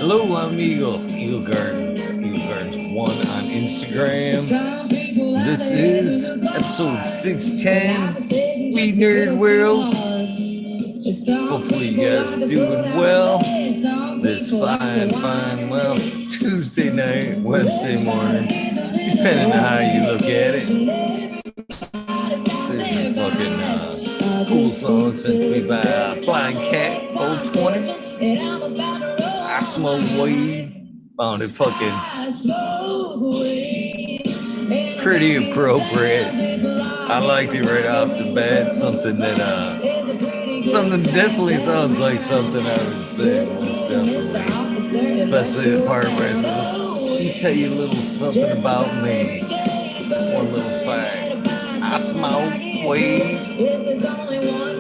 Hello, I'm Eagle Gardens 1 on Instagram. This is episode 610, Weed Nerd World. Hopefully you guys are doing well. This fine, well, Tuesday night, Wednesday morning, depending on how you look at it. This is a fucking cool song sent to me by Flying Cat 020. I smoke weed. Found it fucking pretty appropriate. I liked it right off the bat. Something definitely sounds like something I would say, most definitely. Especially the part where it says, let me tell you a little something about me. One little fact. I smoke weed.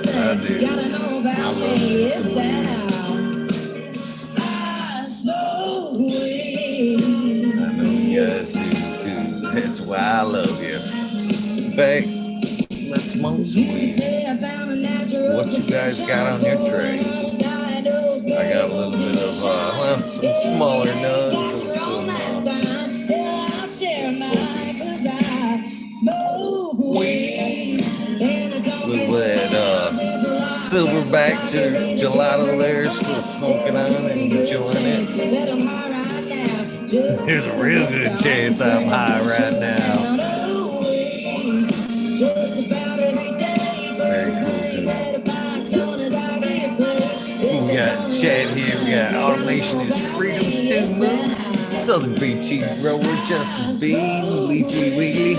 I do. I love this weed. Yes, too. That's why I love you. In fact, let's smoke some weed. What you guys got on your tray? I got a little bit of, some smaller nugs and some weed. A little bit silverback gelato there, still smoking on and enjoying it. There's a real good chance I'm high right now. Very cool too. We got Chad here. We got Automation is Freedom Stew, Southern Big Cheese Roller, Justin B, Leafy Wiggly.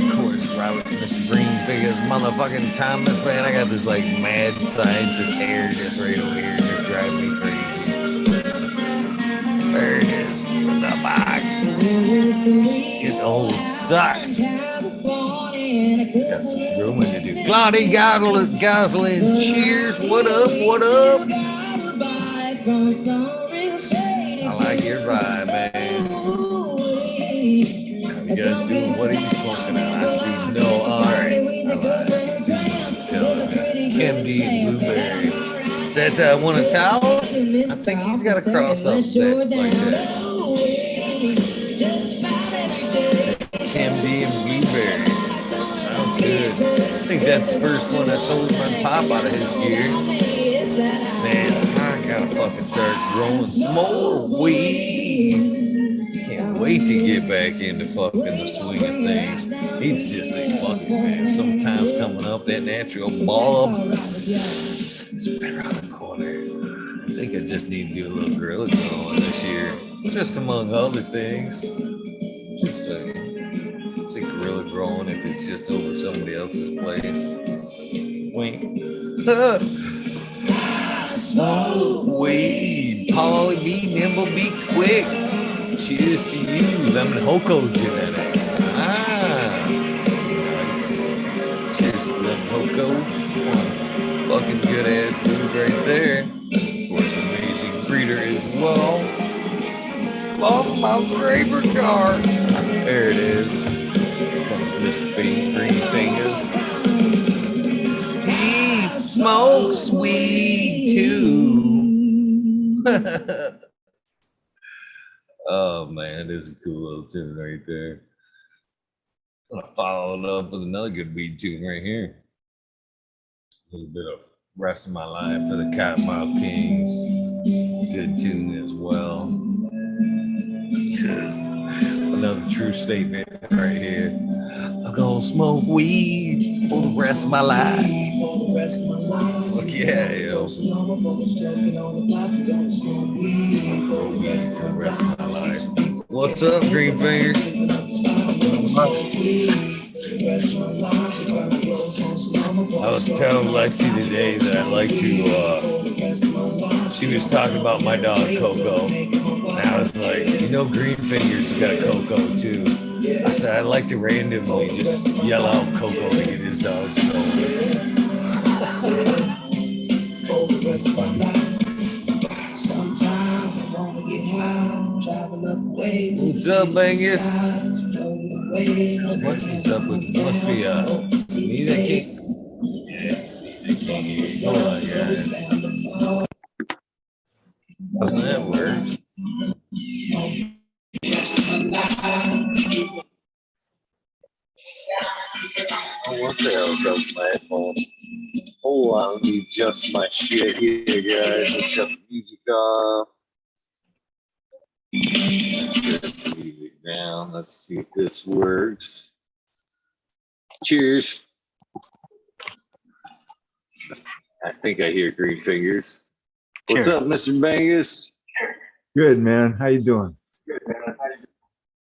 Of course, Robert, Mr. GreenFIngers, motherfucking Thomas, man. I got this like mad scientist hair just right over here, just driving me crazy. There it is. The box. It old sucks. Got some grooming to do. Claudia Goslin, cheers. What up? I like your vibe, man. How you guys doing? What are you smoking on? I see no. Alright. Kim D and Blueberry. Is that one of Towels? I think he's got a cross up there like that. Kim D and Blueberry. Sounds good. I think that's the first one I told him I'd pop out of his gear. Man, I gotta fucking start growing some more weed. Can't wait to get back into fucking the swing of things. It's just like fucking, man. Sometimes coming up that natural bulb. It's right around the corner. I think I just need to do a little gorilla growing this year. Just among other things. Just a gorilla growing if it's just over somebody else's place. Wink. Smoke weed. Polly, be nimble, be quick. Cheers to you. Lemon Hoko genetics. Nice. Cheers to Lemon Hoko. Fucking good ass dude right there. Of course, amazing breeder as well. Lost my scraper car. There it is. From this GreenFIngers. He smokes weed too. Oh man, that is a cool little tune right there. I'm gonna follow it up with another good weed tune right here. A little bit of Rest of My Life for the Cottonmouth Kings. Good tune as well. Because another true statement right here. I'm gonna smoke weed for the rest of my life. Fuck yeah, yo. Weed for the rest of my life. What's up, GreenFIngers? I was telling Lexi today that I like to, she was talking about my dog Coco. And I was like, GreenFIngers has got a Coco too. I said, I'd like to randomly just yell out Coco to get his dogs going. That's fun. What's up, Bingus? What's up with, must be, me that can't. Hold on, guys. Doesn't that work? Oh, what the hell's up with my phone? Hold on, let me adjust my shit here, guys. Let's shut the music off. Shut the music down. Let's see if this works. Cheers. I think I hear GreenFIngers. What's up, Mr. Bingus? Good, man. How you doing?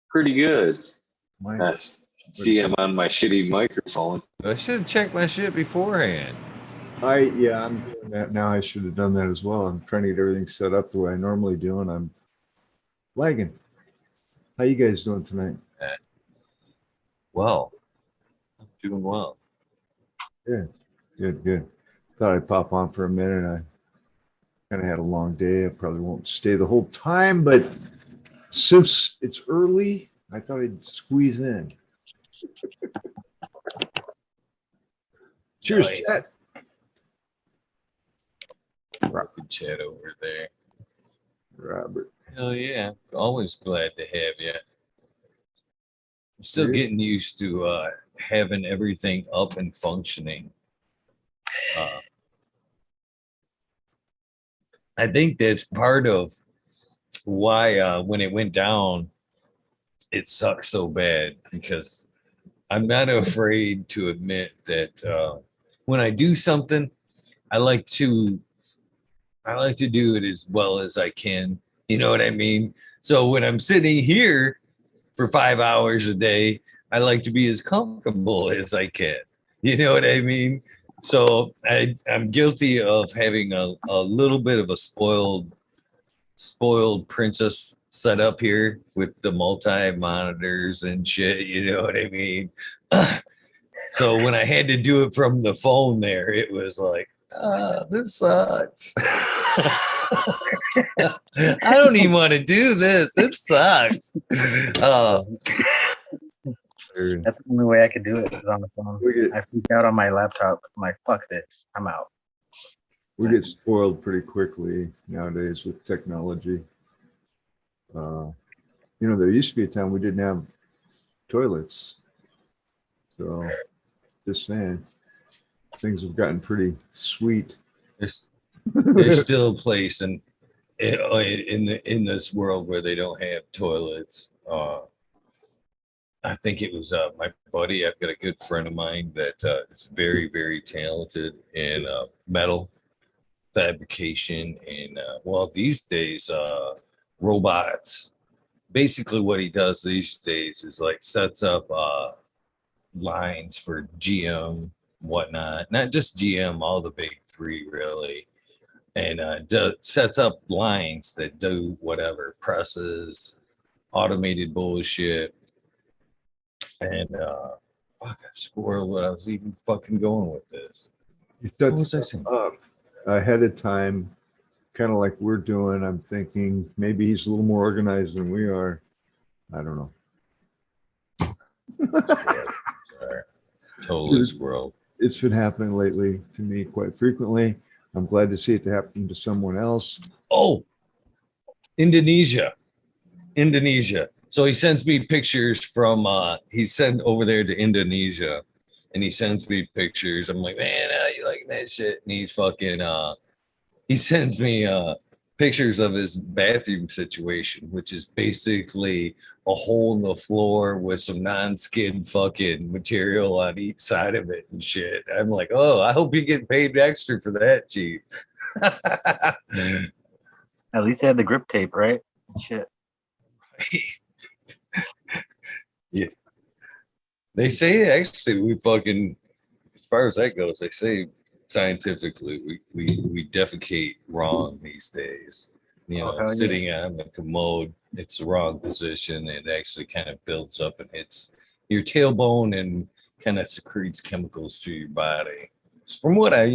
Pretty good. Nice. See, I'm on my shitty microphone. I should have checked my shit beforehand. I'm doing that now. I should have done that as well. I'm trying to get everything set up the way I normally do, and I'm lagging. How you guys doing tonight? Well, I'm doing well. Good. Thought I'd pop on for a minute. I kind of had a long day. I probably won't stay the whole time, but since it's early, I thought I'd squeeze in. Cheers, Nice. Chat. Robert Chat over there. Robert. Hell yeah. Always glad to have you. I'm still getting used to having everything up and functioning. I think that's part of why when it went down, it sucked so bad, because I'm not afraid to admit that when I do something, I like to do it as well as I can. You know what I mean? So when I'm sitting here for 5 hours a day, I like to be as comfortable as I can. You know what I mean? So I'm guilty of having a little bit of a spoiled princess set up here with the multi monitors and shit. You know what I mean? So when I had to do it from the phone there, it was like, this sucks. I don't even want to do this. It sucks. That's the only way I could do it is on the phone. I freak out on my laptop. I'm like, fuck this. I'm out. We get spoiled pretty quickly nowadays with technology. There used to be a time we didn't have toilets. So just saying, things have gotten pretty sweet. There's still a place in this world where they don't have toilets. I think it was my buddy. I've got a good friend of mine that is very, very talented in metal fabrication and these days robots. Basically what he does these days is like sets up lines for GM, whatnot, not just GM, all the big three really, and sets up lines that do whatever, presses, automated bullshit. And fuck, I scored what I was even fucking going with this. What was I saying? Ahead of time, kind of like we're doing. I'm thinking maybe he's a little more organized than we are. I don't know. Sorry. Totally squirrel. It's been happening lately to me quite frequently. I'm glad to see it to happen to someone else. Oh, Indonesia. So he sends me pictures from, he sent over there to Indonesia, and he sends me pictures. I'm like, man, how you like that shit? And he's fucking, he sends me pictures of his bathroom situation, which is basically a hole in the floor with some non-skid fucking material on each side of it and shit. I'm like, oh, I hope you get paid extra for that, Chief. At least they had the grip tape, right? Shit. Yeah. They say actually we fucking, as far as that goes, they say scientifically we defecate wrong these days. Sitting on the commode, it's the wrong position. It actually kind of builds up and hits your tailbone and kind of secretes chemicals to your body. From what I've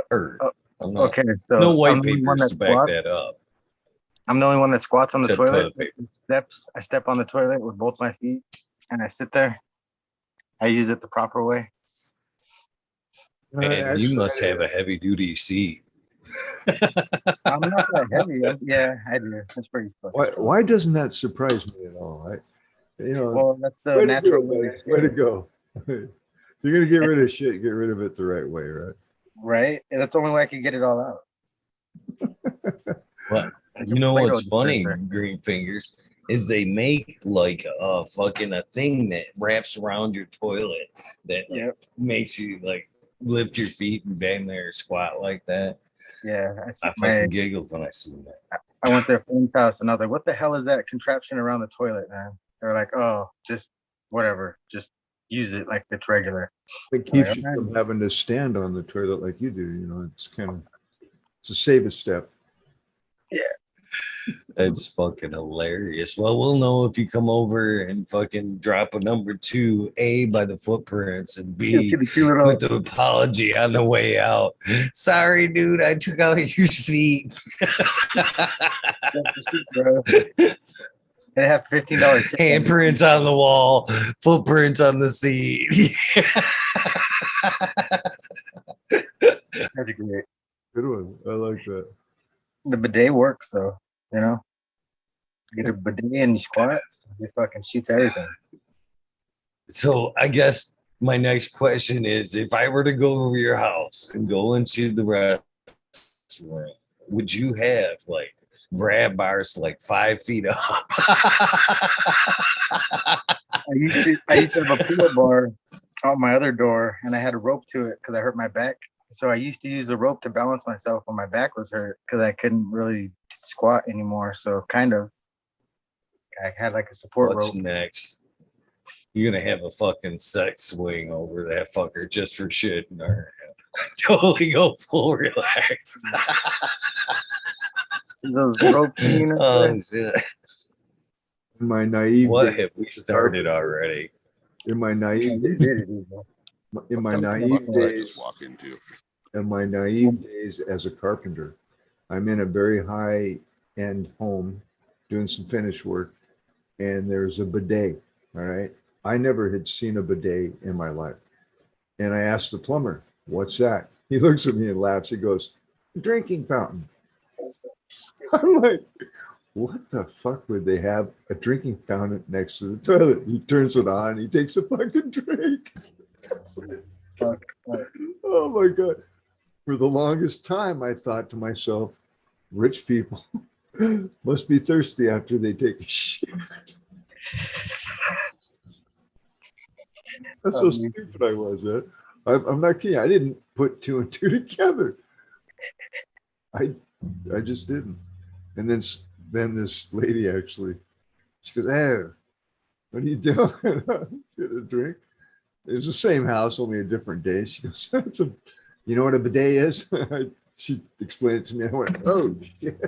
heard. Okay, so no white papers to back that up. I'm the only one that squats on the toilet. I step on the toilet with both my feet and I sit there. I use it the proper way. Man, you must have a heavy duty seat. I'm not that heavy. Yeah, I do. That's pretty fucking Why? strong. Why doesn't that surprise me at all? Well, that's the way to natural go, way. buddy. Way to go. If you're gonna get rid of shit, get rid of it the right way, right? Right? And that's the only way I can get it all out. Well, Like you a know Play-Doh what's funny, dispenser. GreenFIngers, is they make like a fucking a thing that wraps around your toilet that like, Yep. makes you like lift your feet and bang there, squat like that. Yeah. I fucking giggled when I seen that. I went to a friend's house and I was like, what the hell is that contraption around the toilet, man? They're like, oh, just whatever. Just use it like it's regular. It keeps you from having to stand on the toilet like you do. You know, it's a safest step. Yeah. It's fucking hilarious. Well, we'll know if you come over and fucking drop a number 2, A, by the footprints, and B, with the apology on the way out. Sorry, dude, I took out your seat. They have $15 handprints on the wall, footprints on the seat. That's great. Good one. I like that. The bidet works, though. You know, get a bidet and you squat, it fucking shoots everything. So I guess my next question is, if I were to go over your house and go into the restaurant, would you have like grab bars like 5 feet up? I used to have a pull-up bar on my other door, and I had a rope to it because I hurt my back. So I used to use the rope to balance myself when my back was hurt because I couldn't really squat anymore. So kind of, I had like a support rope. What's next? You're gonna have a fucking sex swing over that fucker just for shit. Or totally go full relax. Those rope, you know. Oh shit! In my naive What days, have we started already? in my naive in my naive days, as a carpenter, I'm in a very high end home doing some finish work, and there's a bidet. All right, I never had seen a bidet in my life, and I asked the plumber, "What's that?" He looks at me and laughs. He goes, "Drinking fountain." I'm like, what the fuck would they have a drinking fountain next to the toilet? He turns it on. He takes a fucking drink. Oh my God. For the longest time, I thought to myself, rich people must be thirsty after they take a shit. That's so stupid I was. I'm not kidding. I didn't put 2 and 2 together. I just didn't. And then this lady actually, she goes, "Hey, what are you doing?" Get a drink. It was the same house, only a different day. She goes, "You know what a bidet is?" She explained it to me. I went, "Oh shit,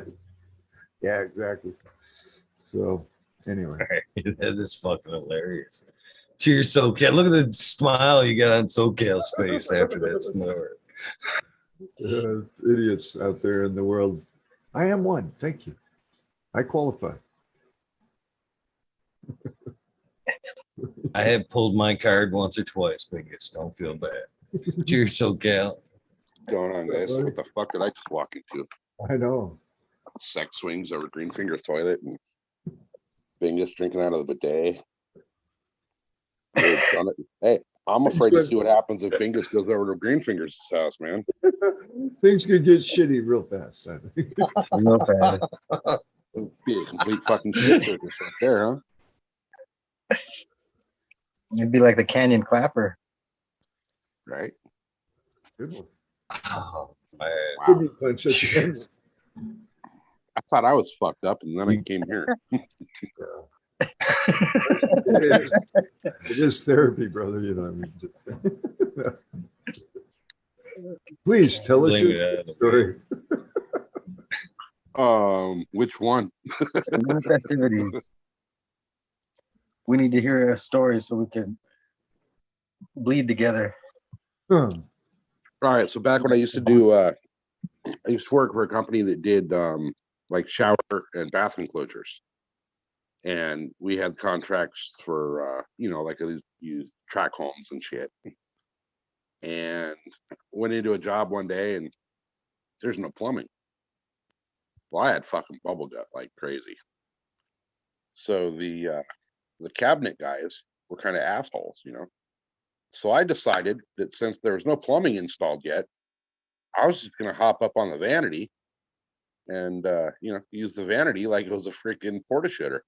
yeah, exactly." So anyway, That is fucking hilarious. Cheers, SoCal. Look at the smile you got on SoCal's face after that snort. Idiots out there in the world. I am one. Thank you. I qualify. I have pulled my card once or twice, Bingus. Don't feel bad. Cheers, SoCal. Going on, guys? What the fuck did I just walk into? I know. Sex swings over GreenFIngers toilet and Bingus drinking out of the bidet. Hey, I'm afraid to see what happens if Bingus goes over to GreenFIngers' house, man. Things could get shitty real fast, I think. Real fast. It'd be a complete fucking shit circus right there, huh? It'd be like the Canyon Clapper. Right? Good one. Oh, man. Wow. I thought I was fucked up, and then I came here. It is therapy, brother. You know, I mean, please tell us your story. Which one? The festivities. We need to hear a story so we can bleed together. All right. So back when I used to do, I used to work for a company that did like shower and bath enclosures, and we had contracts for like these track homes and shit. And went into a job one day, and there's no plumbing. Well, I had fucking bubble gut like crazy. So the cabinet guys were kind of assholes, you know. So I decided that since there was no plumbing installed yet, I was just gonna hop up on the vanity and use the vanity like it was a freaking porta shitter.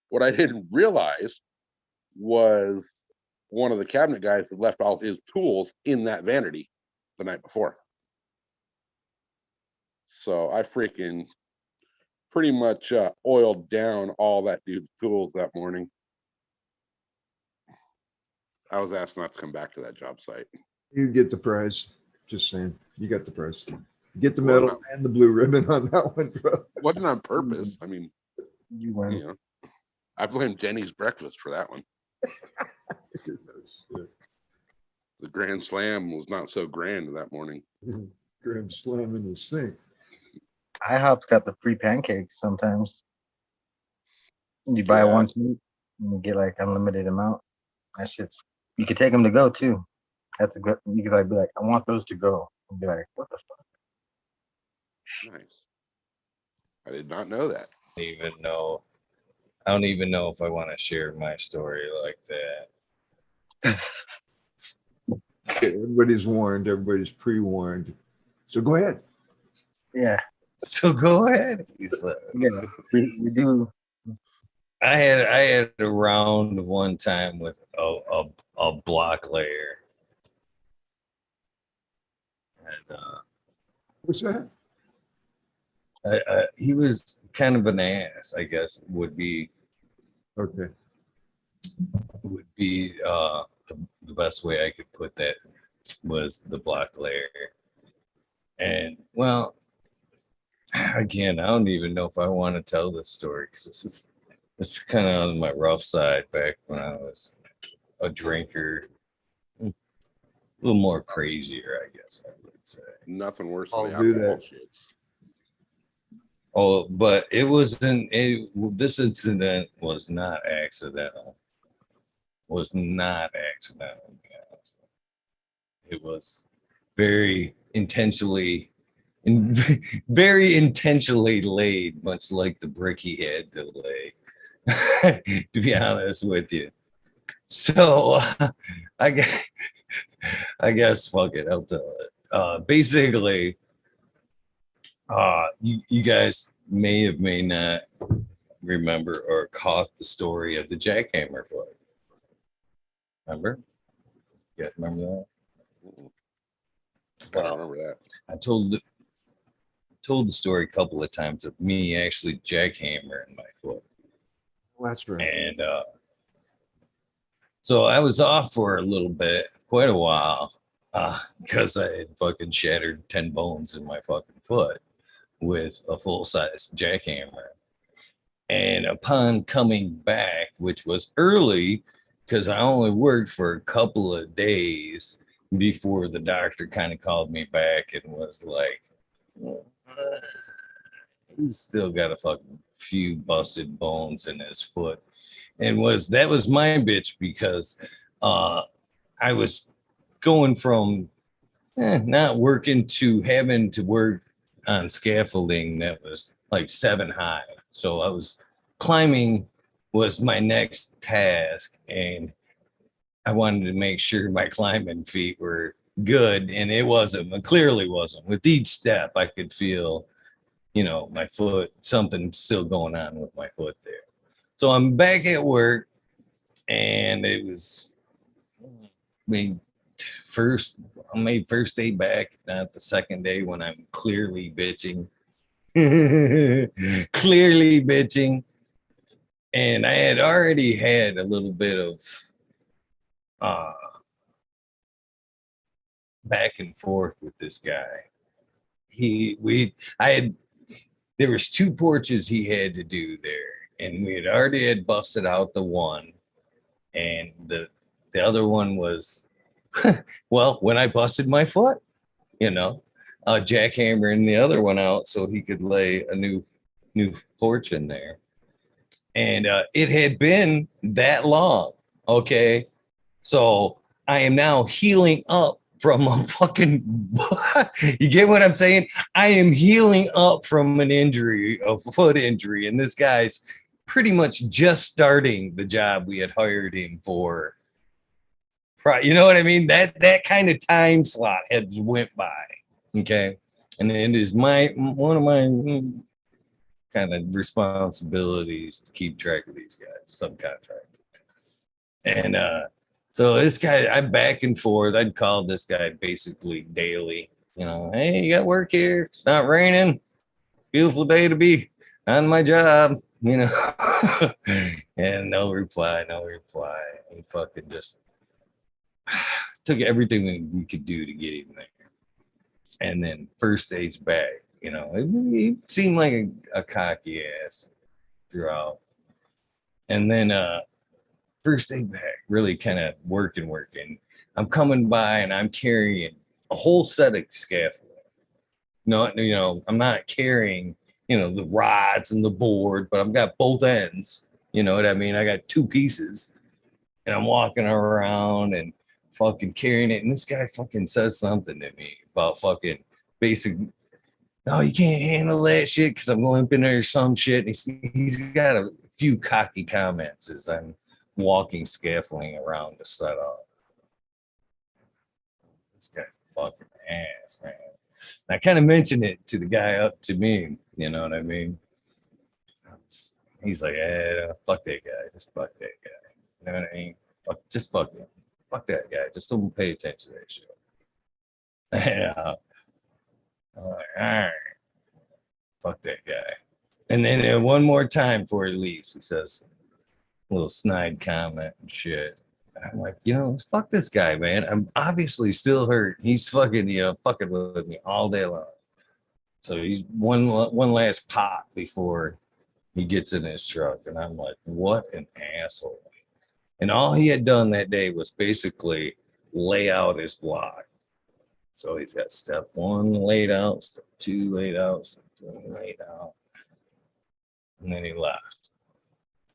What I didn't realize was one of the cabinet guys had left all his tools in that vanity the night before. So I freaking pretty much oiled down all that dude's tools that morning. I was asked not to come back to that job site. You get the prize. Just saying. You got the prize. Get the medal and the blue ribbon on that one, bro. Wasn't on purpose. I mean, You win. I blame Denny's breakfast for that one. The Grand Slam was not so grand that morning. Grand Slam in the sink. IHOP's got the free pancakes sometimes. You buy one and you get like unlimited amount. That shit's. You could take them to go too. That's a good. You could like be like, I want those to go. And be like, what the fuck? Nice. I did not know that. I don't even know if I want to share my story like that. Everybody's warned. Everybody's pre-warned. So go ahead. Yeah. So go ahead. Yeah. We do. I had a round one time with a block layer. And What's that? he was kind of an ass, I guess would be Okay. The best way I could put that was the block layer. And well, again, I don't even know if I want to tell this story because it's kind of on my rough side back when I was a drinker, a little more crazier, I guess I would say. Nothing worse I'll than the do alcohol that. shits. Oh, but it wasn't. This incident was not accidental. Was not accidental. To be honest. It was very intentionally laid, much like the brick he had to lay. To be honest with you, so I guess fuck it, I'll tell it. Basically, you guys may not remember or caught the story of the jackhammer foot. Remember? You guys remember that? Mm-mm. I don't remember that. I told the story a couple of times of me actually jackhammering my foot. Well, that's right. And so I was off for a little bit, quite a while, because I had fucking shattered 10 bones in my fucking foot with a full-size jackhammer. And upon coming back, which was early, because I only worked for a couple of days before the doctor kind of called me back and was like, he's still got a fucking few busted bones in his foot. And that was my bitch because I was going from not working to having to work on scaffolding that was like 7 high. So I was climbing was my next task, and I wanted to make sure my climbing feet were good, and it clearly wasn't. With each step, I could feel, my foot, something still going on with my foot there. So I'm back at work, and it was first day back, not the second day when I'm clearly bitching. Clearly bitching. And I had already had a little bit of back and forth with this guy. There was 2 porches he had to do there, and we had already busted out the one, and the other one was well, when I busted my foot, jackhammering the other one out so he could lay a new porch in there. And it had been that long. Okay. So I am now healing up from a fucking, you get what I'm saying? I am healing up from an injury, a foot injury, and this guy's pretty much just starting the job we had hired him for. You know what I mean? That kind of time slot had went by. Okay. And it is one of my kind of responsibilities to keep track of these guys, subcontract. And so this guy, I'm back and forth. I'd call this guy basically daily. You know, hey, you got work here? It's not raining. Beautiful day to be on my job. You know, and no reply. He fucking just took everything we could do to get him there. And then first day's back, you know, he seemed like a cocky ass throughout. And then first day back, really kind of working. I'm coming by and I'm carrying a whole set of scaffolding. No, you know, I'm not carrying, you know, the rods and the board, but I've got both ends. You know what I mean? I got two pieces and I'm walking around and fucking carrying it. And this guy fucking says something to me about fucking basic, no, you can't handle that shit because I'm limping or some shit. And he's got a few cocky comments as I'm walking scaffolding around to set up. This guy's fucking ass, man. And I kind of mentioned it to the guy up to me, you know what I mean? He's like, fuck that guy, just fuck that guy. You know what I mean? Just fuck him. Fuck that guy. Just don't pay attention to that shit. Yeah. I'm like, all right. Fuck that guy. And then one more time before he leaves, he says a little snide comment and shit. And I'm like, you know, fuck this guy, man. I'm obviously still hurt. He's fucking, you know, fucking with me all day long. So he's one last pop before he gets in his truck. And I'm like, what an asshole. And all he had done that day was basically lay out his block. So he's got step 1 laid out, step 2 laid out, step 3 laid out. And then he left.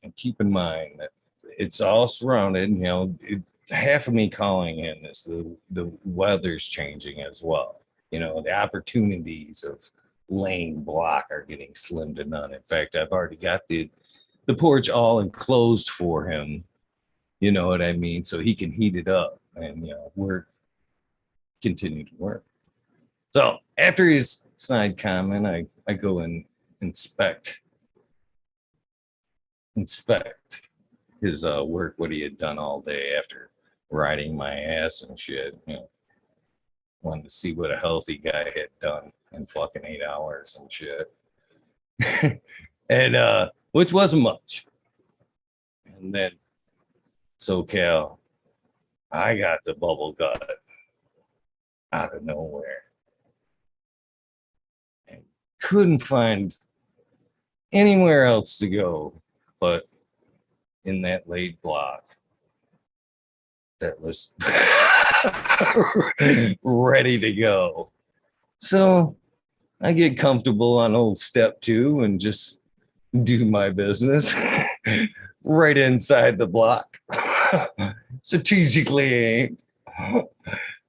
And keep in mind that it's all surrounded, you know, half of me calling in is the weather's changing as well. You know, the opportunities of laying block are getting slim to none. In fact, I've already got the porch all enclosed for him. You know what I mean? So he can heat it up and, you know, continue to work. So after his snide comment, I go and inspect his work, what he had done all day after riding my ass and shit. You know, wanted to see what a healthy guy had done in fucking 8 hours and shit. And which wasn't much. And then SoCal, I got the bubble gut out of nowhere and couldn't find anywhere else to go but in that laid block that was ready to go. So I get comfortable on old step 2 and just do my business right inside the block. Strategically aimed.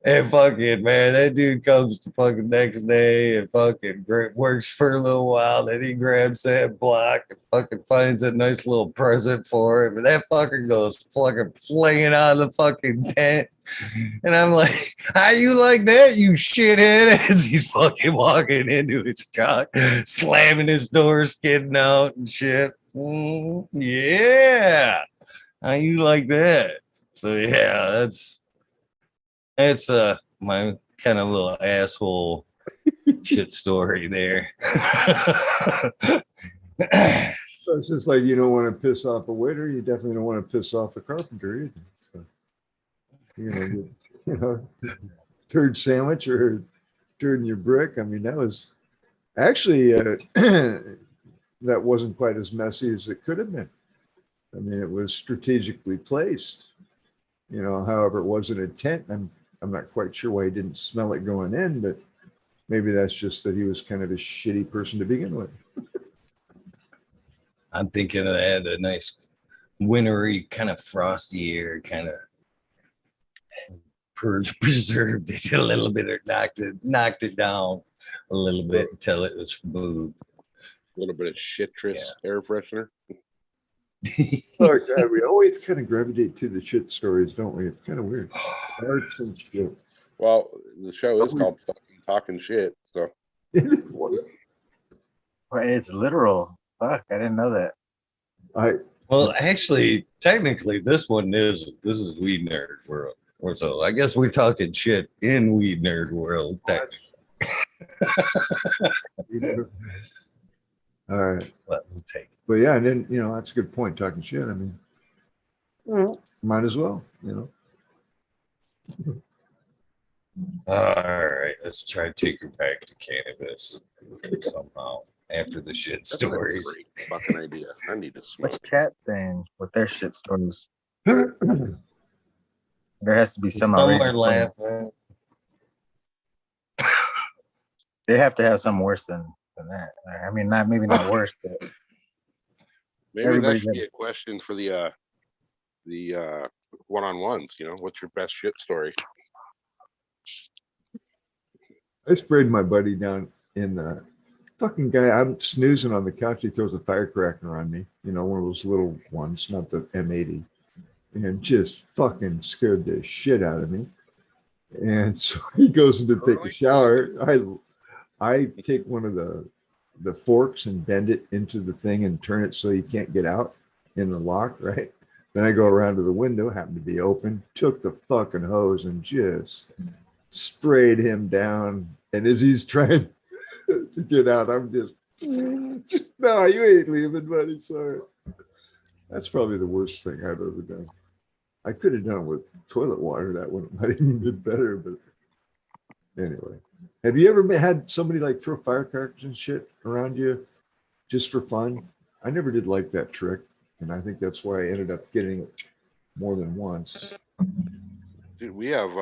And fucking, man, that dude comes the fucking next day and fucking works for a little while. Then he grabs that block and fucking finds a nice little present for him. And that fucker goes fucking flinging out of the fucking tent. And I'm like, how you like that, you shithead? As he's fucking walking into his truck, slamming his door, skidding out and shit. Yeah. How you like that? So yeah, that's my kind of little asshole shit story there. So it's just like you don't want to piss off a waiter, you definitely don't want to piss off a carpenter either. So, you know, turd sandwich or turd in your brick. I mean, that was actually that wasn't quite as messy as it could have been. I mean, it was strategically placed. You know, however, it wasn't a tent. I'm not quite sure why he didn't smell it going in, but maybe that's just that he was kind of a shitty person to begin with. I'm thinking I had a nice wintry kind of frosty air, kind of preserved it a little bit, or knocked it down a little bit until it was smooth. A little bit of citrus air freshener. Oh, God, we always kind of gravitate to the shit stories, don't we? It's kind of weird. Arts and shit. Well, the show is called fucking Talking Shit, so. Well, it's literal. Fuck, I didn't know that. Well, actually, technically, this is Weed Nerd World. Or so I guess we're talking shit in Weed Nerd World. All right. We'll take it. But yeah, and then, you know, that's a good point, talking shit. I mean, might as well, you know. All right, let's try to take her back to cannabis somehow after the shit That's stories. a great fucking idea. I need to smoke. What's chat saying with their shit stories? There has to be some Somewhere outrageous laughing. They have to have some worse than that. I mean, maybe not worse, but Maybe everybody that should be a question for the one-on-ones. You know, what's your best shit story? I sprayed my buddy down in the fucking guy. I'm snoozing on the couch. He throws a firecracker on me, you know, one of those little ones, not the M80, and just fucking scared the shit out of me. And so he goes in to take a shower. I take one of the forks and bend it into the thing and turn it so you can't get out in the lock, right? Then I go around to the window, happened to be open, took the fucking hose and just sprayed him down. And as he's trying to get out, I'm just no, you ain't leaving, buddy. Sorry. That's probably the worst thing I've ever done. I could have done it with toilet water. That would have even been better. But anyway, have you ever had somebody like throw firecrackers and shit around you just for fun? I never did like that trick. And I think that's why I ended up getting it more than once. Dude, we have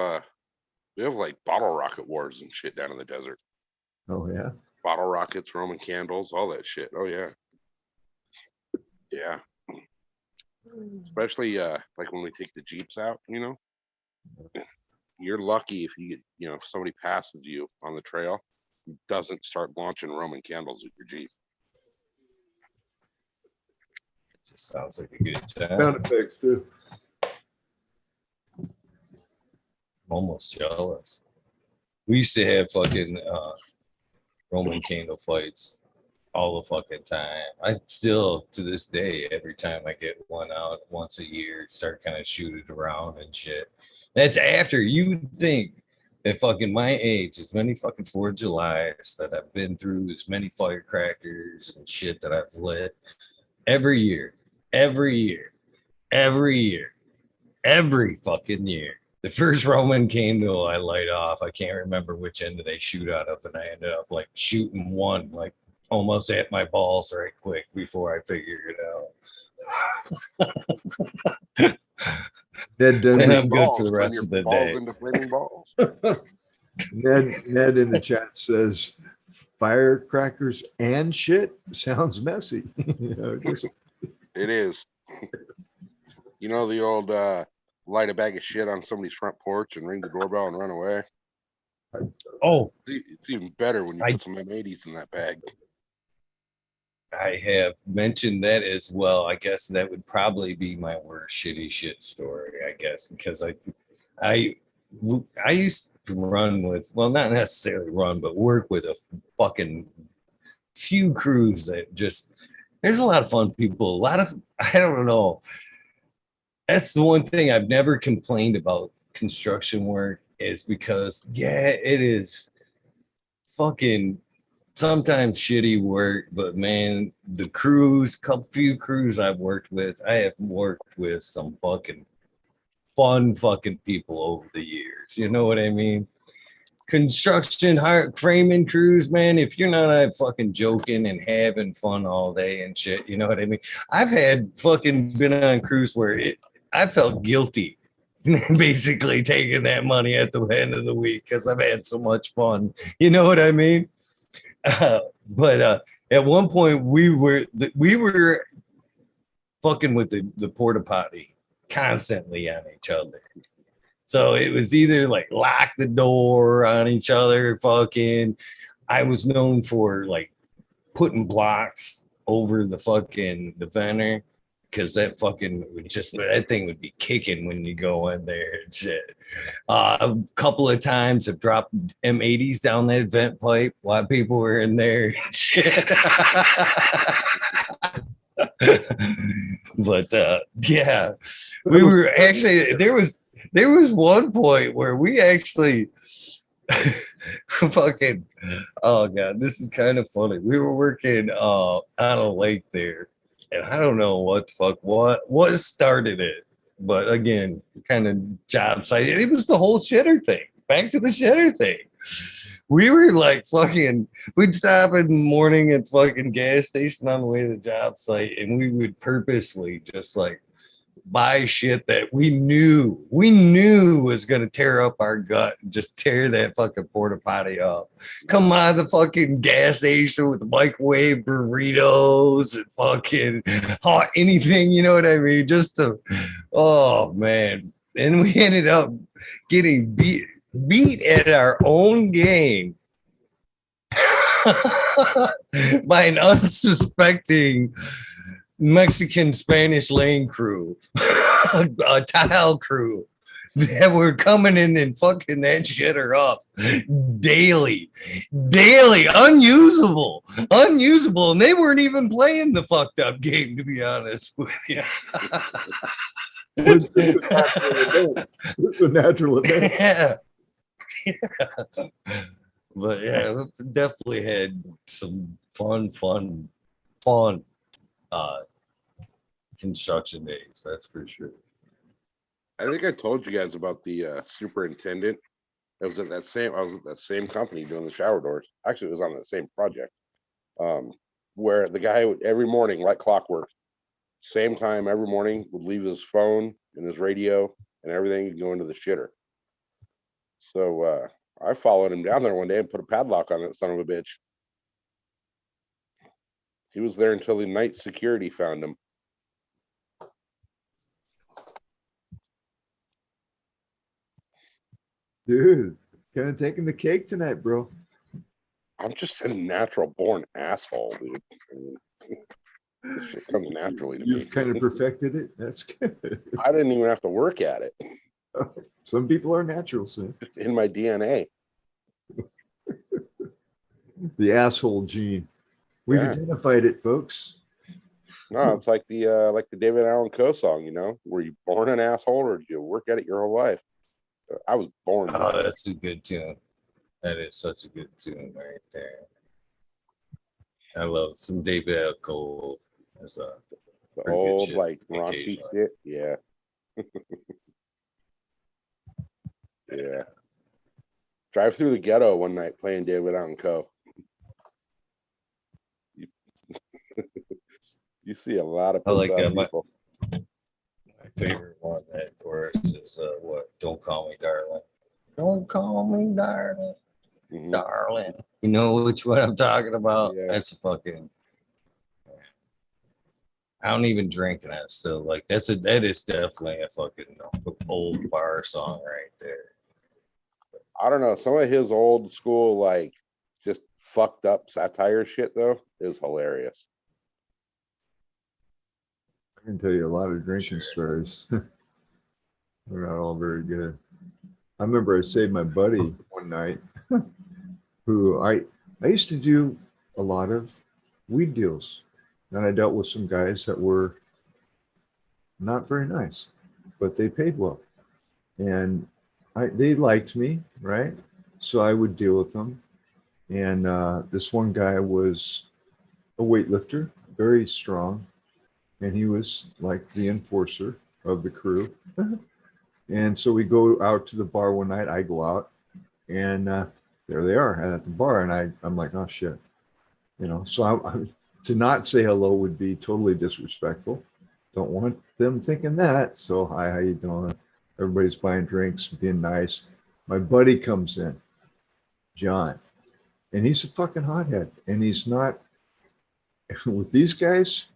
like bottle rocket wars and shit down in the desert. Oh yeah. Bottle rockets, Roman candles, all that shit. Oh yeah. Yeah. Especially like when we take the Jeeps out, you know. You're lucky if you get, you know, if somebody passes you on the trail, doesn't start launching Roman candles with your Jeep. It just sounds like a good time. Sound effects too. Almost jealous. We used to have fucking Roman candle fights all the fucking time. I still, to this day, every time I get one out once a year, start kind of shoot it around and shit. That's after you think at fucking my age, as many fucking 4th of Julys that I've been through, as many firecrackers and shit that I've lit every fucking year. The first Roman candle I light off, I can't remember which end they shoot out of, and I ended up like shooting one, like almost at my balls right quick before I figured it out. And I'm good for the rest of the day. Into flaming balls. Ned in the chat says firecrackers and shit sounds messy. You know, it is. You know the old light a bag of shit on somebody's front porch and ring the doorbell and run away? Oh, it's even better when you put some M80s in that bag. I have mentioned that as well. I guess that would probably be my worst shitty shit story, I guess, because I used to run with, well, not necessarily run, but work with a fucking few crews that just, there's a lot of fun people, a lot of, I don't know. That's the one thing I've never complained about construction work, is because, yeah, it is fucking sometimes shitty work, but man, the crews, few crews I've worked with, I have worked with some fucking fun fucking people over the years. You know what I mean? Construction, framing crews, man, if you're not fucking joking and having fun all day and shit, you know what I mean? I've had fucking been on crews where I felt guilty basically taking that money at the end of the week because I've had so much fun. You know what I mean? But at one point we were fucking with the porta potty constantly on each other. So it was either like lock the door on each other, fucking. I was known for like putting blocks over the venter because that fucking would just that thing would be kicking when you go in there and shit. A couple of times I've dropped M80s down that vent pipe while people were in there and shit. But yeah, we were actually there was one point where we actually fucking, oh god, this is kind of funny. We were working on a lake there, and I don't know what the fuck what started it, but again, kind of job site. It was the whole shitter thing. Back to the shitter thing. We were like fucking, we'd stop in the morning at fucking gas station on the way to the job site, and we would purposely just like buy shit that we knew was gonna tear up our gut and just tear that fucking porta potty up. Come out of the fucking gas station with the microwave burritos and fucking hot anything, you know what I mean? Just to, oh man. And we ended up getting beat at our own game by an unsuspecting Mexican Spanish lane crew, a tile crew that were coming in and fucking that shitter up daily, unusable, and they weren't even playing the fucked up game, to be honest with you. It's a natural event. Yeah. But yeah, we definitely had some fun construction days, that's for sure. I think I told you guys about the superintendent. It was at that same. I was at that same company doing the shower doors. Actually, it was on that same project, where the guy would, every morning, like clockwork, same time every morning, would leave his phone and his radio and everything and go into the shitter. So I followed him down there one day and put a padlock on that son of a bitch. He was there until the night security found him. Dude, kind of taking the cake tonight, bro. I'm just a natural born asshole, dude. This shit comes naturally to me. You've kind of perfected it. That's good. I didn't even have to work at it. Some people are natural, so It's in my DNA. the asshole gene. We've Yeah. identified it, folks. No, it's like the David Allan Coe song, you know, were you born an asshole or did you work at it your whole life? I was born. Oh, that's a good tune. That is such a good tune right there. I love some David L. Cole. That's a The pretty good old shit like raunchy occasionally. shit. Yeah. Yeah. Drive through the ghetto one night playing David Allan Coe. You see a lot of I like people. my favorite one that for us is what? Don't Call Me Darling. Don't call me darling. Mhm. Darling. You know which one I'm talking about? Yeah. That's a fucking. I don't even drink, and I still like that is definitely a fucking old bar song right there. I don't know. Some of his old school, like just fucked up satire shit though, is hilarious. I can tell you a lot of drinking Sure. stories. They're not all very good. I remember I saved my buddy one night who I used to do a lot of weed deals. And I dealt with some guys that were not very nice, but they paid well. And they liked me, right? So I would deal with them. And this one guy was a weightlifter, very strong. And he was like the enforcer of the crew. And so we go out to the bar one night. I go out and there they are at the bar. And I'm like, oh shit. You know, so I to not say hello would be totally disrespectful. Don't want them thinking that. So hi, how you doing? Everybody's buying drinks, being nice. My buddy comes in, John, and he's a fucking hothead. And he's not with these guys.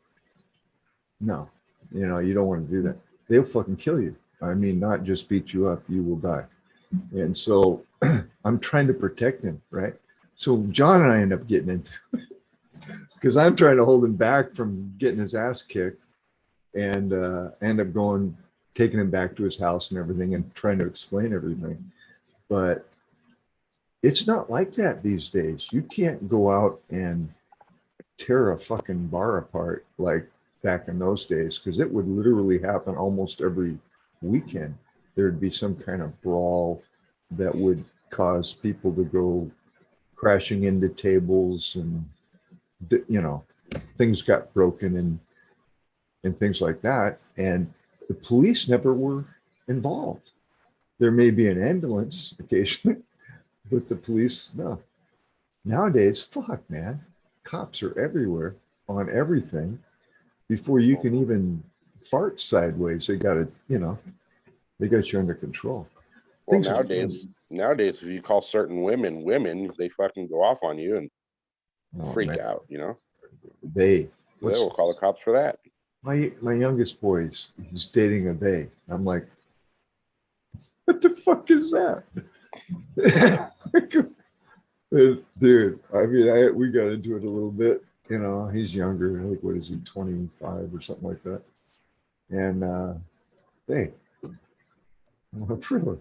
No, you know, you don't want to do that. They'll fucking kill you. I mean, not just beat you up, you will die. And so I'm trying to protect him, right? So John and I end up getting into it because I'm trying to hold him back from getting his ass kicked, and end up taking him back to his house and everything and trying to explain everything. But it's not like that these days. You can't go out and tear a fucking bar apart like back in those days, because it would literally happen almost every weekend. There'd be some kind of brawl that would cause people to go crashing into tables, and things got broken and things like that. And the police never were involved. There may be an ambulance occasionally, but the police, no. Nowadays, fuck, man. Cops are everywhere on everything. Before you can even fart sideways, they got they got you under control. Well, nowadays, if you call certain women, they fucking go off on you and freak out, They will call the cops for that. My youngest boy, he's dating a they. I'm like, what the fuck is that? Dude, I mean, we got into it a little bit. He's younger. I think, what is he, 25 or something like that? And they, I'm like, really?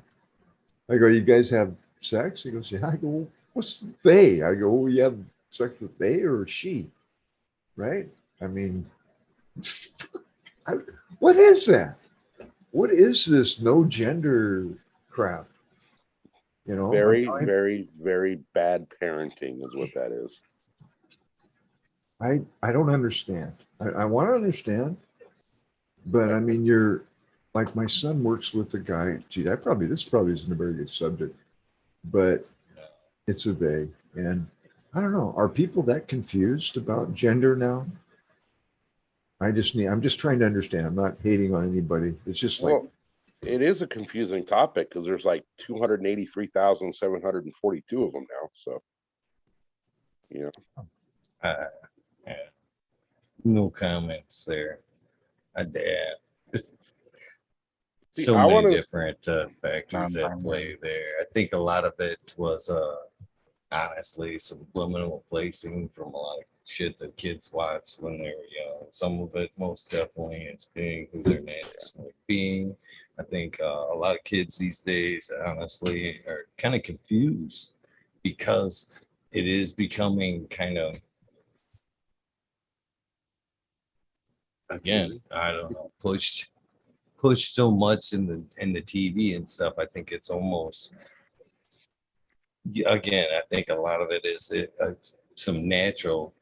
I go, you guys have sex? He goes, yeah. I go, what's they? I go, well, you have sex with they or she? Right? I mean, what is that? What is this no gender crap? Very, very, very bad parenting is what that is. I don't understand. I want to understand, but I mean, you're like, my son works with a guy. Gee, this probably isn't a very good subject, but it's a they. And I don't know. Are people that confused about gender now? I'm just trying to understand. I'm not hating on anybody. It's just like, it is a confusing topic because there's like 283,742 of them now. So, yeah. No comments there. It's so many different factors at play there. I think a lot of it was honestly subliminal placing from a lot of shit that kids watched when they were young. Some of it most definitely is being who they're naturally being. I think a lot of kids these days honestly are kind of confused because it is becoming kind of, again, I don't know, pushed so much in the TV and stuff. I think it's almost, again, I think a lot of it is some natural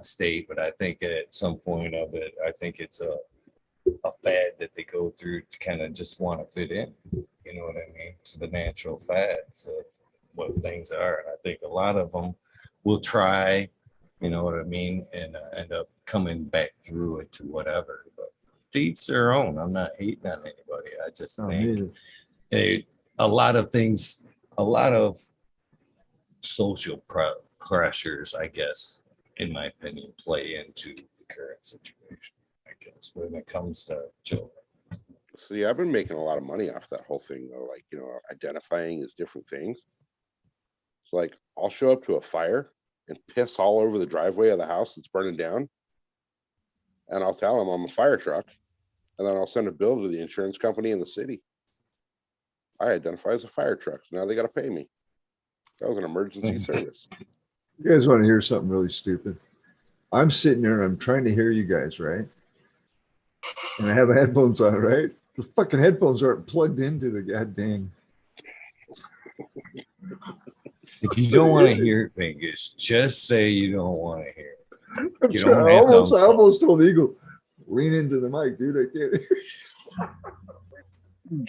state, but I think at some point of it, I think it's a fad that they go through to kind of just want to fit in, you know what I mean, to the natural fads of what things are. And I think a lot of them will try, you know what I mean, and end up coming back through it to whatever. But to each their own. I'm not hating on anybody. I just think a lot of things, a lot of social pressures, I guess, in my opinion, play into the current situation, I guess, when it comes to children. See, I've been making a lot of money off that whole thing, though, like, identifying as different things. It's like, I'll show up to a fire and piss all over the driveway of the house that's burning down, and I'll tell them I'm a fire truck, and then I'll send a bill to the insurance company in the city. I identify as a fire truck, so now they got to pay me. That was an emergency service. You guys want to hear something really stupid? I'm sitting there and I'm trying to hear you guys, right? And I have headphones on, right? The fucking headphones aren't plugged into the goddamn. If you don't want to hear it, Bingus, just say you don't want to hear it. I almost told Eagle, lean into the mic, dude. I can't hear you.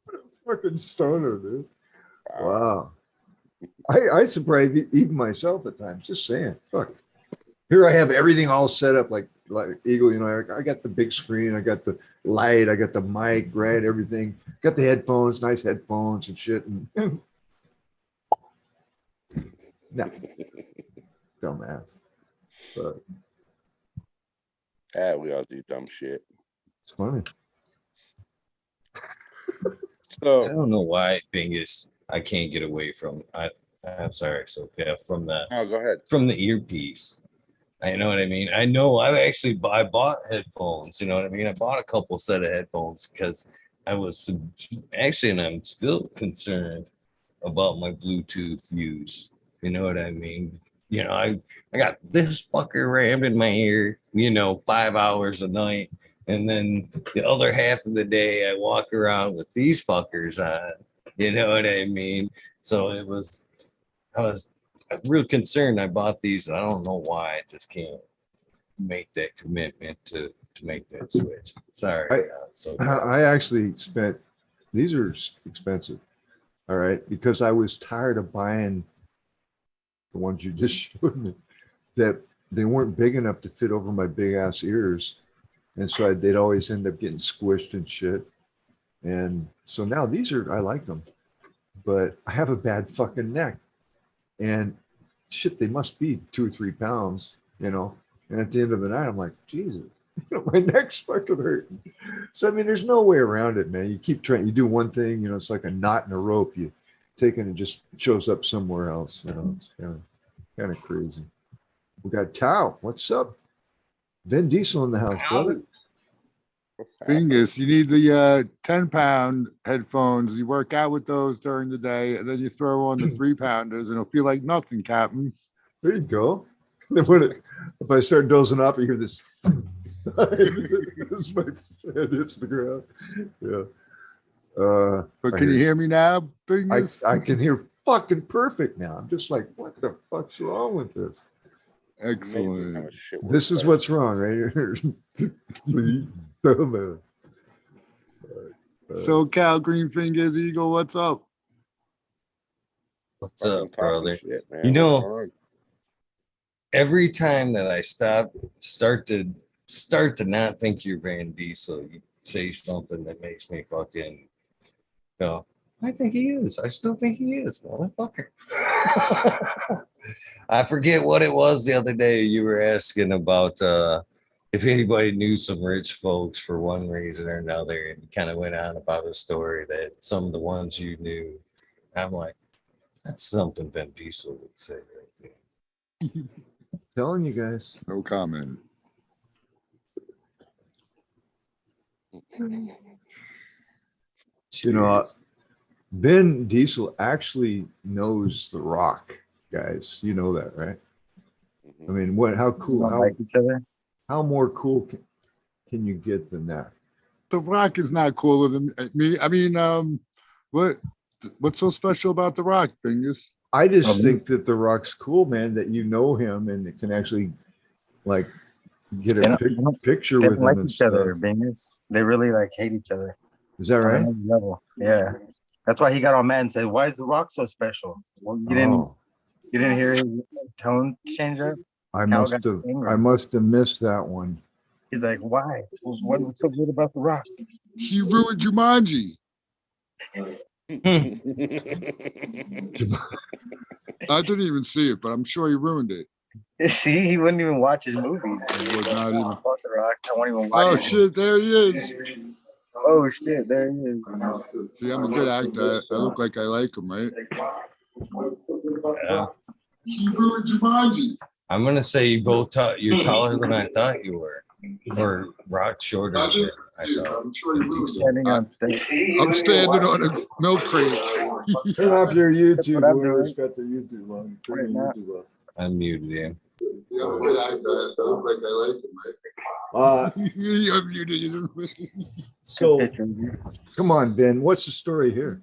What a fucking stoner, dude. Wow. I surprise even myself at times, just saying. Fuck. Here I have everything all set up like Eagle, I got the big screen, I got the light, I got the mic, right? Everything. Got the headphones, nice headphones and shit. And no. Dumbass. But yeah, we all do dumb shit. It's funny. I So don't know why Bingus I can't get away from. I'm sorry, Sophia, from the oh, go ahead. earpiece. I know what I mean. I know I bought headphones, you know what I mean? I bought a couple set of headphones because I was actually, and I'm still concerned about my Bluetooth use. You know what I mean? You know, I got this fucker rammed in my ear, 5 hours a night. And then the other half of the day I walk around with these fuckers on. You know what I mean? So I was real concerned. I bought these, and I don't know why. I just can't make that commitment to make that switch. Sorry. I actually spent, these are expensive. All right. Because I was tired of buying the ones you just showed me, that they weren't big enough to fit over my big ass ears. And so they'd always end up getting squished and shit. And so now I like them, but I have a bad fucking neck. And shit, they must be 2 or 3 pounds, And at the end of the night, I'm like, Jesus, my neck's fucking hurting. So, I mean, there's no way around it, man. You keep trying, you do one thing, it's like a knot in a rope. You take it and it just shows up somewhere else. It's kind of crazy. We got Tao. What's up? Vin Diesel in the house, brother. Bingus, you need the 10-pound headphones. You work out with those during the day, and then you throw on the 3-pounders, and it'll feel like nothing, Captain. There you go. If I start dozing off, I hear this. This my head hits the ground. Yeah. But can you hear me now, Bingus? I can hear fucking perfect now. I'm just like, what the fuck's wrong with this? Excellent. This is what's wrong right here. So, Cal, GreenFIngers, Eagle, what's up? What's up, brother? Shit, man. Every time that I start to not think you're Van Diesel, you say something that makes me fucking go, I think he is. I still think he is, motherfucker. I forget what it was the other day. You were asking about if anybody knew some rich folks for one reason or another, and you kind of went on about a story that some of the ones you knew. I'm like, that's something Van Diesel would say right there. Telling you guys. No comment. Vin Diesel actually knows The Rock, guys. You know that, right? I mean, how cool, like each other. How more cool can you get than that? The Rock is not cooler than me. I mean, what's so special about The Rock, Bingus? I just think that The Rock's cool, man, that you know him and it can actually like get a picture with him. Like and each stuff. other, Bingus. They really like hate each other. Is that right? Level. Yeah. That's why he got all mad and said, "Why is The Rock so special?" Well, you didn't hear his tone change up? I must have missed that one. He's like, "Why? What's so good about The Rock?" He ruined Jumanji. I didn't even see it, but I'm sure he ruined it. See, he wouldn't even watch his movies. He was not even. Fuck The Rock. I won't even watch. Oh shit! There he is. Oh shit! There he is. See, I'm a good actor. I look like I like him, right? Yeah. He ruined Jumanji. I'm gonna say you're taller than I thought you were, or Rock shorter than I thought. I'm sure he ruined it. Standing on stage. I'm standing on a milk crate. Turn off your YouTube. what I'm Whoever's got their YouTube on. Turn your YouTube off. I'm muted him. Yeah, I'm a good actor. I look like I like him, right? You're muted. So, come on, Ben. What's the story here?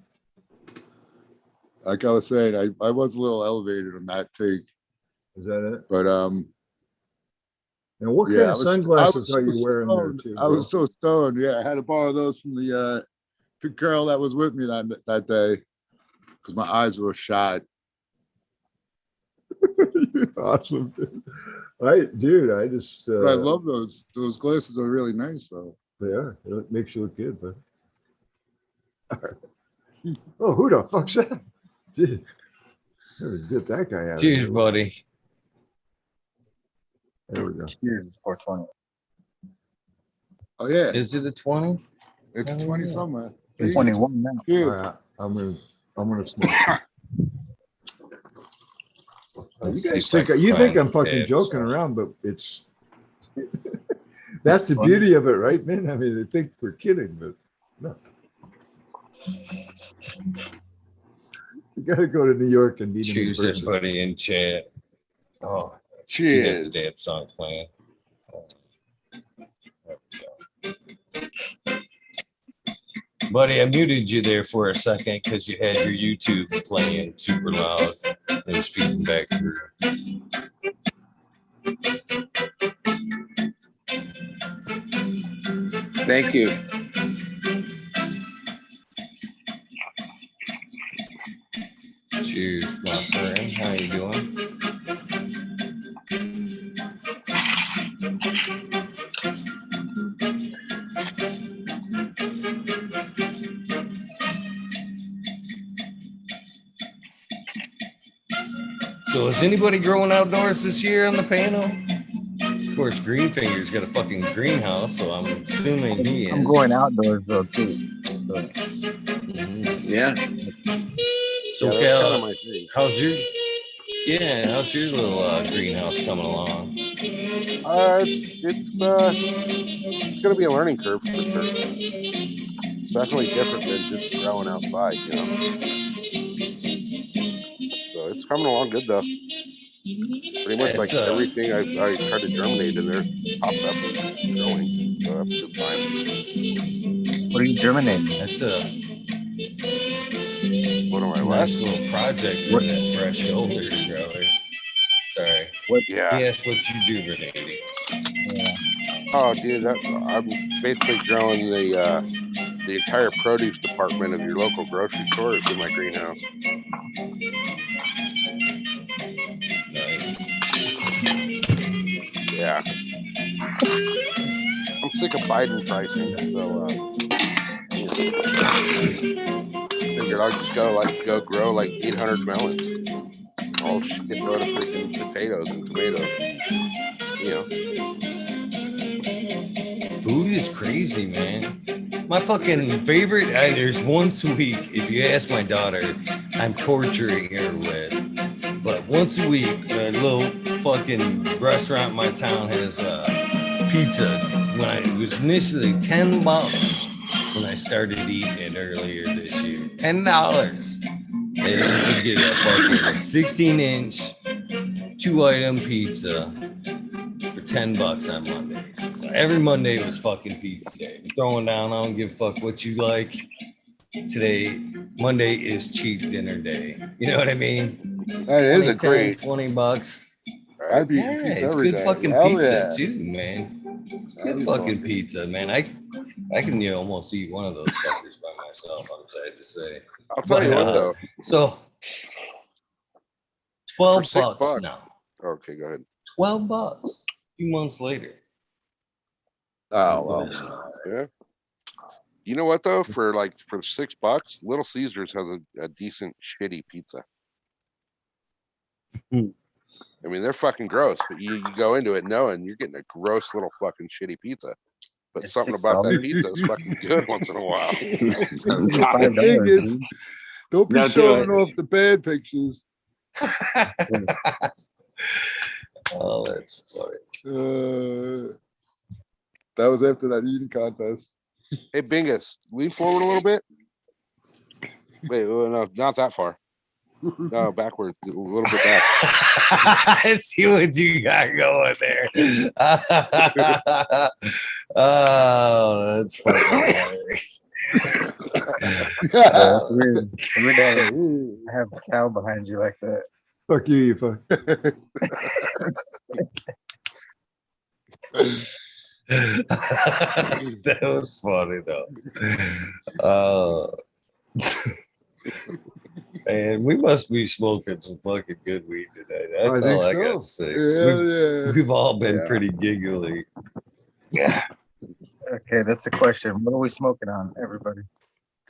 Like I was saying, I was a little elevated on that take. Is that it? But And what kind of sunglasses are you wearing there too? I was so stoned. Yeah, I had to borrow those from the girl that was with me that day because my eyes were shot. You're awesome, dude. I just. But I love those. Those glasses are really nice, though. They are. It makes you look good, but. Oh, who the fuck's that? Dude, get that guy out. Cheers, buddy. There we go. Cheers, 420. Oh yeah, Is it a 20? it's Oh, 20 yeah. somewhere. It's Bingus. 21 now. All Cheers. right, I'm gonna smoke. Let's You see guys if I think can you think find I'm the fucking tab, joking so- around, but it's that's the Funny. beauty of it, right, man? I mean, they think we're kidding, but no. You gotta go to New York and meet him in Cheers, person. everybody in chat. Oh, do have the Cheers. damn song playing. Oh, there we go. Buddy, I muted you there for a second because you had your YouTube playing super loud. It was feeding back through. Thank you. Cheers, my friend. How you doing? So is anybody growing outdoors this year on the panel? Of course, GreenFingers got a fucking greenhouse, so I'm assuming he is. I'm going outdoors though too. So, Mhm. Yeah. So Yeah, that's Cal, kind of my thing. how's your little greenhouse coming along? It's gonna be a learning curve for sure. It's definitely different than just growing outside, you know. So it's coming along good though. Pretty much like It's everything I tried to germinate in there popped up and growing. So that's a good sign. what are you germinating? That's a What am I nice what? little project for What- that fresh shoulder, brother. Sorry. Yeah. He asked what you do, Renee. Oh, dude, I'm basically growing the entire produce department of your local grocery store is in my greenhouse. Nice. Yeah. I'm sick of Biden pricing, so figured I'd just go grow like 800 melons, all shitload of freaking potatoes and tomatoes, and, you know. Food is crazy, man. My fucking favorite, there's once a week, if you ask my daughter, I'm torturing her with, but once a week, a little fucking restaurant in my town has pizza. It was initially $10 when I started eating it earlier this year. $10. And you could get a fucking 16-inch, 2-item pizza for $10 on Mondays. So every Monday was fucking pizza day. I'm throwing down, I don't give a fuck what you like. Today, Monday is cheap dinner day. You know what I mean? That is 20, a great. $20. I'd be Yeah, eating pizza it's every good day. fucking Hell pizza yeah. too, man. It's That'd good be fucking fucking- pizza, man. I can almost eat one of those fuckers by myself, I'm sad to say. I'll tell you But, what though. So For $12 $6. now. Okay, go ahead. $12. A few months later. Oh well. Inflation. Yeah. You know what though? For $6, Little Caesars has a decent shitty pizza. I mean, they're fucking gross, but you go into it knowing you're getting a gross little fucking shitty pizza. But It's something about that $6. pizza is fucking good once in a while. The thing is, dude. don't be Now do showing it. off the bad pictures. Oh, that's funny. That was after that eating contest. Hey, Bingus, lean forward a little bit. Wait, no, not that far. No, backwards, a little bit back. I see what you got going there. Oh, that's fucking hilarious. That's weird. Every day I have a cow behind you like that. Fuck you, you fuck. That was funny though. Man, we must be smoking some fucking good weed today. That's I think all I so. got to say. Hell yeah. We've all been Yeah. pretty giggly. Yeah. Okay, that's the question. What are we smoking on, everybody?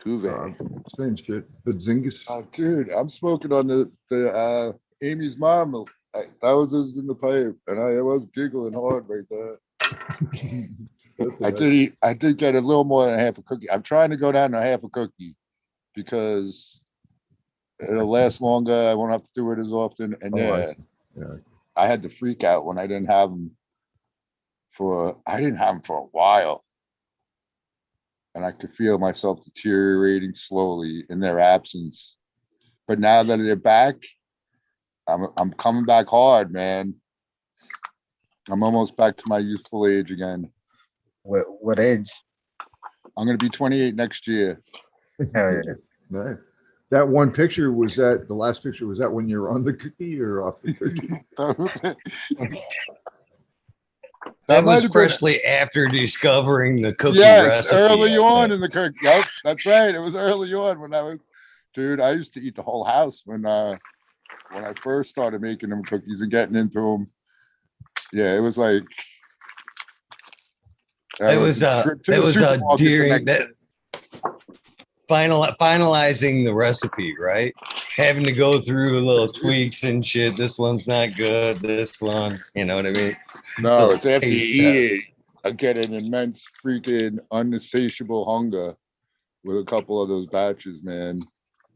Cuvee. Same shit. But Zingus. Oh, dude, I'm smoking on the Amy's mom. That was just in the pipe, and I was giggling hard right there. I did get a little more than a half a cookie. I'm trying to go down to half a cookie because it'll last longer. I won't have to do it as often. And I see. Yeah. I had to freak out when I didn't have them for a while. And I could feel myself deteriorating slowly in their absence. But now that they're back, I'm coming back hard, man. I'm almost back to my youthful age again. What age? I'm gonna be 28 next year. Hell yeah. Nice. That one picture, was that the last picture? Was that when you were on the cookie or off the cookie? That might was have been- freshly after discovering the cookie Yes, recipe. early I on think. in the cookie. Yep, that's right. It was early on when I was, dude. I used to eat the whole house when I first started making them cookies and getting into them. Yeah, it was like It was during that finalizing the recipe, right? Having to go through little tweaks and shit. This one's not good. This one, you know what I mean? No, Little it's after you taste eat test. it, I get an immense freaking unsatiable hunger with a couple of those batches, man.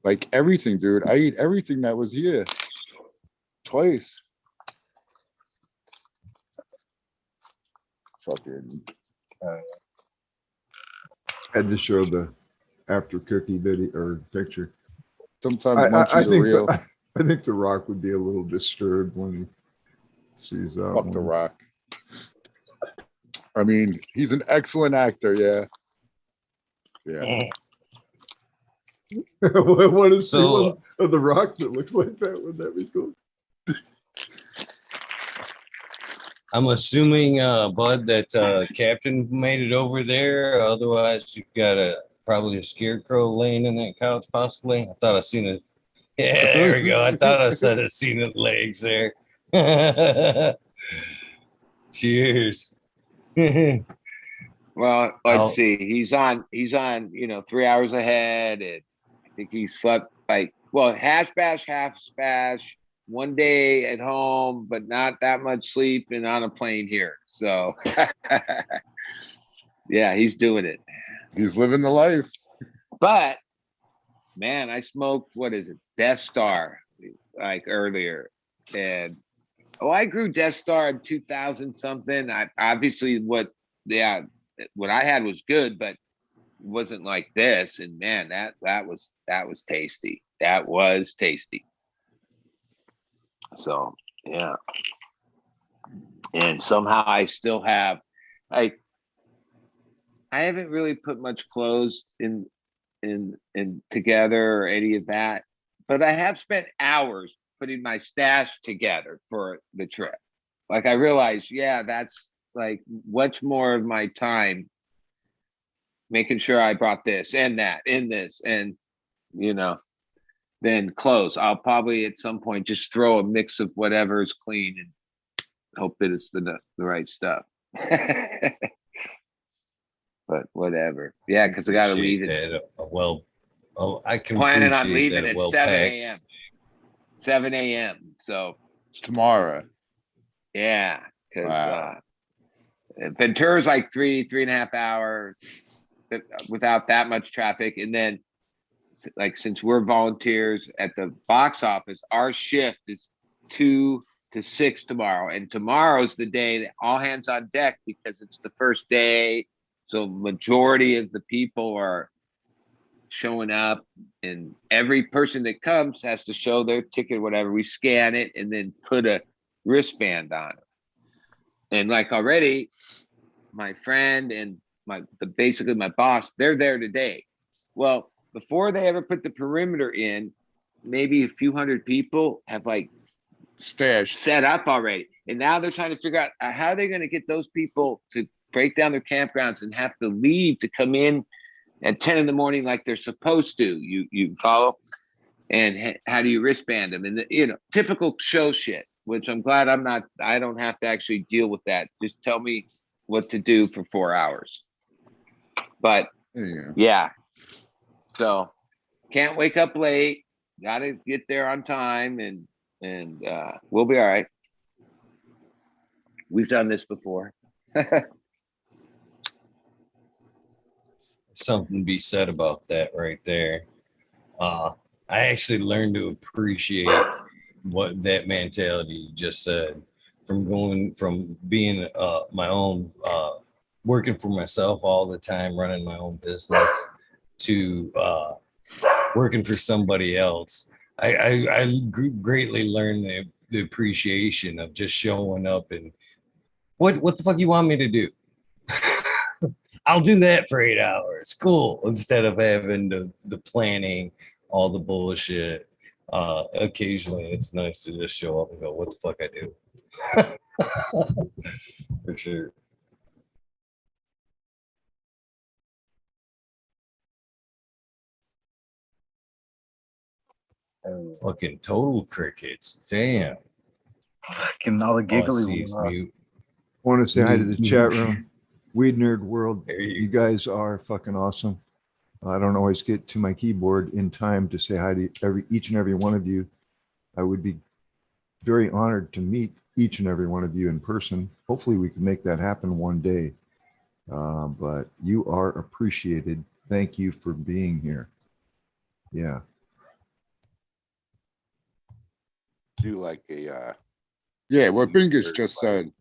Like everything, dude. I eat everything that was here twice. Fucking Had to show the after cookie video or picture. sometimes I munchies are think real. I think The Rock would be a little disturbed when he sees that Fuck The one. Rock. I mean, he's an excellent actor. Yeah. Yeah. What is So- one of The Rock that looks like that? Would that be cool? I'm assuming, Bud, that Captain made it over there. Otherwise, you've got probably a scarecrow laying in that couch, possibly. I thought I seen it. Yeah, there we go. I thought I said I seen the legs there. Cheers. Well, Oh. let's see. He's on, 3 hours ahead. And I think he slept half spash, 1 day at home, but not that much sleep and on a plane here. So yeah, he's doing it. He's living the life. But man, I smoked, what is it? Death Star, like earlier. And I grew Death Star in 2000 something. I obviously what I had was good, but wasn't like this. And man, that was tasty. That was tasty. So yeah. And somehow I still have, I haven't really put much clothes in together or any of that, but I have spent hours putting my stash together for the trip. Like I realized, yeah, that's like much more of my time making sure I brought this and that in this, and then clothes. I'll probably at some point just throw a mix of whatever is clean and hope that it's the right stuff. But whatever. Yeah, because I got to leave it. I can Planning on appreciate leaving that at well 7 packed. a.m. 7 a.m. So Tomorrow. yeah, because Wow. Ventura's like 3.5 hours without that much traffic. And then like, since we're volunteers at the box office, our shift is 2 to 6 tomorrow. And tomorrow's the day that all hands on deck because it's the first day. So majority of the people are showing up, and every person that comes has to show their ticket, whatever. We scan it and then put a wristband on it. And like already, my friend and basically my boss, they're there today. Well, before they ever put the perimeter in, maybe a few hundred people have like Stash. set up already. And now they're trying to figure out how they're going to get those people to break down their campgrounds and have to leave to come in at 10 in the morning like they're supposed to. You follow? And how do you wristband them? And typical show shit, which I'm glad I don't have to actually deal with that. Just tell me what to do for 4 hours. But yeah. So can't wake up late. Got to get there on time, and we'll be all right. We've done this before. something to be said about that right there. I actually learned to appreciate what that mentality you just said, from going from being my own working for myself all the time, running my own business, to working for somebody else. I greatly learned the appreciation of just showing up and what the fuck you want me to do? I'll do that for 8 hours. Cool. Instead of having the planning, all the bullshit. Occasionally it's nice to just show up and go, what the fuck I do? For sure. Fucking total crickets. Damn. Fucking all the All I giggly see is ones. mute. I want to say hi to the Mute. chat room. Weed Nerd World. There You you guys are fucking awesome. I don't always get to my keyboard in time to say hi to each and every one of you. I would be very honored to meet each and every one of you in person. Hopefully we can make that happen one day. But you are appreciated. Thank you for being here. Yeah. Do like a Yeah, what Bingus just said.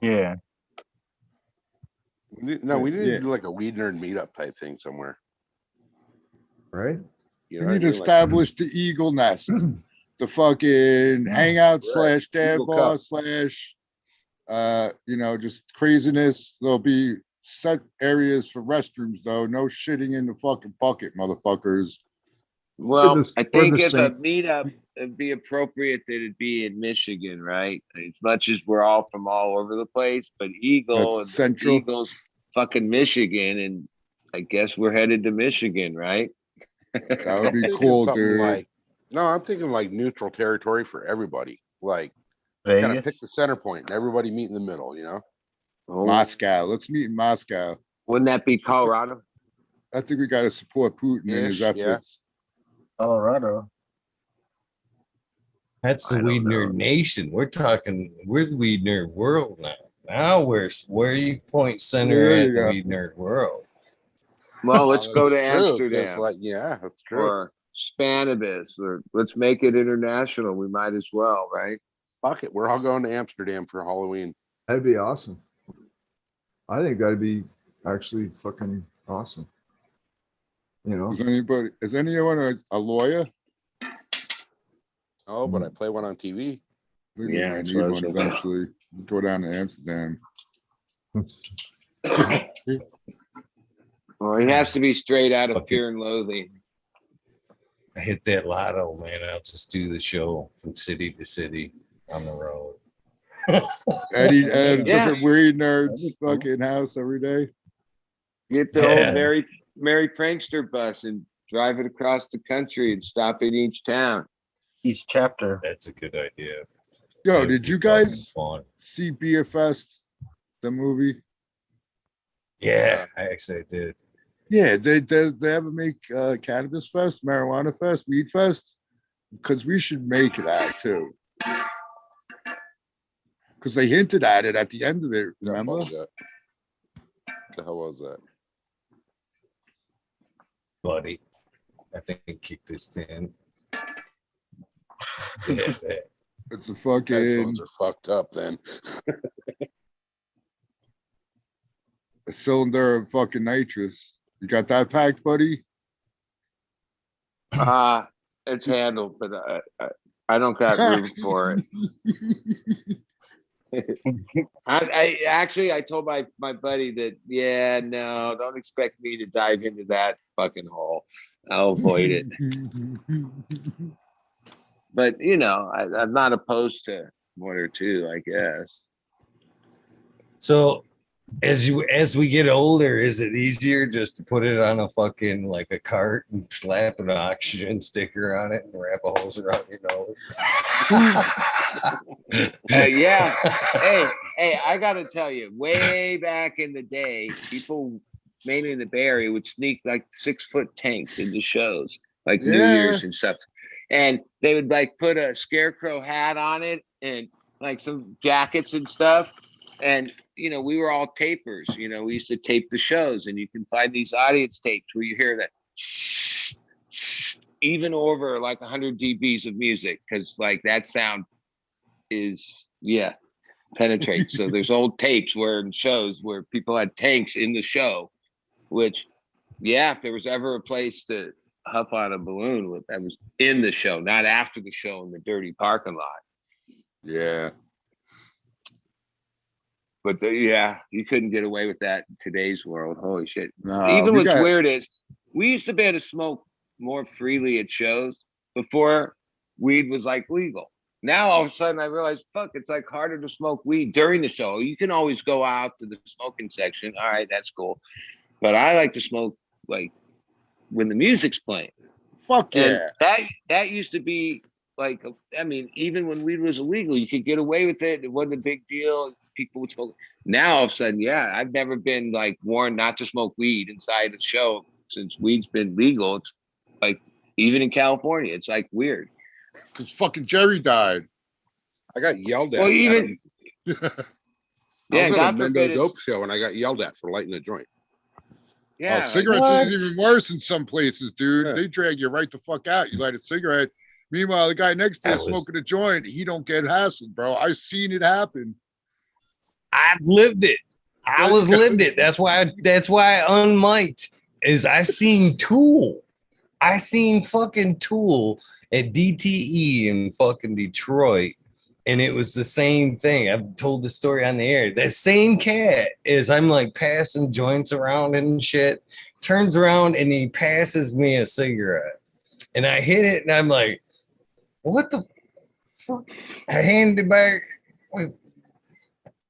Yeah. we need Yeah. to do like a weed nerd meetup type thing somewhere. Right? You We know what I need to mean? Like, establish the Eagle Nest, the fucking hangout Right. / dad Eagle bar Cup. / just craziness. There'll be set areas for restrooms though. No shitting in the fucking bucket, motherfuckers. Well, the- I we're think the as a same. meetup, it'd be appropriate that it'd be in Michigan, right? As much as we're all from all over the place, but Eagle That's and central. Eagle's fucking Michigan, and I guess we're headed to Michigan, right? That would be Thinking cool, something dude. like, no, I'm thinking like neutral territory for everybody. Like, kind of pick Vegas. the center point and everybody meet in the middle, you know? Oh, Moscow. Let's meet in Moscow. wouldn't that be Colorado? I think we got to support Putin in his Ish, yeah. efforts. Colorado. That's the I don't Weed know. Nerd Nation. We're the Weed Nerd World now. Now where you point center There at you the go. Weed Nerd World. Well, let's go to That's true, 'cause, Amsterdam like, yeah, that's true. or Spanibus, or let's make it international. We might as well, right? Fuck it, we're all going to Amsterdam for Halloween. That'd be awesome. I think that'd be actually fucking awesome. You know? Is anyone a lawyer? Oh, but I play one on TV. I think Yeah, we might that's need what I was one thinking. eventually. Go down to Amsterdam. Well, he has to be straight out of Okay. Fear and Loathing. I hit that lotto, man. I'll just do the show from city to city on the road. Eddie at a Yeah. different weed nerds That'd be cool. fucking house every day. Get the Yeah. old Merry Prankster bus and drive it across the country and stop at each town. Each chapter. That's a good idea. Yo, That'd did be you fucking guys fun? see Beer Fest, the movie? Yeah, I actually did. Yeah, they ever make Cannabis Fest, Marijuana Fest, Weed Fest? Because we should make that too. Because they hinted at it at the end of it, remember? What the hell was that? Buddy. I think he kicked his 10. Yeah, that- It's a fucking Headphones are fucked up then. a cylinder of fucking nitrous. You got that packed, buddy? It's handled, but I don't got room for it. I told my buddy that, yeah, no, don't expect me to dive into that fucking hole. I'll avoid it. But I'm not opposed to one or two, I guess. So as we get older, is it easier just to put it on a fucking like a cart and slap an oxygen sticker on it and wrap a hose around your nose? Yeah. Hey, I gotta tell you, way back in the day, people mainly in the Bay Area would sneak like 6-foot tanks into shows, like New Yeah. Year's and stuff. And they would like put a scarecrow hat on it and like some jackets and stuff. And you know, we were all tapers. You know, we used to tape the shows, and you can find these audience tapes where you hear that even over like 100 dBs of music, because like that sound is penetrates. So there's old tapes where in shows where people had tanks in the show, which if there was ever a place to huff on a balloon, that was in the show, not after the show in the dirty parking lot. Yeah. But you couldn't get away with that in today's world. Holy shit. No, Even what's weird is we used to be able to smoke more freely at shows before weed was like legal. Now all of a sudden I realize, fuck, it's like harder to smoke weed during the show. You can always go out to the smoking section. All right, that's cool. But I like to smoke like when the music's playing. Fuck yeah. And that used to be like, I mean, even when weed was illegal, you could get away with it. It wasn't a big deal. People would smoke. Now all of a sudden, I've never been like warned not to smoke weed inside a show since weed's been legal. It's like, even in California, it's like weird. Because fucking Jerry died. I got yelled at. Well, even I was at a God Mendo forbid Dope show and I got yelled at for lighting a joint. yeah, cigarettes What? is even worse in some places, dude. Yeah. They drag you right the fuck out. You light a cigarette. Meanwhile, the guy next to you That was- smoking a joint, he don't get hassled, bro. I've seen it happen. I've lived it. I was lived it. That's why I unmiked is I seen Tool. I seen fucking Tool at DTE in fucking Detroit. And it was the same thing. I've told the story on the air. That same cat is I'm like passing joints around and shit, turns around and he passes me a cigarette. And I hit it and I'm like, what the fuck? I hand it back.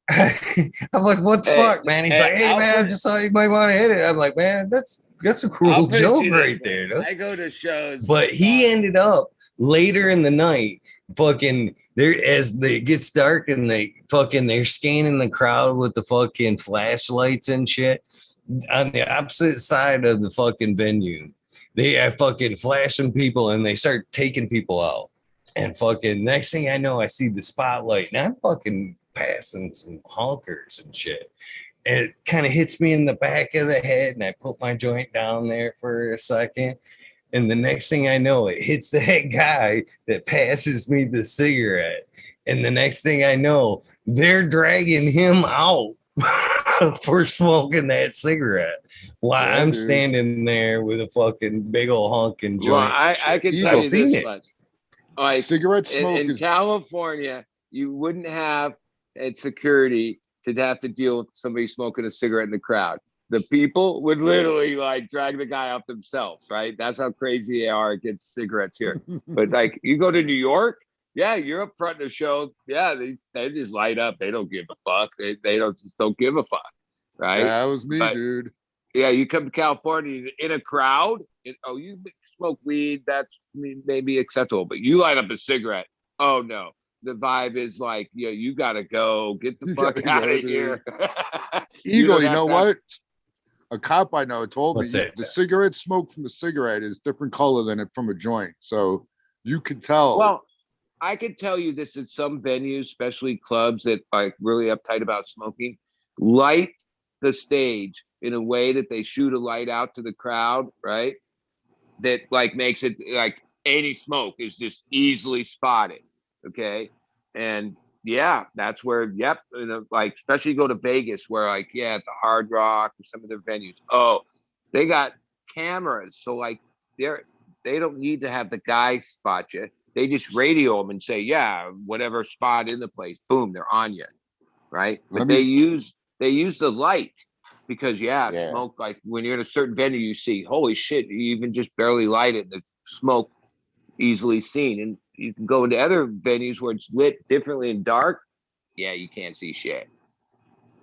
I'm like, what the fuck, man? He's like, hey, man, I just thought you might want to hit it. I'm like, man, that's a I'll cruel put it to joke you right this way. there. Dude. I go to shows, But he ended up later in the night, fucking there as it gets dark and they're scanning the crowd with the fucking flashlights and shit on the opposite side of the fucking venue. They are fucking flashing people and they start taking people out. And fucking next thing I know, I see the spotlight and I'm fucking passing some honkers and shit. And it kind of hits me in the back of the head and I put my joint down there for a second. And the next thing I know, it hits that guy that passes me the cigarette. And the next thing I know, they're dragging him out for smoking that cigarette while Yeah, I'm dude. standing there with a fucking big old honking joint. well, I can tell I've you seen this it. much. Like Cigarette smoke in is California, you wouldn't have at security to have to deal with somebody smoking a cigarette in the crowd. The people would literally like drag the guy up themselves, right? That's how crazy they are against cigarettes here. But like you go to New York, you're up front of the show. Yeah, they just light up. They don't give a fuck. They don't give a fuck, right? that was me, But- dude. Yeah, you come to California in a crowd. You smoke weed, that's maybe acceptable. But you light up a cigarette. Oh no, the vibe is like, you gotta go. Get the You fuck gotta out go, of here. Eagle, don't you have know to- what? A cop I know told What's me that? the cigarette smoke from a cigarette is different color than it from a joint. So you can tell. Well, I could tell you this at some venues, especially clubs that are really uptight about smoking, light the stage in a way that they shoot a light out to the crowd, right? That like makes it like any smoke is just easily spotted. Okay. And that's where, like, especially you go to Vegas where like, at the Hard Rock or some of their venues. Oh, they got cameras. So like they don't need to have the guy spot you. They just radio them and say, whatever spot in the place, boom, they're on you. Right. But they use the light because smoke, like when you're in a certain venue, you see, holy shit, you even just barely light it. The smoke easily seen. And you can go into other venues where it's lit differently and dark. Yeah, you can't see shit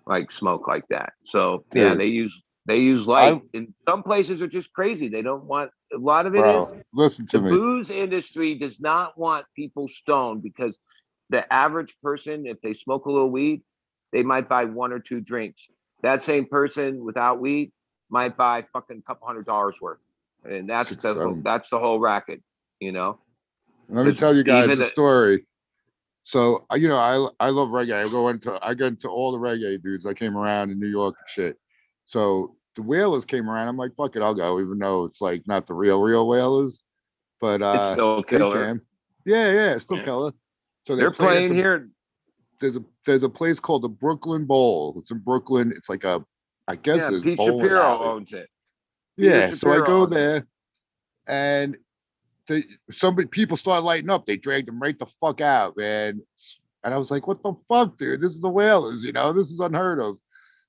like smoke like that. So Dude, they use light. And some places are just crazy. They don't want, a lot of it is listen to the me. booze industry does not want people stoned because the average person, if they smoke a little weed, they might buy 1 or 2 drinks. That same person without weed might buy fucking couple $100 worth. And that's the whole racket, Let me tell you guys even a story. So I love reggae. I get into all the reggae dudes. I came around in New York and shit. So the Whalers came around. I'm like, fuck it, I'll go, even though it's like not the real Whalers. But It's still a they killer. jam. Yeah, it's still Yeah. killer. So They're played at playing here. There's a place called the Brooklyn Bowl. It's in Brooklyn. It's like I guess Yeah, it's Pete bowling Shapiro alley. owns it. Peter Yeah, so I Shapiro go owns it. there, and people started lighting up. They dragged them right the fuck out, man. And I was like, what the fuck, dude? This is the Whalers, this is unheard of.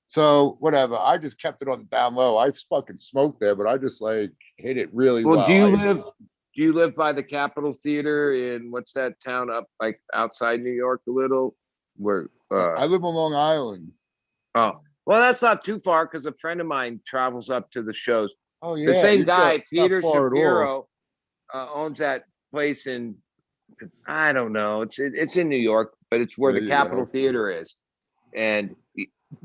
So whatever. I just kept it on the down low. I fucking smoked there, but I just like hit it really well. Well, do you live by the Capitol Theater in what's that town up like outside New York a little? Where I live on Long Island. oh, well, that's not too far because a friend of mine travels up to the shows. Oh yeah. The same it's guy, not Peter far at all. Shapiro, owns that place in, I don't know, it's in New York, but it's where There the you Capitol go. Theater is, and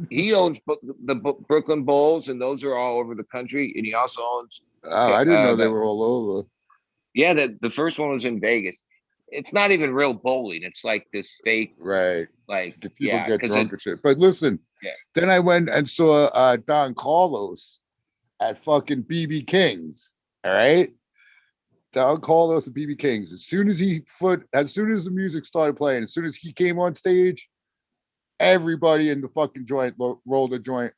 he owns the Brooklyn Bowls, and those are all over the country, and he also owns. Oh, I didn't know they were all over. Yeah, the first one was in Vegas. It's not even real bowling. It's like this fake, Right. like People get because drunk and shit. But listen, Yeah. then I went and saw Don Carlos at fucking BB King's. All right. Don Carlos at BB King's. As soon as the music started playing, as soon as he came on stage, everybody in the fucking joint rolled a joint,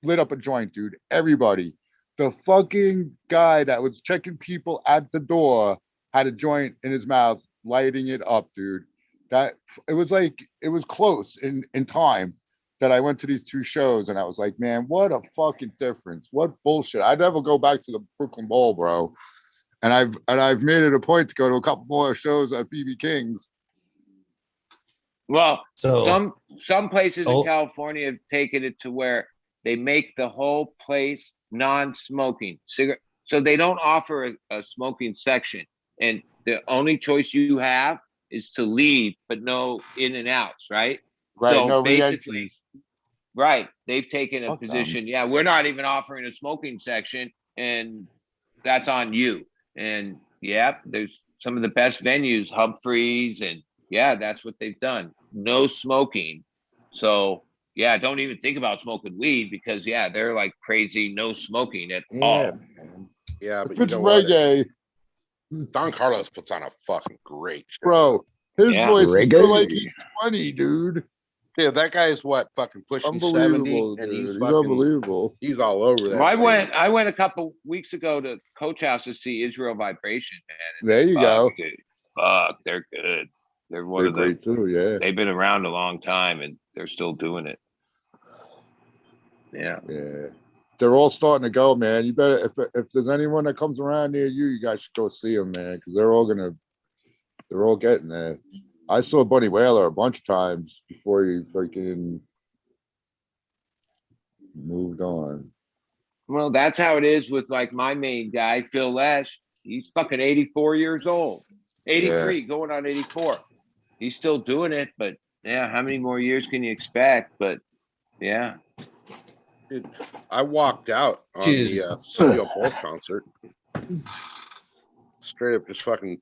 lit up a joint, dude. Everybody. The fucking guy that was checking people at the door had a joint in his mouth, lighting it up, dude. It was close in time that I went to these two shows, and I was like, man, what a fucking difference. What bullshit. I'd never go back to the Brooklyn Bowl, bro. And I've made it a point to go to a couple more shows at BB King's. Well, So some places in California have taken it to where they make the whole place non-smoking cigarette, so they don't offer a smoking section, and the only choice you have is to leave, but no in and outs, right? Right. So No basically, re-entries. right, they've taken a Fuck them. position. Yeah, we're not even offering a smoking section, and that's on you. And yeah, there's some of the best venues, Humphreys, and yeah, that's what they've done. No smoking. So yeah, don't even think about smoking weed because yeah, they're like crazy, no smoking at all. Man. Yeah, but If you it's know what? reggae, Don Carlos puts on a fucking great show. bro, his Yeah. voice is still like Reggae. he's 20, dude. Yeah, that guy is what, fucking pushing 70, Unbelievable, and dude. he's He's fucking, unbelievable. he's all over that. I went a couple weeks ago to Coach House to see Israel Vibration, man. There you go. Dude, fuck, they're good. They're one They're of the. great too, yeah. They've been around a long time and they're still doing it. Yeah. Yeah. They're all starting to go, man. You better, if there's anyone that comes around near you, you guys should go see them, man, because they're all getting there. I saw Bunny Whaler a bunch of times before he freaking moved on. Well, that's how it is with like my main guy, Phil Lesh. He's fucking 84 years old. 83, going on 84. He's still doing it, but yeah, how many more years can you expect? But yeah. I walked out on Cheers. the Steel Pulse concert. Straight up, just fucking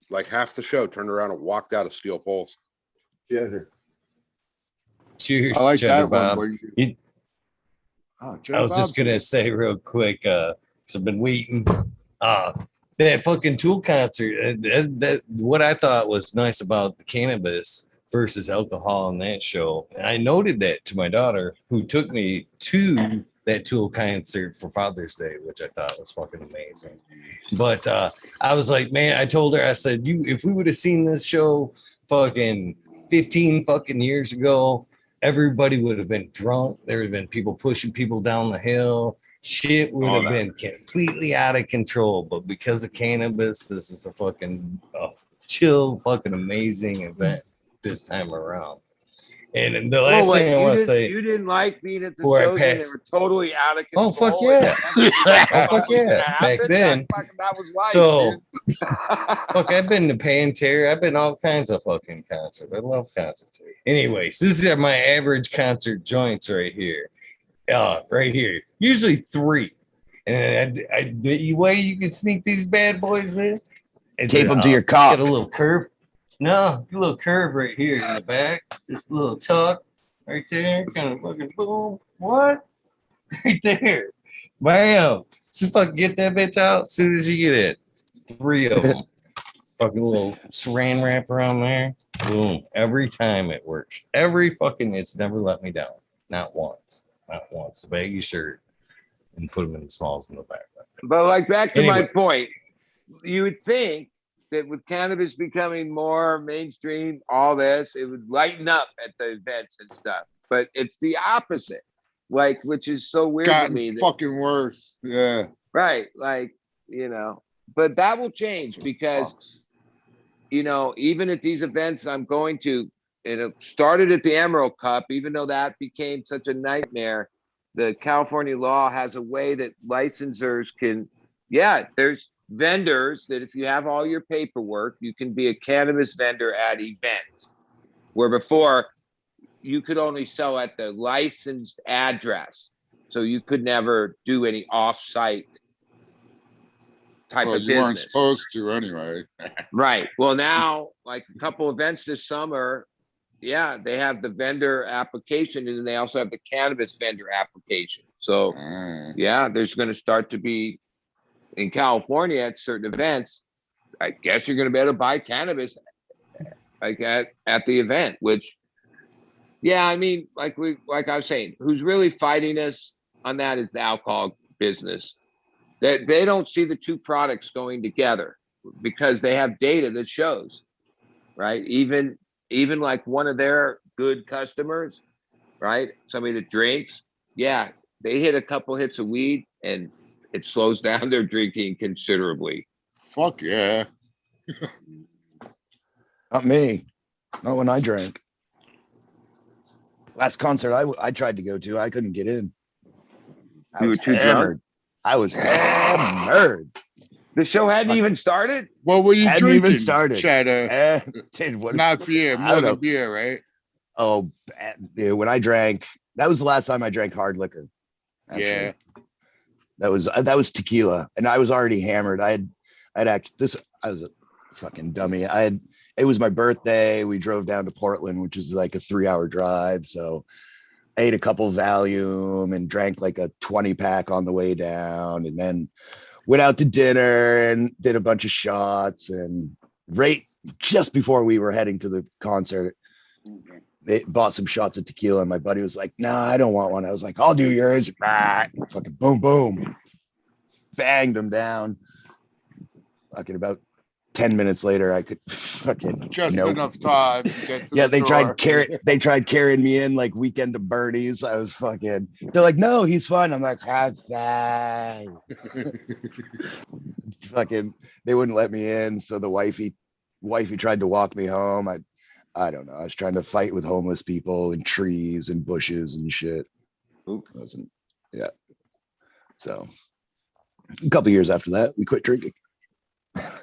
like half the show turned around and walked out of Steel Pulse. Cheddar. cheers, I like Cheddar that Bob. one. You- Oh, I was just gonna say real quick, 'cause I've been waiting. That fucking Tool concert. That what I thought was nice about the cannabis versus alcohol in that show. And I noted that to my daughter, who took me to that Tool concert for Father's Day, which I thought was fucking amazing. But I was like, man, I told her, I said, if we would have seen this show fucking 15 fucking years ago, everybody would have been drunk. There would have been people pushing people down the hill. Shit would have been completely out of control. But because of cannabis, this is a fucking chill, fucking amazing event this time around. And the last thing I want to say, you didn't like being at the before I shows when they pass- were totally out of Oh, control. fuck yeah. Oh, fuck yeah. Back then. That was life. So, dude. fuck, I've been to Pantera. I've been all kinds of fucking concerts. I love concerts. Anyways, this is my average concert joints right here. Right here. Usually 3. And the way you can sneak these bad boys in is Tape them to your cock. get a little curve. No, a little curve right here in the back. This little tuck right there. Kind of fucking boom. What? Right there. Bam. Just fucking get that bitch out as soon as you get it. 3 of them. Fucking little saran wrap around there. Boom. Every time it works. It's never let me down. Not once. Not once. The baggy shirt and put them in the smalls in the back. But like back to my Anyway. point, you would think that with cannabis becoming more mainstream, all this, it would lighten up at the events and stuff. But it's the opposite, like, which is so weird to Gotten me. fucking worse. Yeah. Right, like, you know, but that will change because, you know, even at these events I'm going to, it started at the Emerald Cup, even though that became such a nightmare. The California law has a way that licensors can, there's vendors that if you have all your paperwork, you can be a cannabis vendor at events, where before you could only sell at the licensed address. So you could never do any off-site type of You business. weren't supposed to anyway. Right. Well, now, like a couple events this summer, they have the vendor application, and then they also have the cannabis vendor application. So there's going to start to be in California at certain events. I guess you're going to be able to buy cannabis like at the event, which, I mean, like I was saying, who's really fighting us on that is the alcohol business. They don't see the two products going together because they have data that shows, right? Even like one of their good customers, right? Somebody that drinks, they hit a couple hits of weed and it slows down their drinking considerably. Fuck yeah. Not me. Not when I drank. Last concert I tried to go to, I couldn't get in. You were too drunk? I was hammered. The show hadn't even started? What were you Hadn't drinking? even started. Shadow. What, Not beer, more than beer, right? Oh, dude, when I drank, that was the last time I drank hard liquor. Actually. Yeah. That was tequila, and I was already hammered. I was a fucking dummy. It was my birthday. We drove down to Portland, which is like a 3-hour drive. So I ate a couple Valium and drank like a 20-pack on the way down, and then went out to dinner and did a bunch of shots. And right just before we were heading to the concert, they bought some shots of tequila, and my buddy was like, "No, I don't want one." I was like, "I'll do yours." Fucking boom, boom, banged them down. Fucking about 10 minutes later, I could fucking just enough time to get to they tried carrying me in like Weekend of Bernie's. I was fucking, they're like, "No, he's fine." I'm like, fine. Fucking, they wouldn't let me in. So the wifey tried to walk me home. I don't know. I was trying to fight with homeless people and trees and bushes and shit. So a couple years after that, we quit drinking. I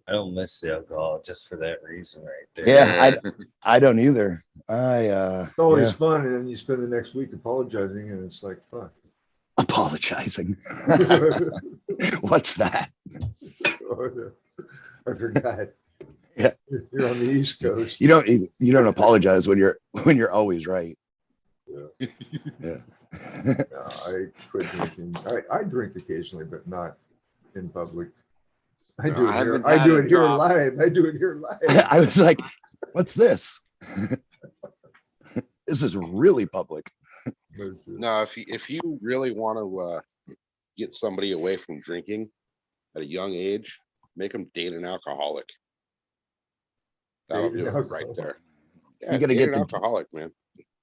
don't miss the alcohol just for that reason right there. Yeah, I don't either. It's always fun, and then you spend the next week apologizing, and it's like, fuck. Apologizing. What's that? Oh, yeah. I forgot. Yeah, you're on the East Coast. You don't apologize when you're always right. Yeah. Yeah. No, I quit drinking. I drink occasionally, but not in public. I do it here live. I was like, "What's this? This is really public." No, if you really want to get somebody away from drinking at a young age, make them date an alcoholic. That'll do it right there. Yeah, you gotta get the alcoholic, man.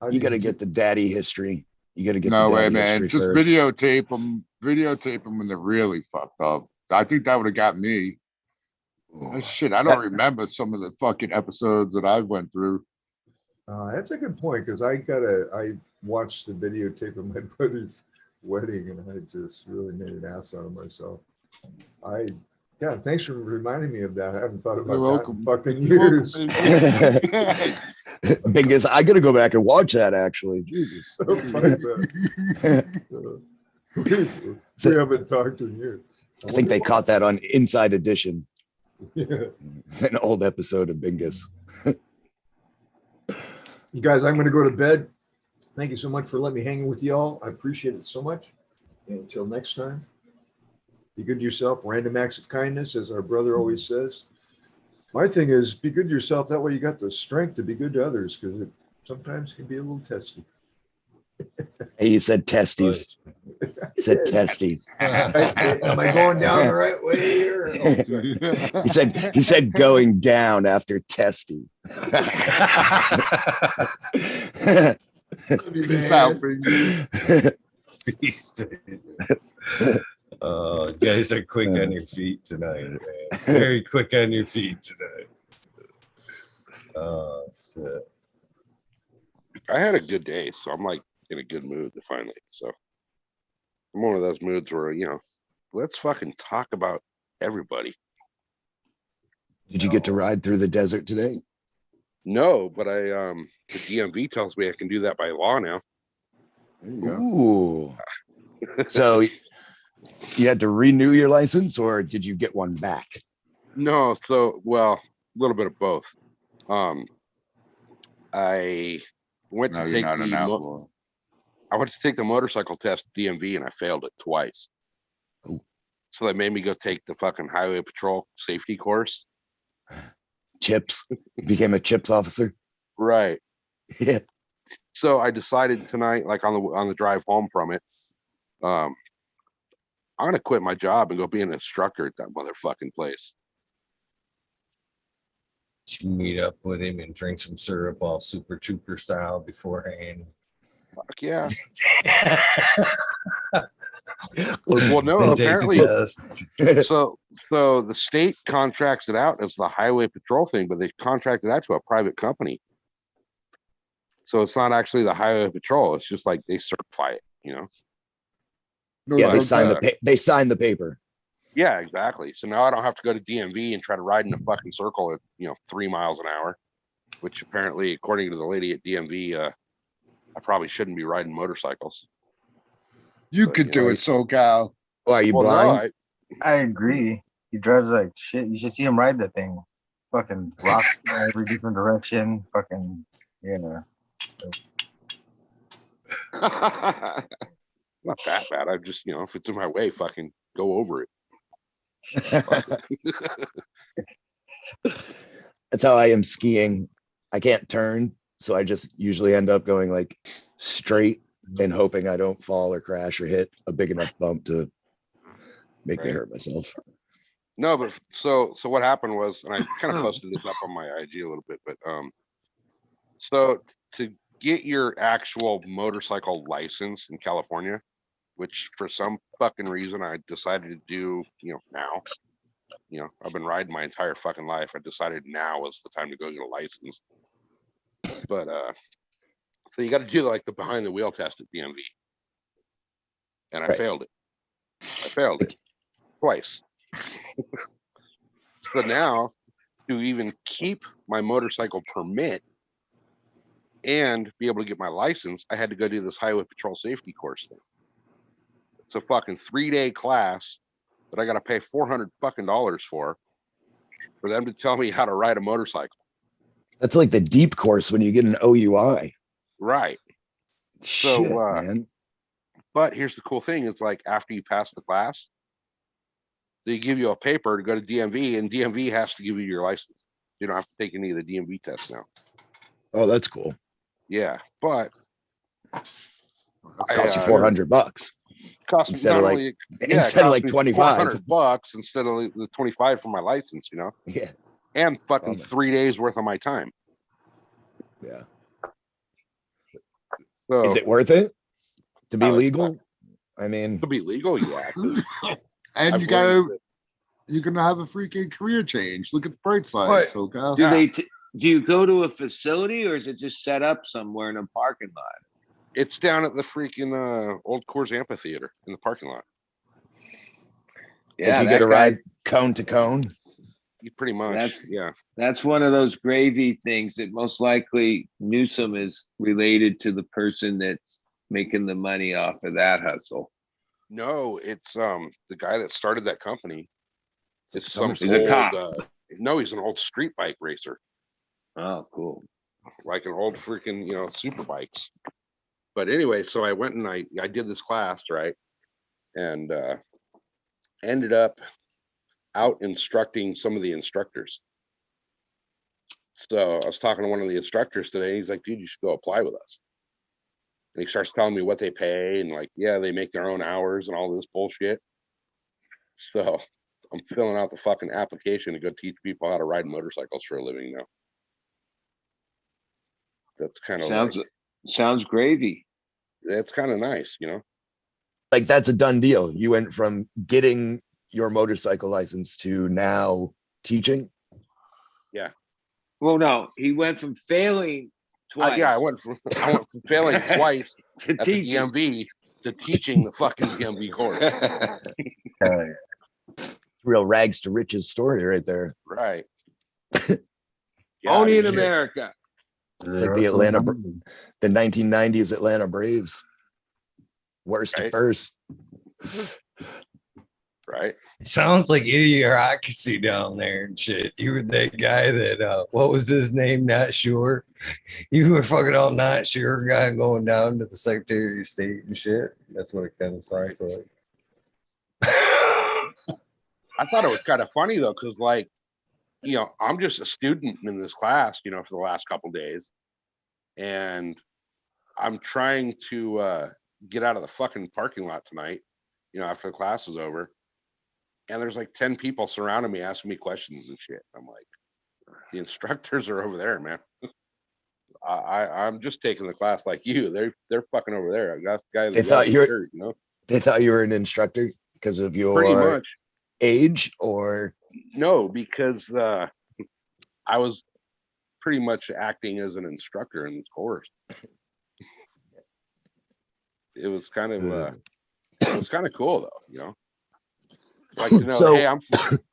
You gotta get the daddy history. You gotta get no the way, daddy man. history Just first. videotape them when they're really fucked up. I think that would have got me. Shit, I don't remember some of the fucking episodes that I went through. That's a good point, because I watched the videotape of my buddy's wedding, and I just really made an ass out of myself. Thanks for reminding me of that. I haven't thought about that in fucking years. Bingus, I gotta go back and watch that actually. Jesus. So funny, we haven't talked in years. I think they caught that on Inside Edition. An old episode of Bingus. You guys, I'm going to go to bed. Thank you so much for letting me hang with y'all. I appreciate it so much. And until next time, be good to yourself. Random acts of kindness, as our brother always says. My thing is, be good to yourself. That way you got the strength to be good to others, because it sometimes can be a little testy. Hey, you said testes. He said testes. Am I going down the right way here? Oh, He said going down after testy. Peace out, Bingus. Feast. You guys are quick on your feet tonight, man. Very quick on your feet tonight. Oh, shit. I had a good day, so I'm like in a good mood to finally. So I'm one of those moods where, you know, let's fucking talk about everybody. Did you get to ride through the desert today? No, but the DMV tells me I can do that by law now. There you go. Ooh. So you had to renew your license, or did you get one back? No, so well, a little bit of both. I went Now to you're take not an outlaw. I went to take the motorcycle test DMV and I failed it twice. Ooh. So they made me go take the fucking highway patrol safety course. Chips. You became a chips officer. Right. Yeah. So I decided tonight, like on the drive home from it, I'm gonna quit my job and go be an instructor at that motherfucking place. You meet up with him and drink some syrup all super trooper style beforehand. Fuck yeah. Well, no, Then take the apparently. test. So the state contracts it out as the highway patrol thing, but they contracted out to a private company. So it's not actually the highway patrol. It's just like they certify it, you know? No, Yeah, they it's signed okay. they signed the paper. Yeah, exactly. So now I don't have to go to DMV and try to ride in a fucking circle at, 3 miles an hour, which apparently, according to the lady at DMV, I probably shouldn't be riding motorcycles. You But, could do it, SoCal. Oh, are you Well, no, blind? I agree. He drives like shit. You should see him ride that thing. Fucking rocks in every different direction. Fucking yeah. not that bad. I just, if it's in my way, fucking go over it. That's how I am skiing. I can't turn, so I just usually end up going like straight and hoping I don't fall or crash or hit a big enough bump to make me Right. hurt myself. No, but so what happened was, and I kind of posted this up on my IG a little bit, but so to get your actual motorcycle license in California, which for some fucking reason I decided to do, now. I've been riding my entire fucking life. I decided now was the time to go get a license. But so you got to do like the behind the wheel test at DMV, and I Right. failed it. I failed it twice. So now, to even keep my motorcycle permit and be able to get my license, I had to go do this highway patrol safety course thing. It's a fucking 3-day class that I got to pay $400 fucking for them to tell me how to ride a motorcycle. That's like the deep course when you get an OUI. Right. Shit, So, man. But here's the cool thing: is like after you pass the class, they give you a paper to go to DMV, and DMV has to give you your license. You don't have to take any of the DMV tests now. Oh, that's cool. Yeah, but It costs you $400 cost instead of not like only instead of like 25. $400 instead of the 25 for my license, Yeah, and fucking man. 3 days worth of my time. yeah. So Is it worth it to be Oh, it's legal? I mean, to be legal? Yeah. 'cause And I've you learned go, that- you're gonna have a freaking career change. Look at the bright side, What? SoCal. Do you go to a facility or is it just set up somewhere in a parking lot? It's down at the freaking old Coors Amphitheater in the parking lot. Yeah, like you get a ride cone to cone. You pretty much, yeah. That's one of those gravy things that most likely Newsom is related to the person that's making the money off of that hustle. No, it's the guy that started that company It's some He's a old, cop. no, he's an old street bike racer, Oh, cool. like an old freaking, you know, super bikes. But anyway, so I went and I did this class, right? And ended up out instructing some of the instructors. So I was talking to one of the instructors today. He's like, dude, you should go apply with us. And he starts telling me what they pay and like, yeah, they make their own hours and all this bullshit. So I'm filling out the fucking application to go teach people how to ride motorcycles for a living now. That's kind of Sounds gravy. It's kind of nice, you know. Like that's a done deal. You went from getting your motorcycle license to now teaching. Yeah. Well, no, he went from failing twice. Yeah, I went from failing twice to at teaching. the DMV to teaching the fucking DMV course. Hell yeah. Real rags to riches story right there. Right. Only in shit. America. It's like the 1990s Atlanta Braves. Worst to Right. first. Right. It sounds like idiocracy down there and shit. You were that guy that what was his name? Not sure. You were fucking all not sure guy going down to the Secretary of State and shit. That's what it kind of sounds like. I thought it was kind of funny though, because like, you know, I'm just a student in this class, you know, for the last couple days, and I'm trying to get out of the fucking parking lot tonight, you know, after the class is over, and there's like 10 people surrounding me asking me questions and shit. I'm like, the instructors are over there, man. I'm just taking the class like you. They're fucking over there. I got guys. They thought you were, you know, they thought you were an instructor because of your pretty much. age, or No, because I was pretty much acting as an instructor in this course. It was kind of cool though, you know. Like to know, So- hey,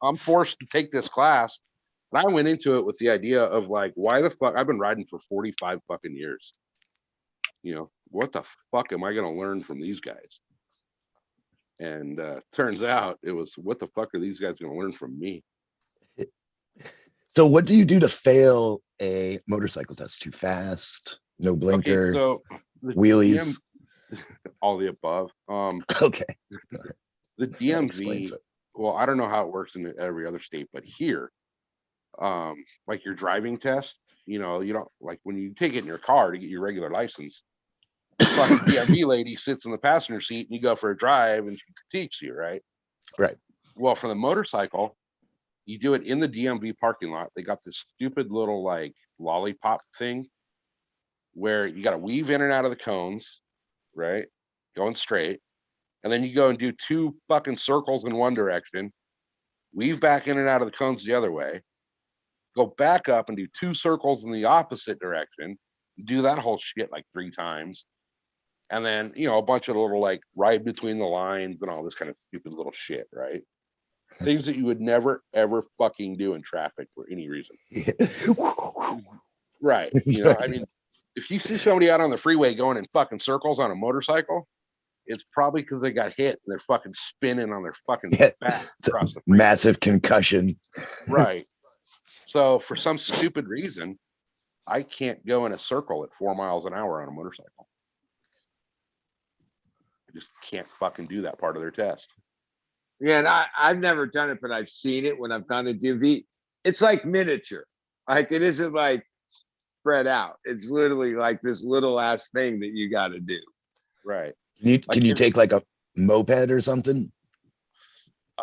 I'm forced to take this class. And I went into it with the idea of like, why the fuck? I've been riding for 45 fucking years. You know, what the fuck am I gonna learn from these guys? And turns out it was, what the fuck are these guys gonna learn from me? So what do you do to fail a motorcycle test? Too fast, no blinker, Okay, so the wheelies. all the above. Okay. The That explains DMV, it. well, I don't know how it works in every other state, but here, like your driving test, you know, you don't, like when you take it in your car to get your regular license, the fucking DMV lady sits in the passenger seat and you go for a drive and she critiques you, right? Right. Well, for the motorcycle, you do it in the DMV parking lot. They got this stupid little like lollipop thing where you got to weave in and out of the cones, right? Going straight. And then you go and do 2 fucking circles in one direction, weave back in and out of the cones the other way, go back up and do 2 circles in the opposite direction, do that whole shit like 3 times. And then, you know, a bunch of little like ride between the lines and all this kind of stupid little shit, right? Things that you would never, ever fucking do in traffic for any reason. Right. You know, I mean, if you see somebody out on the freeway going in fucking circles on a motorcycle, it's probably because they got hit and they're fucking spinning on their fucking Yeah, back across the freeway. Massive concussion. Right. So for some stupid reason, I can't go in a circle at 4 miles an hour on a motorcycle. I just can't fucking do that part of their test. Yeah, and I've never done it, but I've seen it when I've gone to DMV. It's like miniature. Like it isn't like spread out. It's literally like this little ass thing that you got to do. Right. Can you take like a moped or something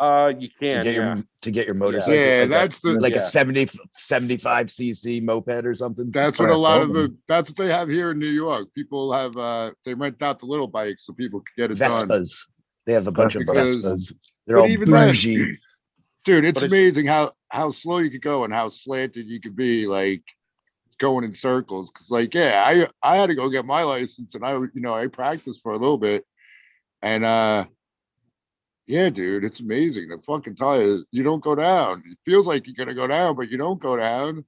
You to can, get yeah. your motorcycle? Yeah, like that's the like yeah. a 75 cc moped or something. that's what a lot of that's what they have here in New York. People have they rent out the little bikes so people can get it done. Vespas. They have a bunch of Because- Vespas. They're but all even then- bougie. Dude, it's But it's- amazing how slow you could go and how slanted you could be, like going in circles. Cause like, yeah, I had to go get my license and I practiced for a little bit. And yeah, dude, it's amazing. The fucking tires, you don't go down. It feels like you're gonna go down, but you don't go down.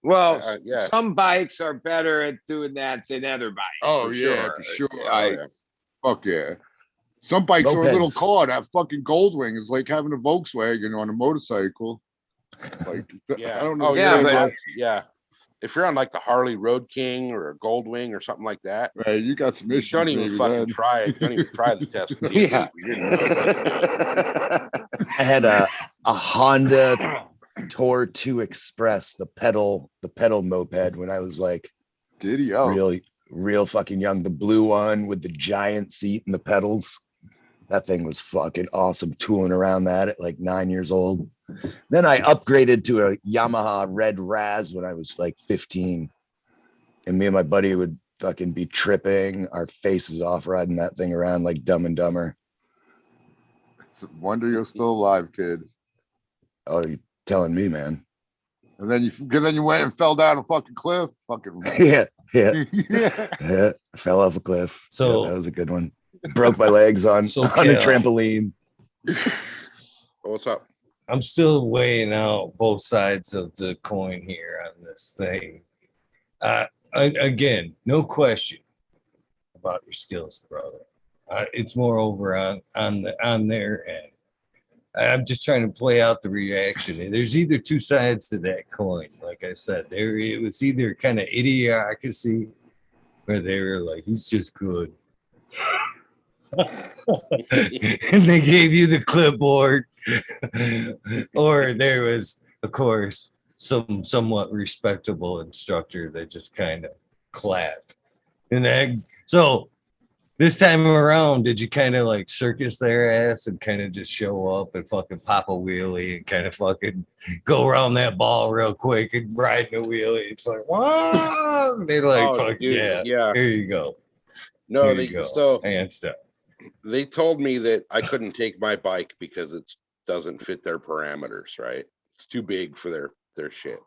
Well, yeah. some bikes are better at doing that than other bikes. Oh for yeah, sure. for sure. Oh, yeah. Fuck yeah. Some bikes are a little Mopeds. car. That fucking Goldwing is like having a Volkswagen on a motorcycle. Like, Yeah. I don't know. Oh, Yeah, but- yeah. If you're on like the Harley Road King or a Goldwing or something like that, Hey, you got some issues. don't even maybe fucking then. try it. Don't even try the test. Yeah. You're not gonna do it. I had a Honda Tour 2 Express, the pedal moped when I was like Giddy up. real fucking young. The blue one with the giant seat and the pedals. That thing was fucking awesome, tooling around that at like 9 years old. Then I upgraded to a Yamaha Red Raz when I was like 15. And me and my buddy would fucking be tripping our faces off riding that thing around like Dumb and Dumber. It's a wonder you're still alive, kid. Oh, you telling me, man. And then you went and fell down a fucking cliff. Fucking Yeah. yeah. I fell off a cliff. So- Yeah, that was a good one. Broke my legs on So, a Cal, trampoline. What's up? I'm still weighing out both sides of the coin here on this thing. Again, no question about your skills, brother. It's more over on their end. I'm just trying to play out the reaction. There's either two sides to that coin. Like I said, it was either kind of idiocracy, where they were like, "He's just good," and they gave you the clipboard, or there was, of course, some somewhat respectable instructor that just kind of clapped. So this time around, did you kind of like circus their ass and kind of just show up and fucking pop a wheelie and kind of fucking go around that ball real quick and ride the wheelie? It's like, whoa! They're like, Oh, fuck dude, yeah, yeah. here you go. No, Here they you go. so And stuff. they told me that I couldn't take my bike because it doesn't fit their parameters, right? It's too big for their shit.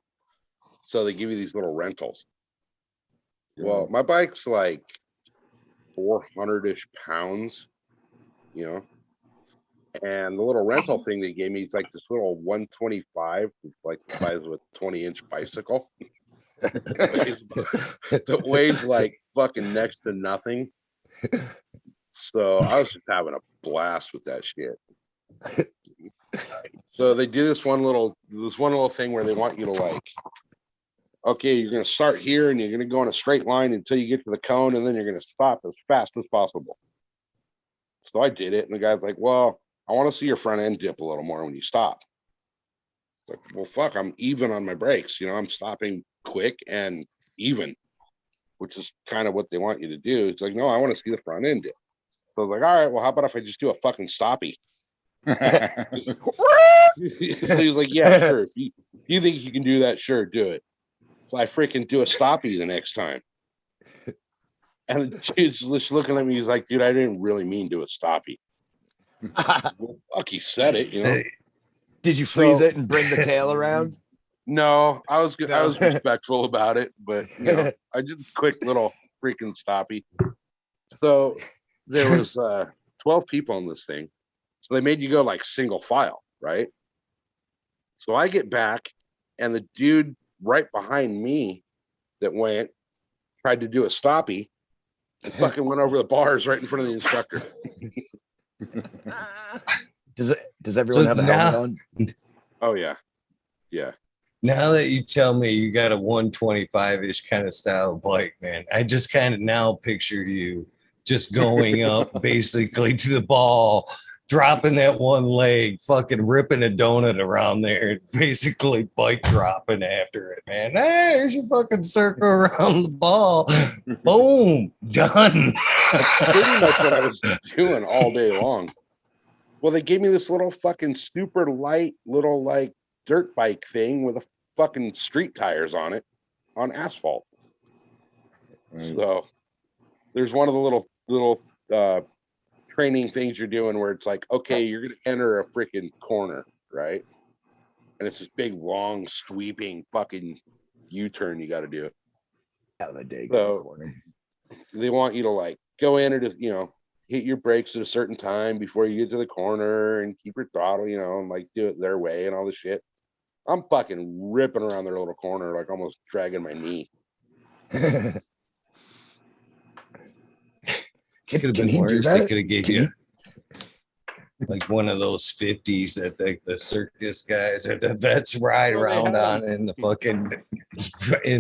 So they give you these little rentals. Well, my bike's like 400-ish pounds, you know, and the little rental thing they gave me is like this little 125, like the size of a 20-inch bicycle. That weighs like fucking next to nothing. So I was just having a blast with that shit. So they do this one little thing where they want you to like, okay, you're gonna start here and you're gonna go in a straight line until you get to the cone, and then you're gonna stop as fast as possible. So I did it, and the guy's like, "Well, I want to see your front end dip a little more when you stop." It's like, well, fuck, I'm even on my brakes. You know, I'm stopping quick and even, which is kind of what they want you to do. It's like, no, I want to see the front end dip. So I was like, all right, well, how about if I just do a fucking stoppie? So he's like, yeah, sure. If you think you can do that, sure, do it. So I freaking do a stoppie the next time. And the dude's just looking at me. He's like, dude, I didn't really mean do a stoppie. Well, fuck, he said it, you know. Did you freeze So- it and bring the tail around? No, I was good. I No. was respectful about it, but you know, I did a quick little freaking stoppie. So there was 12 people on this thing. So they made you go like single file, right? So I get back, and the dude right behind me that tried to do a stoppie and fucking went over the bars right in front of the instructor. Does everyone So have a now- helmet on? Oh yeah. Yeah. Now that you tell me you got a 125-ish kind of style bike, man, I just kind of now picture you just going up basically to the ball, dropping that one leg, fucking ripping a donut around there, and basically bike dropping after it, man. Hey, there's your fucking circle around the ball. Boom, done. Pretty much what I was doing all day long. Well, they gave me this little fucking super light little like dirt bike thing with a fucking street tires on it on asphalt. So there's one of the little training things you're doing where it's like, okay, you're gonna enter a freaking corner, right? And it's this big long sweeping fucking U-turn you got to do. Out of the day. So they want you to like go in and, you know, hit your brakes at a certain time before you get to the corner and keep your throttle, you know, and like do it their way and all this shit. I'm fucking ripping around their little corner, like almost dragging my knee. Could have Can been he do worse. that? They could have gave Can you. like one of those 50s that the circus guys or the vets ride Oh, they around had on in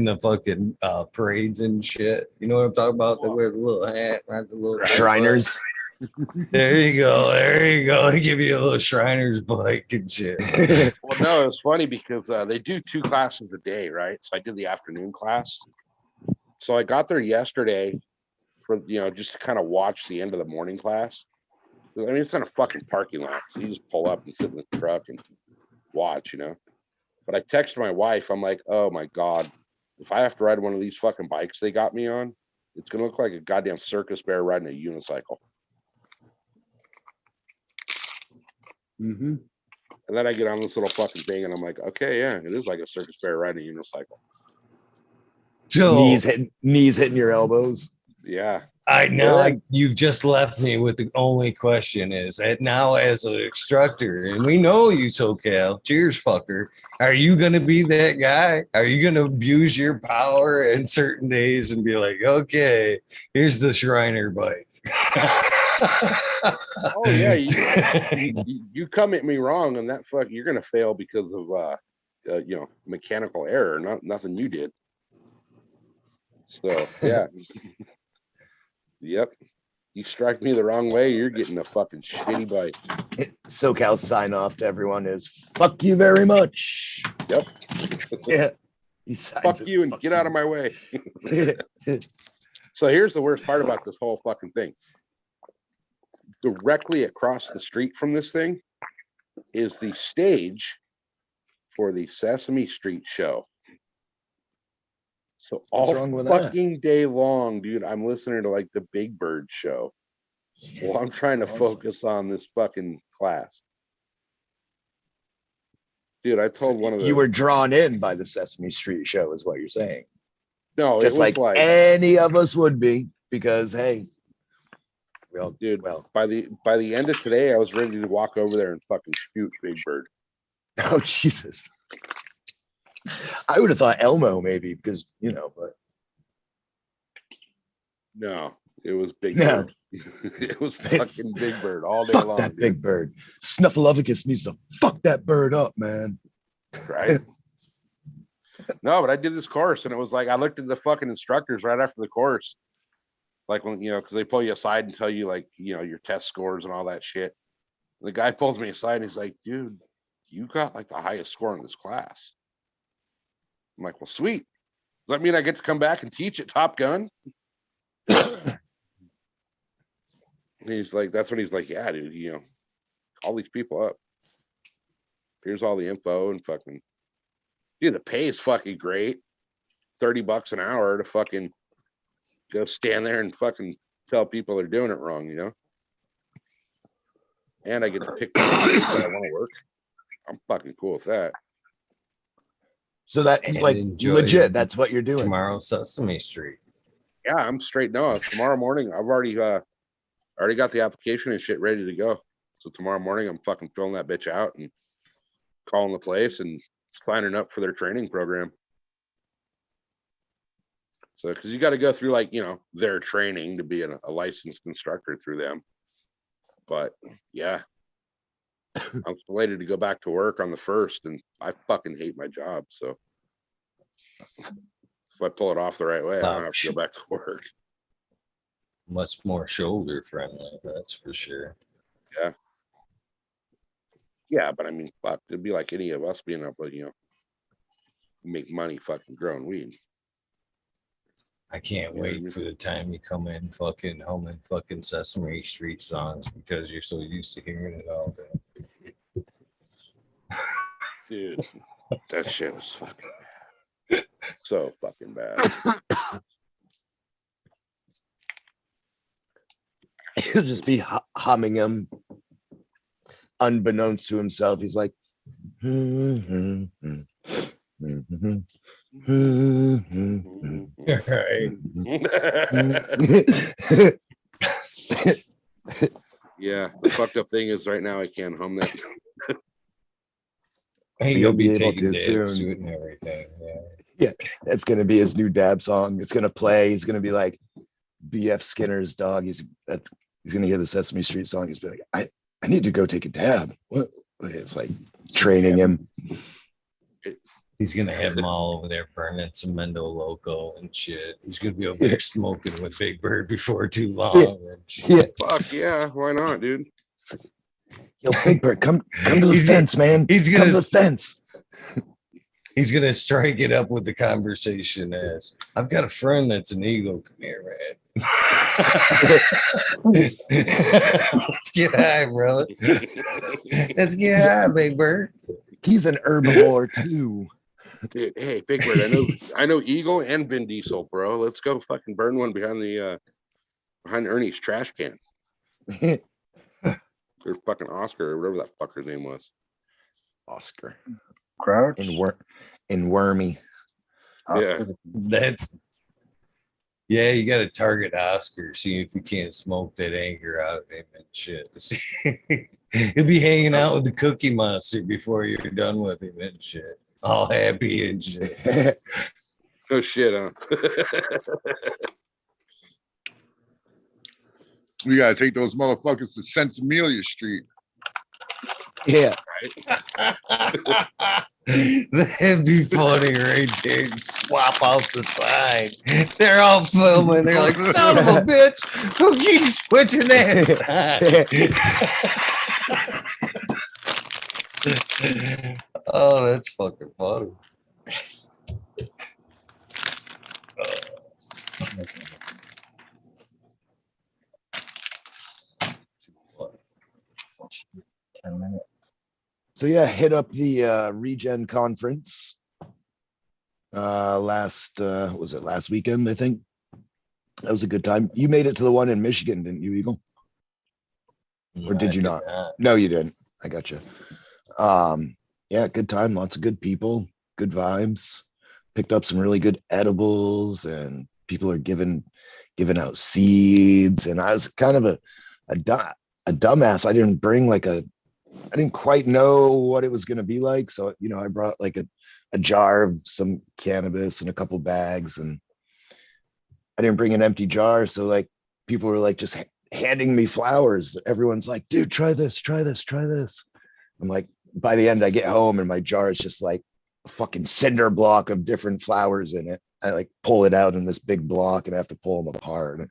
the fucking parades and shit. You know what I'm talking about? They wear the little hat, ride the little Shriners. There you go. There you go. They give you a little Shriner's bike and shit. Well, no, it's funny because they do 2 classes a day, right? So I did the afternoon class. So I got there yesterday for, just to kind of watch the end of the morning class. I mean, it's in a fucking parking lot. So you just pull up and sit in the truck and watch, But I texted my wife. I'm like, oh my God, if I have to ride one of these fucking bikes they got me on, it's going to look like a goddamn circus bear riding a unicycle. Mm-hmm. And then I get on this little fucking thing and I'm like, okay, yeah, it is like a circus bear riding a unicycle. So knees hitting your elbows. Yeah. You've just left me with the only question is that now as an instructor, and we know you SoCal, cheers fucker, are you gonna be that guy? Are you gonna abuse your power in certain days and be like, okay, here's the Shriner bike? Oh yeah, you come at me wrong and that fuck you're gonna fail because of mechanical error, nothing you did. So yeah. Yep. You strike me the wrong way, you're getting a fucking shitty bike. SoCal's sign off to everyone is fuck you very much. Yep. Yeah. Fuck you and get out of my way. So here's the worst part about this whole fucking thing. Directly across the street from this thing is the stage for the Sesame Street show. So all fucking day long, dude, I'm listening to like the Big Bird show. Well, I'm trying to focus on this fucking class. Dude, I told one of the... You were drawn in by the Sesame Street show is what you're saying. No, just it was like any of us would be, because hey, by the end of today, I was ready to walk over there and fucking shoot Big Bird. Oh Jesus. I would have thought Elmo maybe because but no, it was Big Bird. It was fucking Big Bird all day long. That Big Bird. Snuffleupagus needs to fuck that bird up, man. Right. No, but I did this course and it was like I looked at the fucking instructors right after the course. Like when because they pull you aside and tell you like your test scores and all that shit. The guy pulls me aside and he's like, dude, you got like the highest score in this class. I'm like, well, sweet. Does that mean I get to come back and teach at Top Gun? He's like, that's when he's like, yeah, dude, call these people up. Here's all the info and fucking, dude, the pay is fucking great. $30 an hour to fucking go stand there and fucking tell people they're doing it wrong, And I get to pick the days that I want to work. I'm fucking cool with that. So that like legit, that's what you're doing tomorrow, Sesame Street. Yeah, I'm straight. No, tomorrow morning I've already got the application and shit ready to go. So tomorrow morning I'm fucking filling that bitch out and calling the place and signing up for their training program. So because you got to go through like their training to be a licensed instructor through them. But yeah, I'm slated to go back to work on the 1st, and I fucking hate my job. So if I pull it off the right way, I don't have to go back to work. Much more shoulder friendly, that's for sure. Yeah. Yeah, but I mean, fuck, it'd be like any of us being able to, make money fucking growing weed. I can't wait for the time you come in fucking humming fucking Sesame Street songs because you're so used to hearing it all day. Dude, that shit was fucking bad. So fucking bad. He'll just be humming them unbeknownst to himself. He's like, Yeah, the fucked up thing is right now I can't hum that. You'll be able to soon and everything. Yeah, that's gonna be his new dab song. It's gonna play. He's gonna be like BF Skinner's dog. He's gonna hear the Sesame Street song. He's be like, I need to go take a dab. What? It's like training him. He's gonna have them all over there burning some Mendo Loco and shit. He's gonna be over there smoking with Big Bird before too long. Yeah. Fuck yeah, why not, dude? Yo, Big Bird, come to the fence, man. He's come gonna to the fence. He's gonna strike it up with the conversation as, I've got a friend that's an eagle. Come here, man. Let's get high, brother. Let's get high, Big Bird. He's an herbivore too. Dude, hey, Big Bird, I know Eagle and Vin Diesel, bro. Let's go fucking burn one behind Ernie's trash can. Or fucking Oscar or whatever that fucker's name was. Oscar. Crouch. And Wormy. Oscar. Yeah, you got to target Oscar, see if you can't smoke that anger out of him and shit. He'll be hanging out with the Cookie Monster before you're done with him and shit. All happy and shit. Oh shit, huh? We gotta take those motherfuckers to Sensimilia Street. Yeah. That'd be funny right there. Swap out the sign. They're all filming. They're like, son of a bitch, who keeps switching that sign? Oh, that's fucking funny. So yeah, hit up the Regen conference. Last weekend, I think. That was a good time. You made it to the one in Michigan, didn't you, Eagle? Or did you not? No, you didn't. I got you. Yeah, good time. Lots of good people, good vibes. Picked up some really good edibles, and people are giving out seeds. And I was kind of a dumbass. I didn't bring I didn't quite know what it was going to be like. So, I brought like a jar of some cannabis and a couple bags, and I didn't bring an empty jar. So like people were like just handing me flowers. Everyone's like, dude, try this, try this, try this. I'm like, by the end I get home and my jar is just like a fucking cinder block of different flowers in it. I like pull it out in this big block and I have to pull them apart.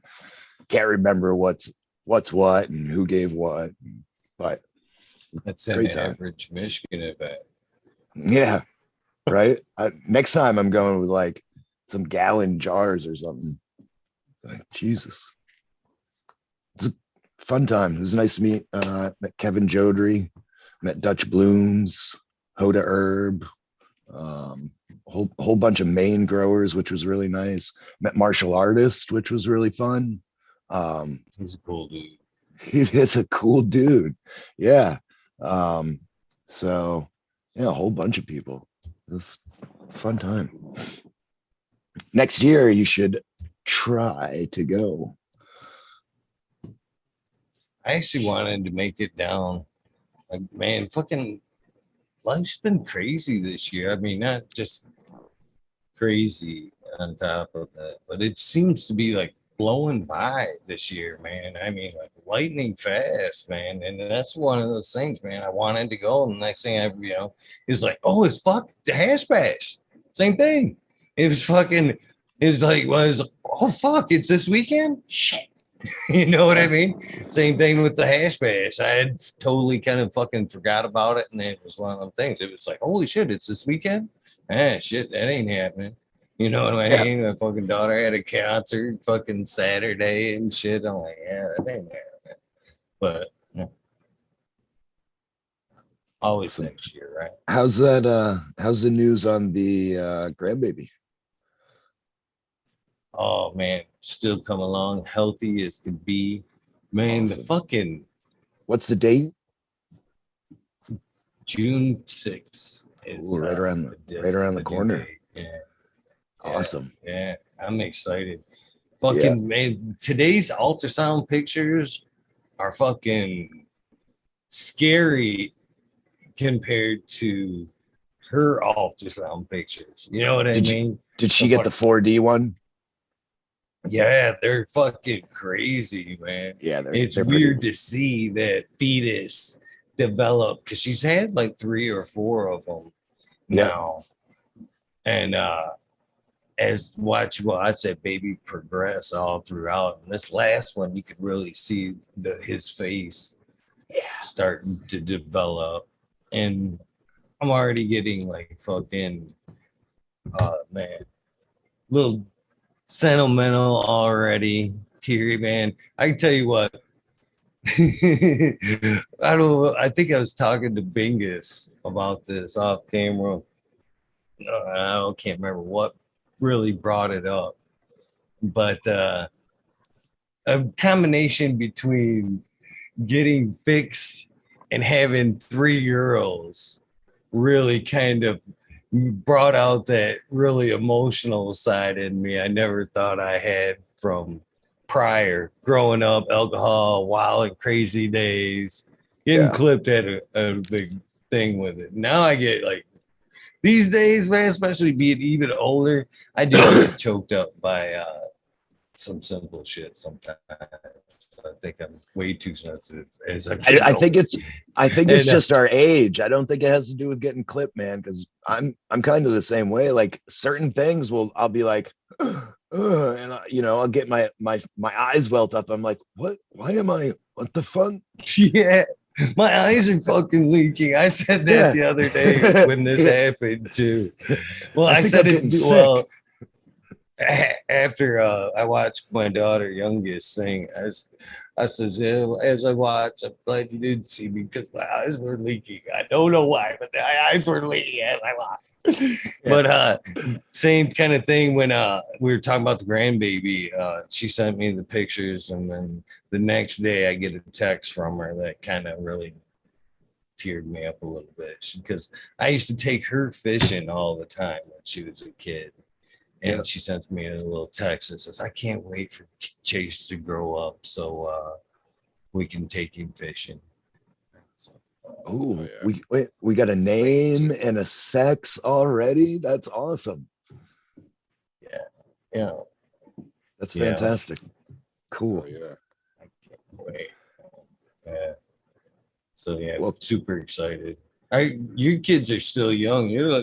Can't remember what's what and who gave what, but that's an average Michigan event. Yeah, right. Next time I'm going with like some gallon jars or something. Like, Jesus, it's a fun time. It was nice to meet. Met Kevin Jodry, met Dutch Blooms, Hoda Herb, whole bunch of Maine growers, which was really nice. Met Martial Artist, which was really fun. He's a cool dude. He is a cool dude. Yeah. So yeah, a whole bunch of people. It was a fun time. Next year you should try to go. I actually wanted to make it down. Like, man, fucking life's been crazy this year. I mean, not just crazy on top of that, but it seems to be like blowing by this year, man. I mean, like lightning fast, man. And that's one of those things, man. I wanted to go, and the next thing it was like, oh, it's fuck the hash bash. Same thing. It was oh fuck, it's this weekend? Shit. You know what I mean? Same thing with the hash bash. I had totally kind of fucking forgot about it, and it was one of them things. It was like, holy shit, it's this weekend? Shit, that ain't happening. You know what I mean? My fucking daughter had a concert fucking Saturday and shit. I'm like, yeah, that ain't happening. But always next year, right? How's that? How's the news on the grandbaby? Oh man, still come along healthy as could be. Man, awesome. The fucking what's the date? June 6th. Ooh, right around the corner. Yeah. Awesome. Yeah, I'm excited. Fucking man, today's ultrasound pictures are fucking scary compared to her ultrasound pictures. You know what I mean? Did she get the 4D one? Yeah, they're fucking crazy, man. Yeah, It's they're pretty- weird to see that fetus develop because she's had like 3 or 4 of them Yeah. now. And as watch that baby progress all throughout. And this last one, you could really see his face starting to develop. And I'm already getting like fucking man, little sentimental already, teary, man. I can tell you what. I think I was talking to Bingus about this off camera. I can't remember what really brought it up, but a combination between getting fixed and having 3 girls really kind of brought out that really emotional side in me I never thought I had from prior growing up, alcohol, wild and crazy days, getting clipped at a big thing with it. Now I get like these days, man, especially being even older, I do get choked up by some simple shit sometimes. I think I'm way too sensitive as I think it's just our age. I don't think it has to do with getting clipped, man, because I'm kind of the same way. Like certain things I'll be like and I'll get my eyes welt up. I'm like, what the fuck? Yeah, my eyes are fucking leaking. I said that the other day when this happened too. Well, I said it well after I watched my daughter youngest sing. I said, yeah, as I watched, I'm glad you didn't see me because my eyes were leaking. I don't know why, but my eyes were leaking as I watched. But same kind of thing when we were talking about the grandbaby. She sent me the pictures, and then the next day I get a text from her that kind of really teared me up a little bit because I used to take her fishing all the time when she was a kid. And she sends me a little text that says, I can't wait for Chase to grow up so we can take him fishing. So, we got a name and a sex already. That's awesome. Yeah. That's fantastic. Cool. Oh, yeah. I can't wait. Yeah. So super excited. Your kids are still young. You're a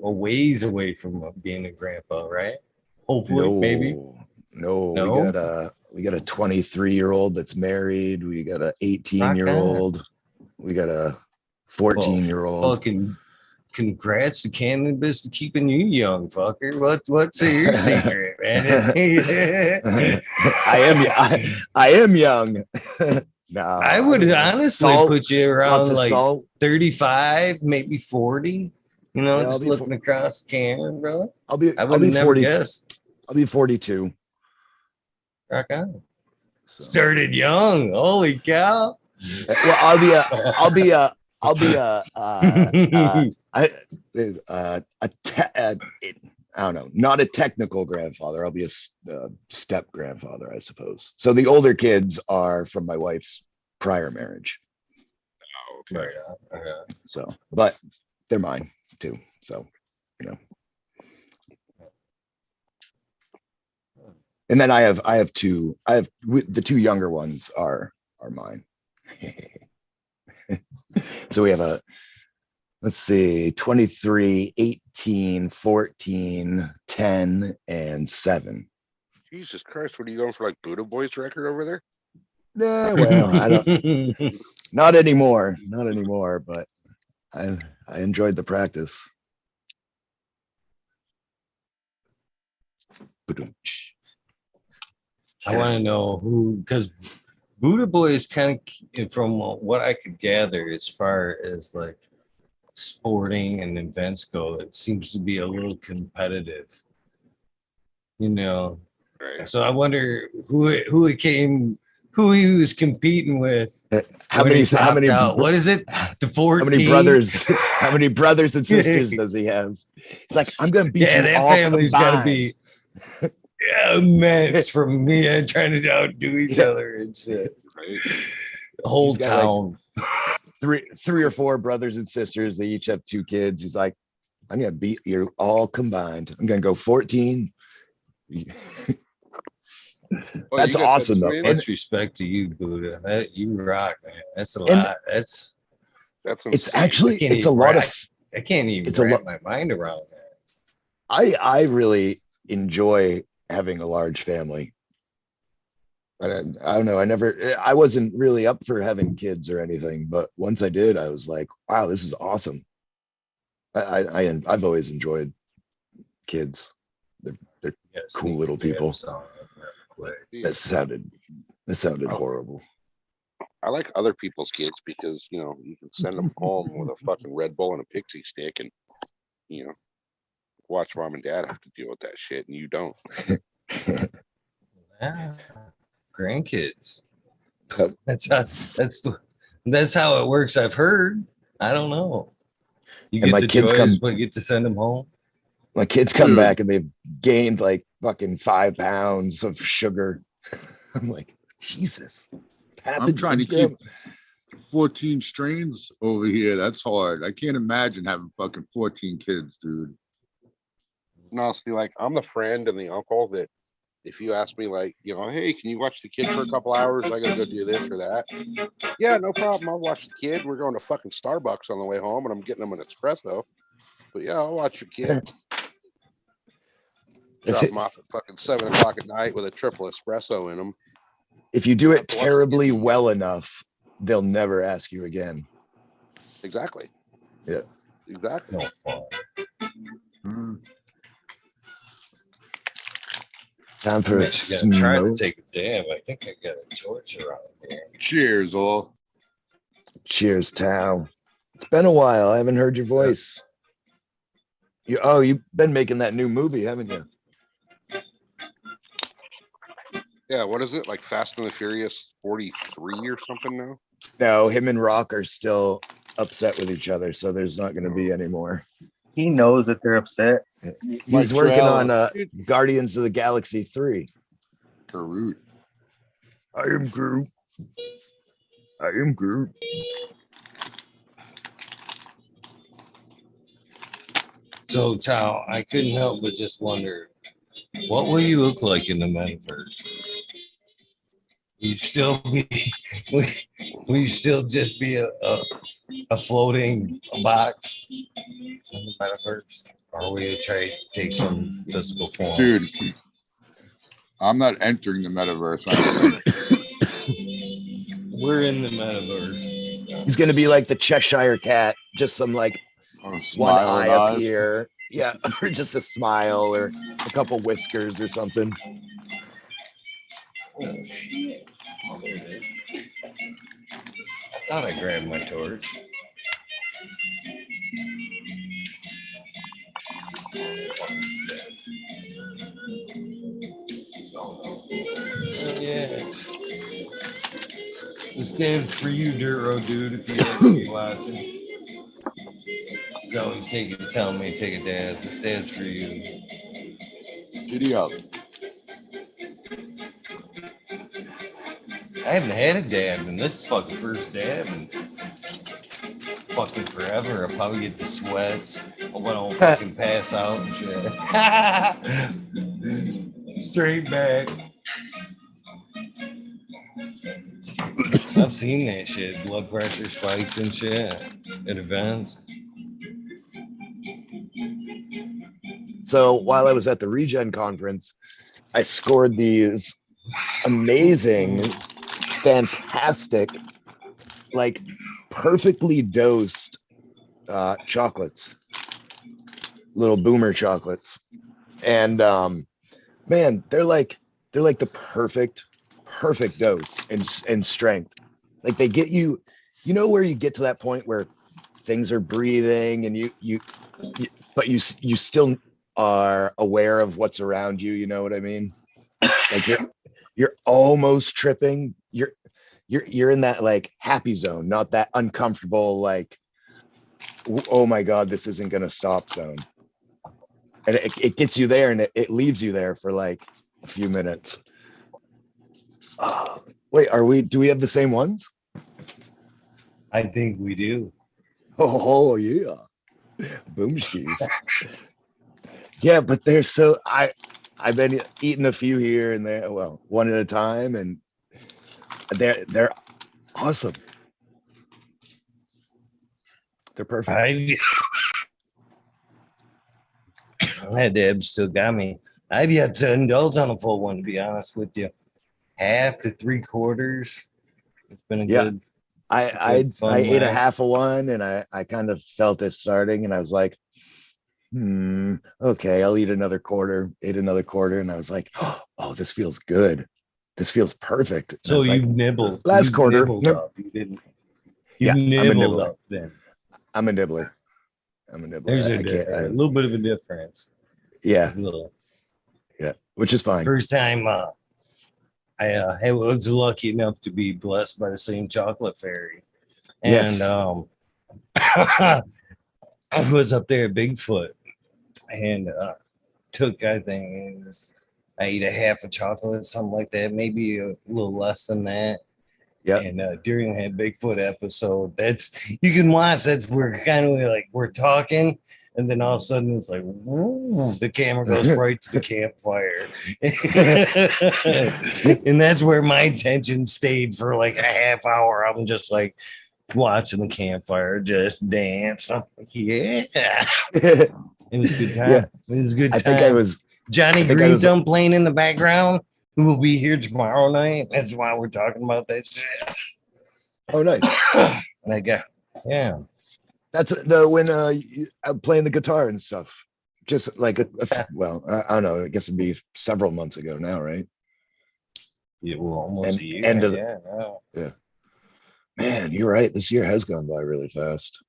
ways away from being a grandpa, right? Hopefully, maybe. No, we got a 23-year-old that's married. We got a 18-year-old. We got a 14-year-old. Fucking congrats to cannabis to keeping you young, fucker. What's your secret, man? I am young. No, I would honestly put you around like 35, maybe 40. Just looking across the camera, bro. I would never guess. I'll be 42. Rock on. So. Started young. Holy cow. Well, I'll be a I don't know, not a technical grandfather. I'll be a step grandfather, I suppose. So the older kids are from my wife's prior marriage. Oh, okay. Right. So, but they're mine too. So, And then I have the 2 younger ones are mine. So we have let's see, 23, 18, 14, 10, and 7. Jesus Christ, what are you going for, like BuddhaBoy's record over there? Yeah, well, I don't. Not anymore, but I enjoyed the practice. I want to know who, because BuddhaBoy is kind of, from what I could gather, as far as like sporting and events go, it seems to be a little competitive, Right. So I wonder who he was competing with. How many? What is it? The 14? How many brothers and sisters does he have? It's like, I'm gonna beat you that all family's got to combined. be immense from me and trying to outdo each other and shit. Right. The whole town. Like 3 or 4 brothers and sisters. They each have 2 kids. He's like, I'm gonna beat you all combined. I'm gonna go 14. Oh, That's you got awesome, though. twins? Much respect to you, Buddha. You rock, man. That's a And- lot. That's That's It's insane. actually, can't it's a even lot wrap- of, I can't even It's a wrap my mind around that. I really enjoy having a large family. I don't know. I wasn't really up for having kids or anything, but once I did, I was like, wow, this is awesome. I've always enjoyed kids. Yes, Cool little people. That sounded horrible. I like other people's kids because, you know, you can send them home with a fucking Red Bull and a pixie stick and, you know, watch mom and dad have to deal with that shit and you don't. Yeah. Grandkids. Yep. That's how it works. I've heard. I don't know. You And get my the kids joys, come- but you get to send them home. My kids come Dude. back and they've gained like fucking 5 pounds of sugar. I'm like, Jesus. I'm trying to keep 14 strains over here. That's hard. I can't imagine having fucking 14 kids, dude. No, see, like I'm the friend and the uncle that if you ask me like, you know, hey, can you watch the kid for a couple hours? I gotta go do this or that. Yeah, no problem. I'll watch the kid. We're going to fucking Starbucks on the way home and I'm getting them an espresso. But yeah, I'll watch your kid. Drop them off at fucking 7 o'clock at night with a triple espresso in them. If you do it Watch the terribly kids. well enough, they'll never ask you again. Exactly. Yeah. Exactly. No fun. Mm. Time for a Actually, gonna try to smoke. take a dab. I think I got a torch around here. Cheers, all. Cheers, Tao. It's been a while. I haven't heard your voice. You've been making that new movie, haven't you? Yeah, what is it? Like Fast and the Furious 43 or something now? No, him and Rock are still upset with each other, so there's not going to be any more. He knows that they're upset. He's My working on trailer. Guardians of the Galaxy 3. Karut. I am Groot. I am Groot. So, Tao, I couldn't help but just wonder, what will you look like in the metaverse? You still be, will you still just be a floating box in the metaverse, or will you try to take some physical form? Dude, I'm not entering the metaverse. We're in the metaverse. He's going to be like the Cheshire Cat, just some like I'm one smiling eye up eyes. here. Yeah, or just a smile or a couple whiskers or something. Oh, shit. Oh, there it is. I thought I grabbed my torch. Oh, yeah. This stands for you, Duro dude, if you happen to be watching. He's always telling me to take a dab. This stands for you. Giddy up. I haven't had a dab, and this is fucking first dab in fucking forever. I'll probably get the sweats. Hope I don't fucking pass out and shit. Straight back. I've seen that shit. Blood pressure spikes and shit at events. So while I was at the Regen conference, I scored these amazing, fantastic, like perfectly dosed chocolates, little boomer chocolates. And man, they're like the perfect dose and strength. Like they get you, you know, where you get to that point where things are breathing and but you still are aware of what's around you. You know what I mean? Like you're almost tripping. You're in that like happy zone, not that uncomfortable, like, oh my God, this isn't going to stop zone. And it gets you there and it leaves you there for like a few minutes. Wait, do we have the same ones? I think we do. Oh yeah. Boom skis. Yeah, but they're so, I I've been eating a few here and there, well, one at a time, and they're awesome. They're perfect. That Deb still got me. I've yet to indulge on a full one, to be honest with you. Half to 3/4. It's been a good. I fun ate a night. half of one, and I kind of felt it starting, and I was like, okay, I'll eat another quarter. Ate another quarter, and I was like, oh, this feels good. This feels perfect. And I So was like, you've nibbled. last You've quarter. nibbled up. You didn't. You Yeah, I'm a nibbled nibbler. up then. I'm a nibbler. I'm a nibbler. There's I a can't. little bit of a difference. Yeah, A little. yeah, which is fine. First time I was lucky enough to be blessed by the same chocolate fairy. And Yes. I was up there at Bigfoot and took, I think, I ate a half a chocolate, something like that, maybe a little less than that. Yeah. And during that Bigfoot episode, you can watch. We're kind of like we're talking, and then all of a sudden it's like, woo, the camera goes right to the campfire, and that's where my attention stayed for like a half hour. I'm just like watching the campfire, just dance. I'm like, yeah, it was a good time. Yeah. It was a good time. I think I was Johnny I think I Green was- Thumb playing in the background, who will be here tomorrow night. That's why we're talking about that shit. Oh, nice. That guy. Yeah. That's when I'm playing the guitar and stuff. Just like well, I don't know. I guess it'd be several months ago now, right? Yeah, well, almost a year. End of yeah, no. Yeah. Man, you're right. This year has gone by really fast.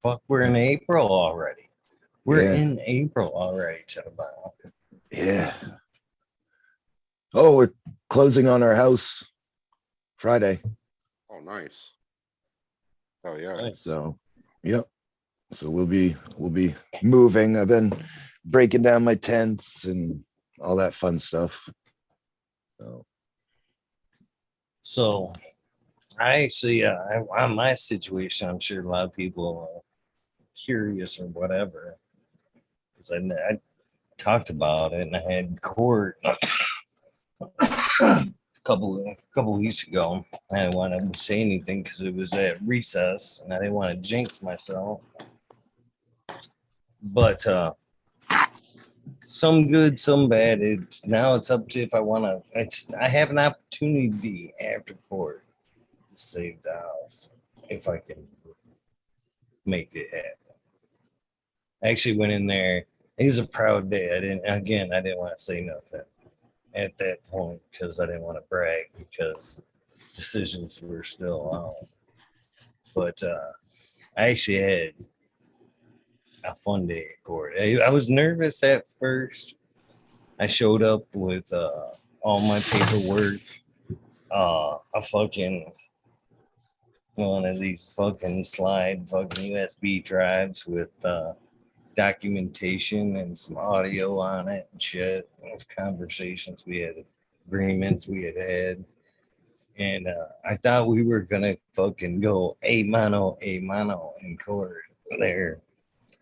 Fuck, we're in April already. We're Yeah. in April already, Chubba. Yeah. Oh, we're closing on our house Friday. Oh, nice. Oh yeah. Nice. So, yep. So we'll be moving. I've been breaking down my tents and all that fun stuff. So I actually, on my situation, I'm sure a lot of people are curious or whatever. Because I talked about it and I had court a couple weeks ago. I didn't want to say anything because it was at recess and I didn't want to jinx myself. But some good, some bad. It's up to if I want to. I have an opportunity after court to save the house if I can make it happen. I actually went in there. It was a proud day. I didn't want to say nothing at that point because I didn't want to brag because decisions were still on. But I actually had a fun day at court. I was nervous at first. I showed up with all my paperwork, a fucking one of these fucking USB drives with documentation and some audio on it and shit of conversations we had, agreements we had. And I thought we were gonna fucking go a mano in court there,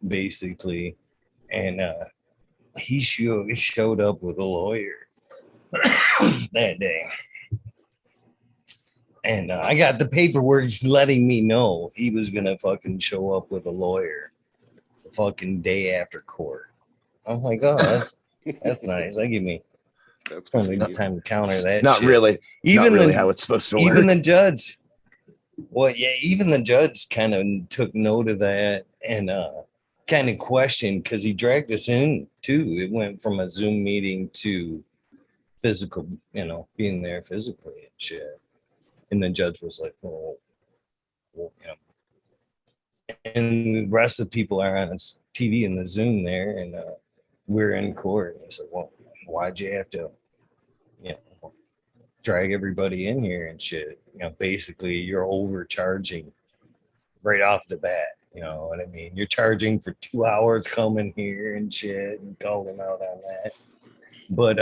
basically. And he showed up with a lawyer that day. And I got the paperwork letting me know he was gonna fucking show up with a lawyer the fucking day after court. I'm like, oh, that's nice. That give me That's plenty pretty of neat. time to counter that. Not shit. really. Even not really the, how it's supposed to work. even the judge. Well, yeah, even the judge kind of took note of that and kind of questioned because he dragged us in too. It went from a Zoom meeting to physical, being there physically and shit. And the judge was like, well, and the rest of the people are on TV in the Zoom there, and we're in court. And he said, well, why'd you have to, drag everybody in here and shit? Basically, you're overcharging right off the bat. You know what I mean? You're charging for 2 hours coming here and shit and calling out on that. But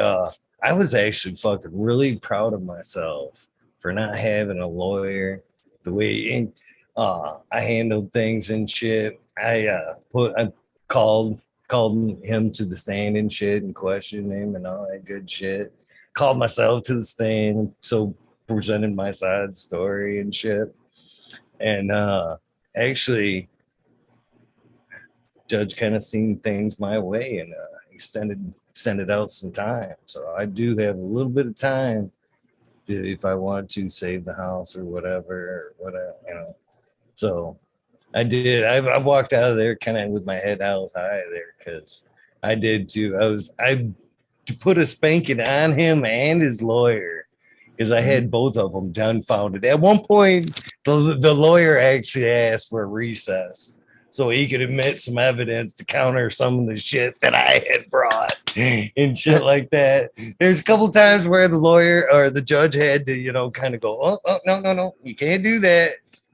I was actually fucking really proud of myself for not having a lawyer. The way I handled things and shit. I called called him to the stand and shit and questioned him and all that good shit. Called myself to the stand, so presented my side of the story and shit. And actually, judge kind of seen things my way and extended out some time. So I do have a little bit of time to, if I want to save the house or whatever, So I did. I walked out of there kind of with my head held high there because I did too. I put a spanking on him and his lawyer because I had both of them dumbfounded. At one point, the lawyer actually asked for a recess so he could admit some evidence to counter some of the shit that I had brought and shit like that. There's a couple times where the lawyer or the judge had to, kind of go, oh, no, you can't do that.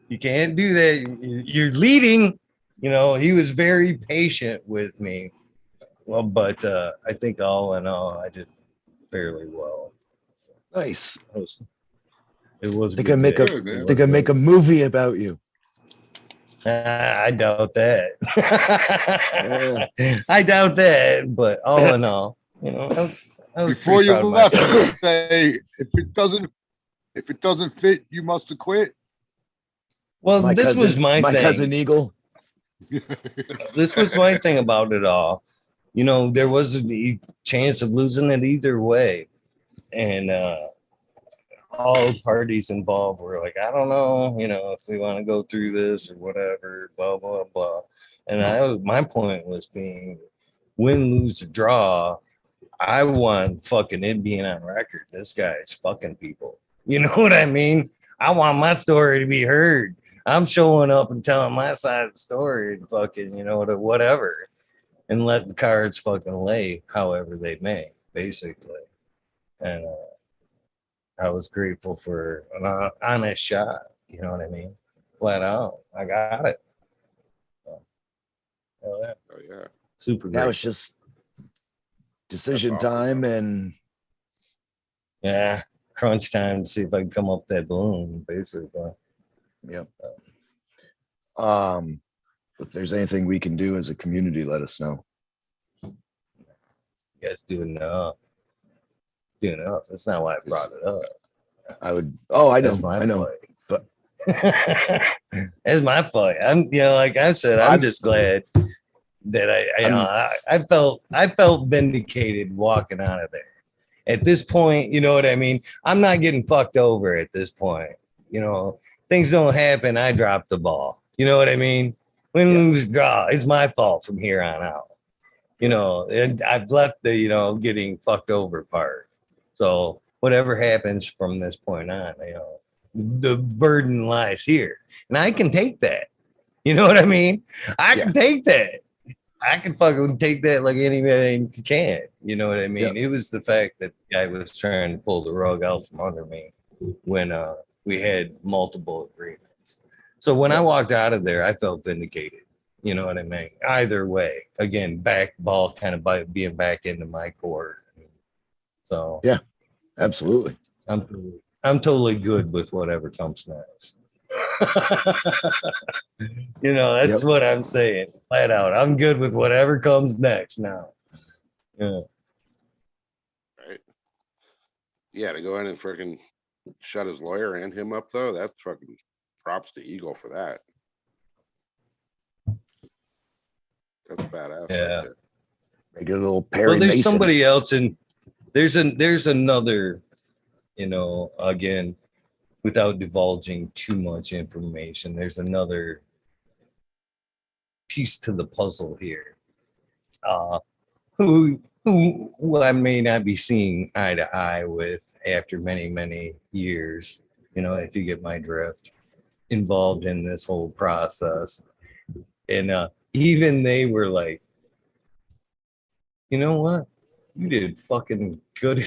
You can't do that. You're leading. He was very patient with me. Well, but I think all in all, I did fairly well. Nice. It was. They can make a movie about you. I doubt that. I doubt that. But all in all, I was Before you proud of left, myself. say if it doesn't fit, you must have quit. Well, this was my thing. Cousin Eagle. This was my thing about it all. There was a chance of losing it either way. And all parties involved were like, I don't know, if we want to go through this or whatever, blah, blah, blah. And my point was being win, lose, or draw. I want fucking it being on record. This guy is fucking people. You know what I mean? I want my story to be heard. I'm showing up and telling my side of the story and fucking, whatever. And let the cards fucking lay however they may, basically. And I was grateful for an honest shot. You know what I mean? Flat out. I got it. So, hell yeah. Oh yeah. Super Now great. it's just decision time and Yeah. Crunch time to see if I can come up that balloon, basically. yep. If there's anything we can do as a community, let us know. You guys do enough. Do enough. That's not why I brought it up. I would. Oh, I know. That's my I know. fight. But that's my fight. I'm, like I said, I'm just glad that I felt vindicated walking out of there. At this point, you know what I mean? I'm not getting fucked over at this point. Things don't happen. I drop the ball. You know what I mean? Win, lose, draw. It's my fault from here on out. And I've left the, getting fucked over part. So whatever happens from this point on, the burden lies here. And I can take that. You know what I mean? I can take that. I can fucking take that like anybody can. You know what I mean? It was the fact that the guy was trying to pull the rug out from under me when we had multiple agreements. So when I walked out of there, I felt vindicated. You know what I mean? Either way, again, back ball kind of being back into my court. So yeah, absolutely. I'm totally good with whatever comes next. That's what I'm saying. Flat out. I'm good with whatever comes next now. Yeah. Right. Yeah, to go in and freaking shut his lawyer and him up though, that's fucking props to Eagle for that. That's badass. Yeah. Right. Make a little Perry Well, there's Mason. somebody else, and there's another, again, without divulging too much information, there's another piece to the puzzle here. Who I may not be seeing eye to eye with after many, many years, if you get my drift, involved in this whole process. And even they were like, you know what? You did fucking good.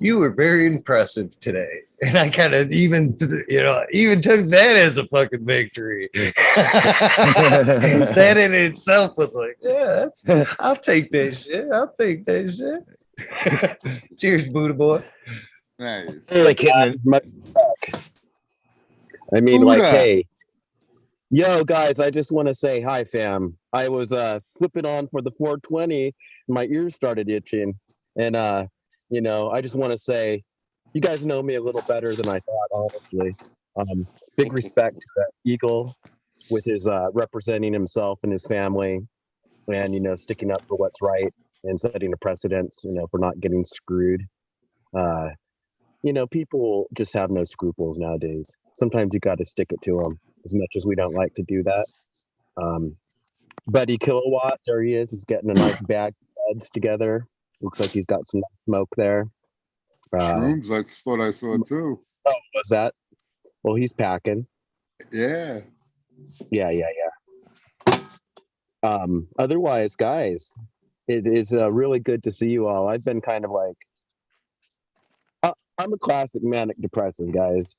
You were very impressive today. And I kind of even took that as a fucking victory. That in itself was like, yeah, I'll take that shit. I'll take that shit. Cheers, BuddhaBoy. Nice. Like hitting I mean, like, Buddha. hey, yo, guys, I just want to say hi, fam. I was flipping on for the 420, and my ears started itching. And you know, I just want to say, you guys know me a little better than I thought, honestly. Big respect to that Eagle with his representing himself and his family, and you know, sticking up for what's right and setting a precedence, you know, for not getting screwed. You know, people just have no scruples nowadays. Sometimes you got to stick it to them, as much as we don't like to do that. Buddy Killowatt, there he is. He's getting a nice bag of Leds together. Looks like he's got some nice smoke there. Shrooms, I thought I saw too. Oh, was that? Well, he's packing. Yeah. Yeah. Otherwise, guys, it is really good to see you all. I've been kind of like, I'm a classic manic depressive, guys.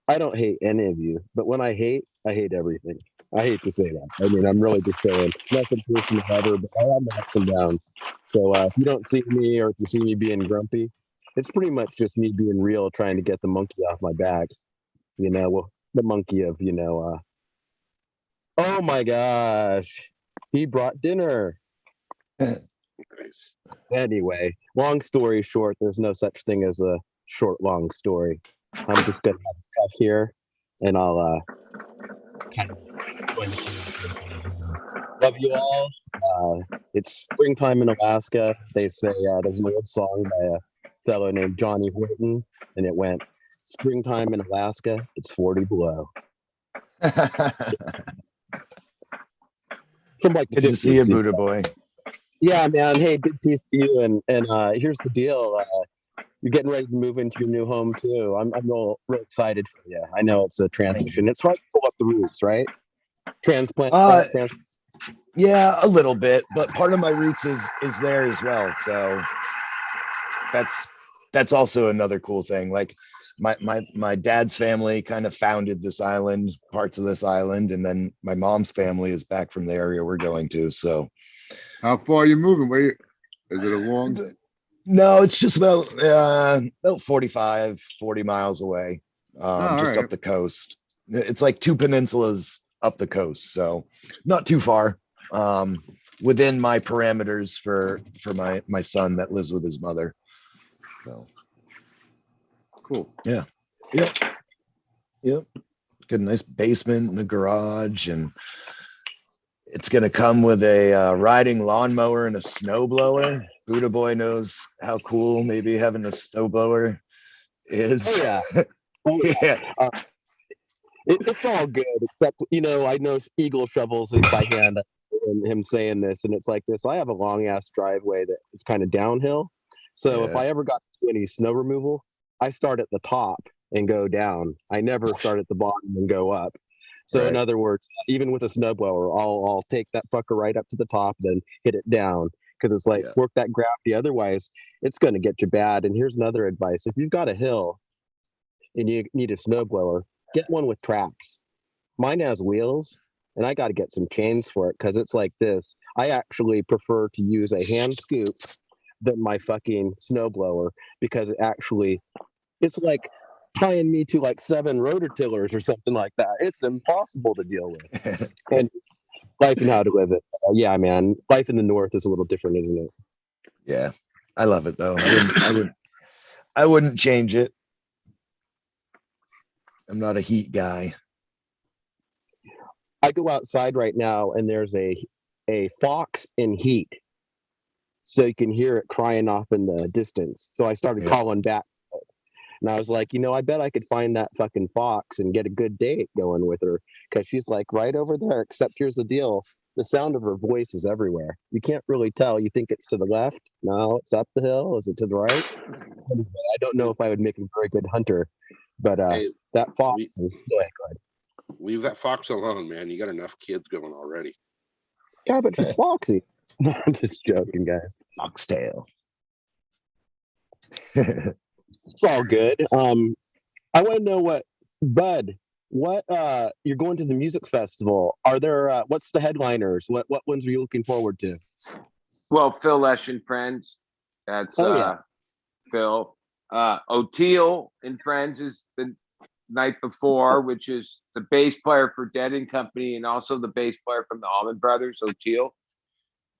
I don't hate any of you, but when I hate everything. I hate to say that. I mean, I'm really just saying nothing personal ever, but I have ups and downs. So if you don't see me, or if you see me being grumpy, it's pretty much just me being real, trying to get the monkey off my back. You know, well, the monkey of, you know, oh my gosh, he brought dinner. Nice. Anyway, long story short, there's no such thing as a short, long story. I'm just gonna have stuff here, and I'll kind of love you all. It's springtime in Alaska. They say there's an old song by a fellow named Johnny Horton, and it went, "Springtime in Alaska, it's 40 below." From like Good to see you, 50s. BuddhaBoy. Yeah, man. Hey, good to see you. And here's the deal. You're getting ready to move into your new home too. I'm real excited for you. I know it's a transition. It's hard to pull up the roots, right? Transplant. Yeah, a little bit, but part of my roots is there as well. So that's also another cool thing. Like my dad's family kind of founded this island, parts of this island, and then my mom's family is back from the area we're going to. So How far are you moving? Wait, is it a long? no, it's just about 45, 40 miles away, just right. up the coast. It's like 2 peninsulas up the coast, so not too far. Within my parameters for my son that lives with his mother. So Cool. yeah. Yep. Got a nice basement and a garage, and it's gonna come with a riding lawnmower and a snowblower. BuddhaBoy knows how cool maybe having a snowblower is. Oh yeah. Yeah. It's all good, except, you know, I know Eagle shovels his by hand, and him saying this, and it's like this. I have a long ass driveway that is kind of downhill. So if Yeah. I ever got to do any snow removal, I start at the top and go down. I never start at the bottom and go up. So in Right. other words, even with a snowblower, I'll take that fucker right up to the top, then hit it down, because it's like, Yeah. work that gravity. Otherwise, it's going to get you bad. And here's another advice: if you've got a hill and you need a snowblower, get one with tracks. Mine has wheels, and I got to get some chains for it, because it's like this. I actually prefer to use a hand scoop than my fucking snowblower, because it's like tying me to like 7 rototillers or something like that. It's impossible to deal with. And life and how to live it. Yeah, man. Life in the North is a little different, isn't it? Yeah. I love it though. I wouldn't change it. I'm not a heat guy. I go outside right now, and there's a fox in heat, so you can hear it crying off in the distance. So I started calling back, and I was like, you know, I bet I could find that fucking fox and get a good date going with her, because she's like right over there. Except here's the deal: the sound of her voice is everywhere. You can't really tell. You think it's to the left? No, it's up the hill. Is it to the right? I don't know if I would make a very good hunter, but Hey, that fox is still good. leave that fox alone, man. You got enough kids going already. Yeah, but she's foxy. I'm just joking, guys. Foxtail. It's all good. I want to know what you're going to the music festival. Are there what's the headliners? What ones are you looking forward to? Well, Phil Lesh and Friends. That's Oh, yeah. Phil. O'Teal and Friends is the night before, which is the bass player for Dead and Company and also the bass player from the Allman Brothers, O'Teal.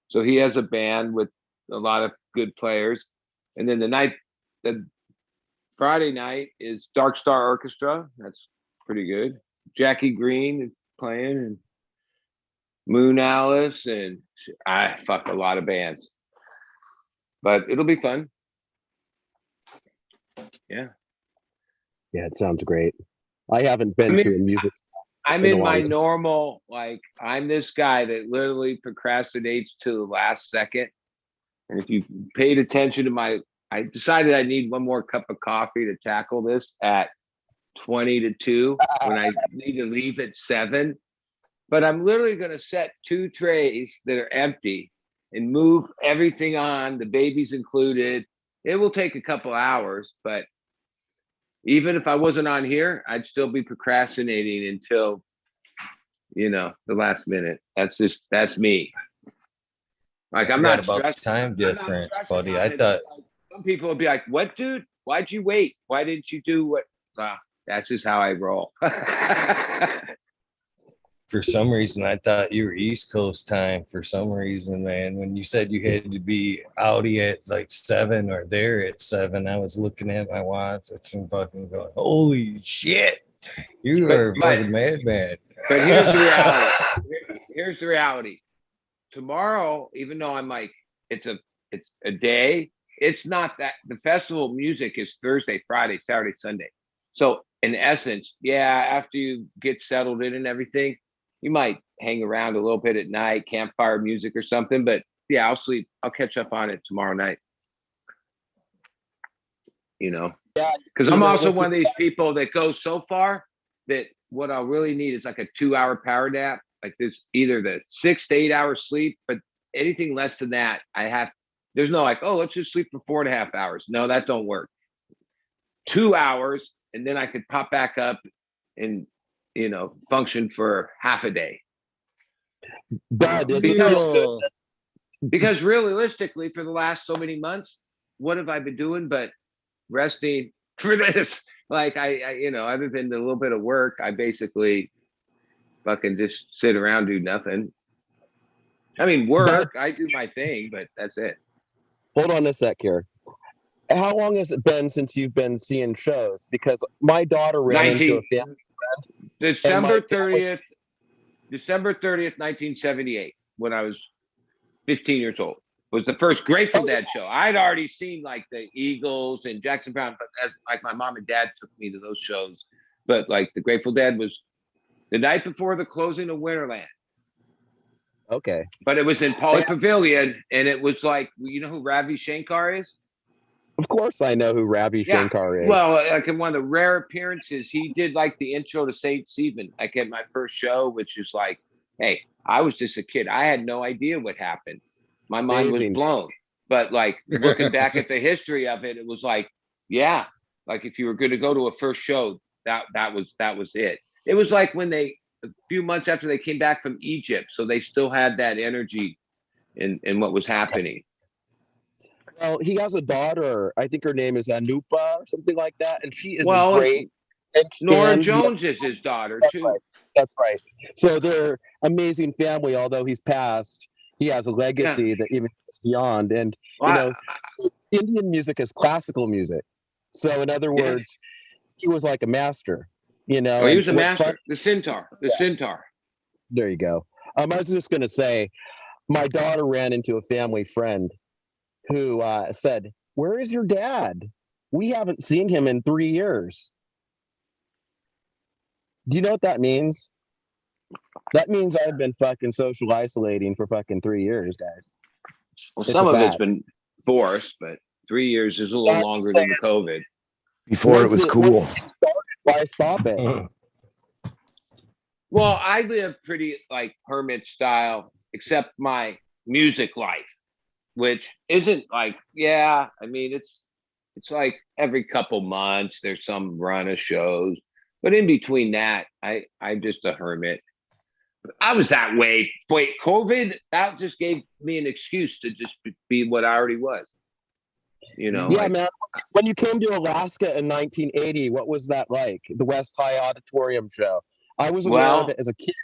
So he has a band with a lot of good players. And then the Friday night is Dark Star Orchestra. That's pretty good. Jackie Green is playing, and Moon Alice, and I fuck a lot of bands. But it'll be fun. Yeah. Yeah, it sounds great. I haven't been to a music. I'm in a in my while. normal, like, I'm this guy that literally procrastinates to the last second. And if you paid attention to I decided I need one more cup of coffee to tackle this at 20 to 2 when I need to leave at 7. But I'm literally going to set 2 trays that are empty and move everything on, the babies included. It will take a couple hours, but even if I wasn't on here, I'd still be procrastinating until, the last minute. That's me. Like, I I'm forgot not about stressed. time I'm not difference, stressing buddy. on I it. thought Like, some people would be like, "What, dude? Why'd you wait? Why didn't you do what?" That's just how I roll. for some reason I thought you were East Coast time for some reason, man. When you said you had to be outie at like 7 or there at 7, I was looking at my watch. It's fucking going, holy shit. You are a fucking madman. But here's the reality. Here's the reality. Tomorrow, even though I'm like, it's a day, it's not that. The festival of music is Thursday, Friday, Saturday, Sunday. So in essence, yeah, after you get settled in and everything, you might hang around a little bit at night, campfire music or something. But yeah, I'll sleep. I'll catch up on it tomorrow night. Yeah, Because I'm also one of these people that goes so far that what I really need is like a 2-hour power nap. Like this, either the 6 to 8 hours sleep, but anything less than that, there's no like, oh, let's just sleep for 4.5 hours. No, that don't work. 2 hours, and then I could pop back up and, function for half a day. Bud, does it feel good? Because realistically, for the last so many months, what have I been doing but resting for this? Like I other than the little bit of work, I basically fucking just sit around, do nothing. I mean, work, I do my thing, but that's it. Hold on a sec here. How long has it been since you've been seeing shows? Because my daughter ran into a family friend. December 30th, 1978, when I was 15 years old, was the first Grateful Dead show. I'd already seen like the Eagles and Jackson Browne, but like my mom and dad took me to those shows. But like the Grateful Dead was the night before the closing of Winterland. Okay. But it was in Pauley Pavilion, and it was like, you know who Ravi Shankar is? Of course I know who Ravi Shankar is. Well, like in one of the rare appearances, he did like the intro to Saint Stephen, like at my first show, which is like, hey, I was just a kid. I had no idea what happened. My mind was blown. But like looking back at the history of it, it was like, yeah, like if you were going to go to a first show, that was it. It was like when a few months after they came back from Egypt, so they still had that energy in what was happening. Well, he has a daughter. I think her name is Anupa or something like that, and she is great. Nora Jones is his daughter too. Right. That's right. So they're amazing family. Although he's passed, he has a legacy that even goes beyond. And Indian music is classical music. So in other words, he was like a master. He was a master. The Centaur. There you go. I was just going to say, my daughter ran into a family friend who said, "Where is your dad? We haven't seen him in 3 years." Do you know what that means? That means I've been fucking social isolating for fucking 3 years, guys. Well, some of it's been forced, but 3 years is a little longer than the COVID. Before it was cool. Why stop it? Well, I live pretty like hermit style, except my music life, which isn't like, I mean, it's like every couple months there's some run of shows, but in between that, I'm just a hermit. I was that way. Wait, COVID, that just gave me an excuse to just be what I already was. You know, Yeah, like, man. When you came to Alaska in 1980, what was that like? The West High Auditorium show. I was aware of well, it as a kid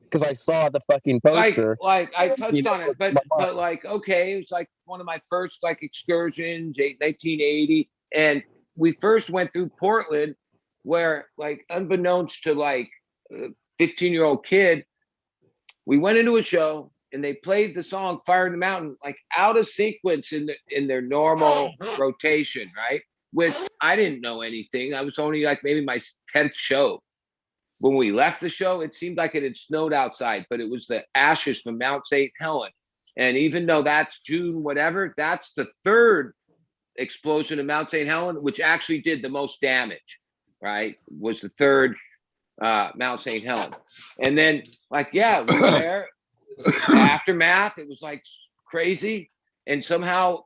because I saw the fucking like poster. I You touched know, on it, with my but like, okay, it was like one of my first like excursions, 1980, and we first went through Portland, where like unbeknownst to like a 15-year-old kid, we went into a show and they played the song "Fire in the Mountain" like out of sequence in their normal rotation, right? Which I didn't know anything. I was only like maybe my 10th show. When we left the show, it seemed like it had snowed outside, but it was the ashes from Mount St. Helen. And even though that's June, whatever, that's the third explosion of Mount St. Helen, which actually did the most damage, right? Was the third Mount St. Helen. And then, like, yeah, we were there. Aftermath, it was like crazy. And somehow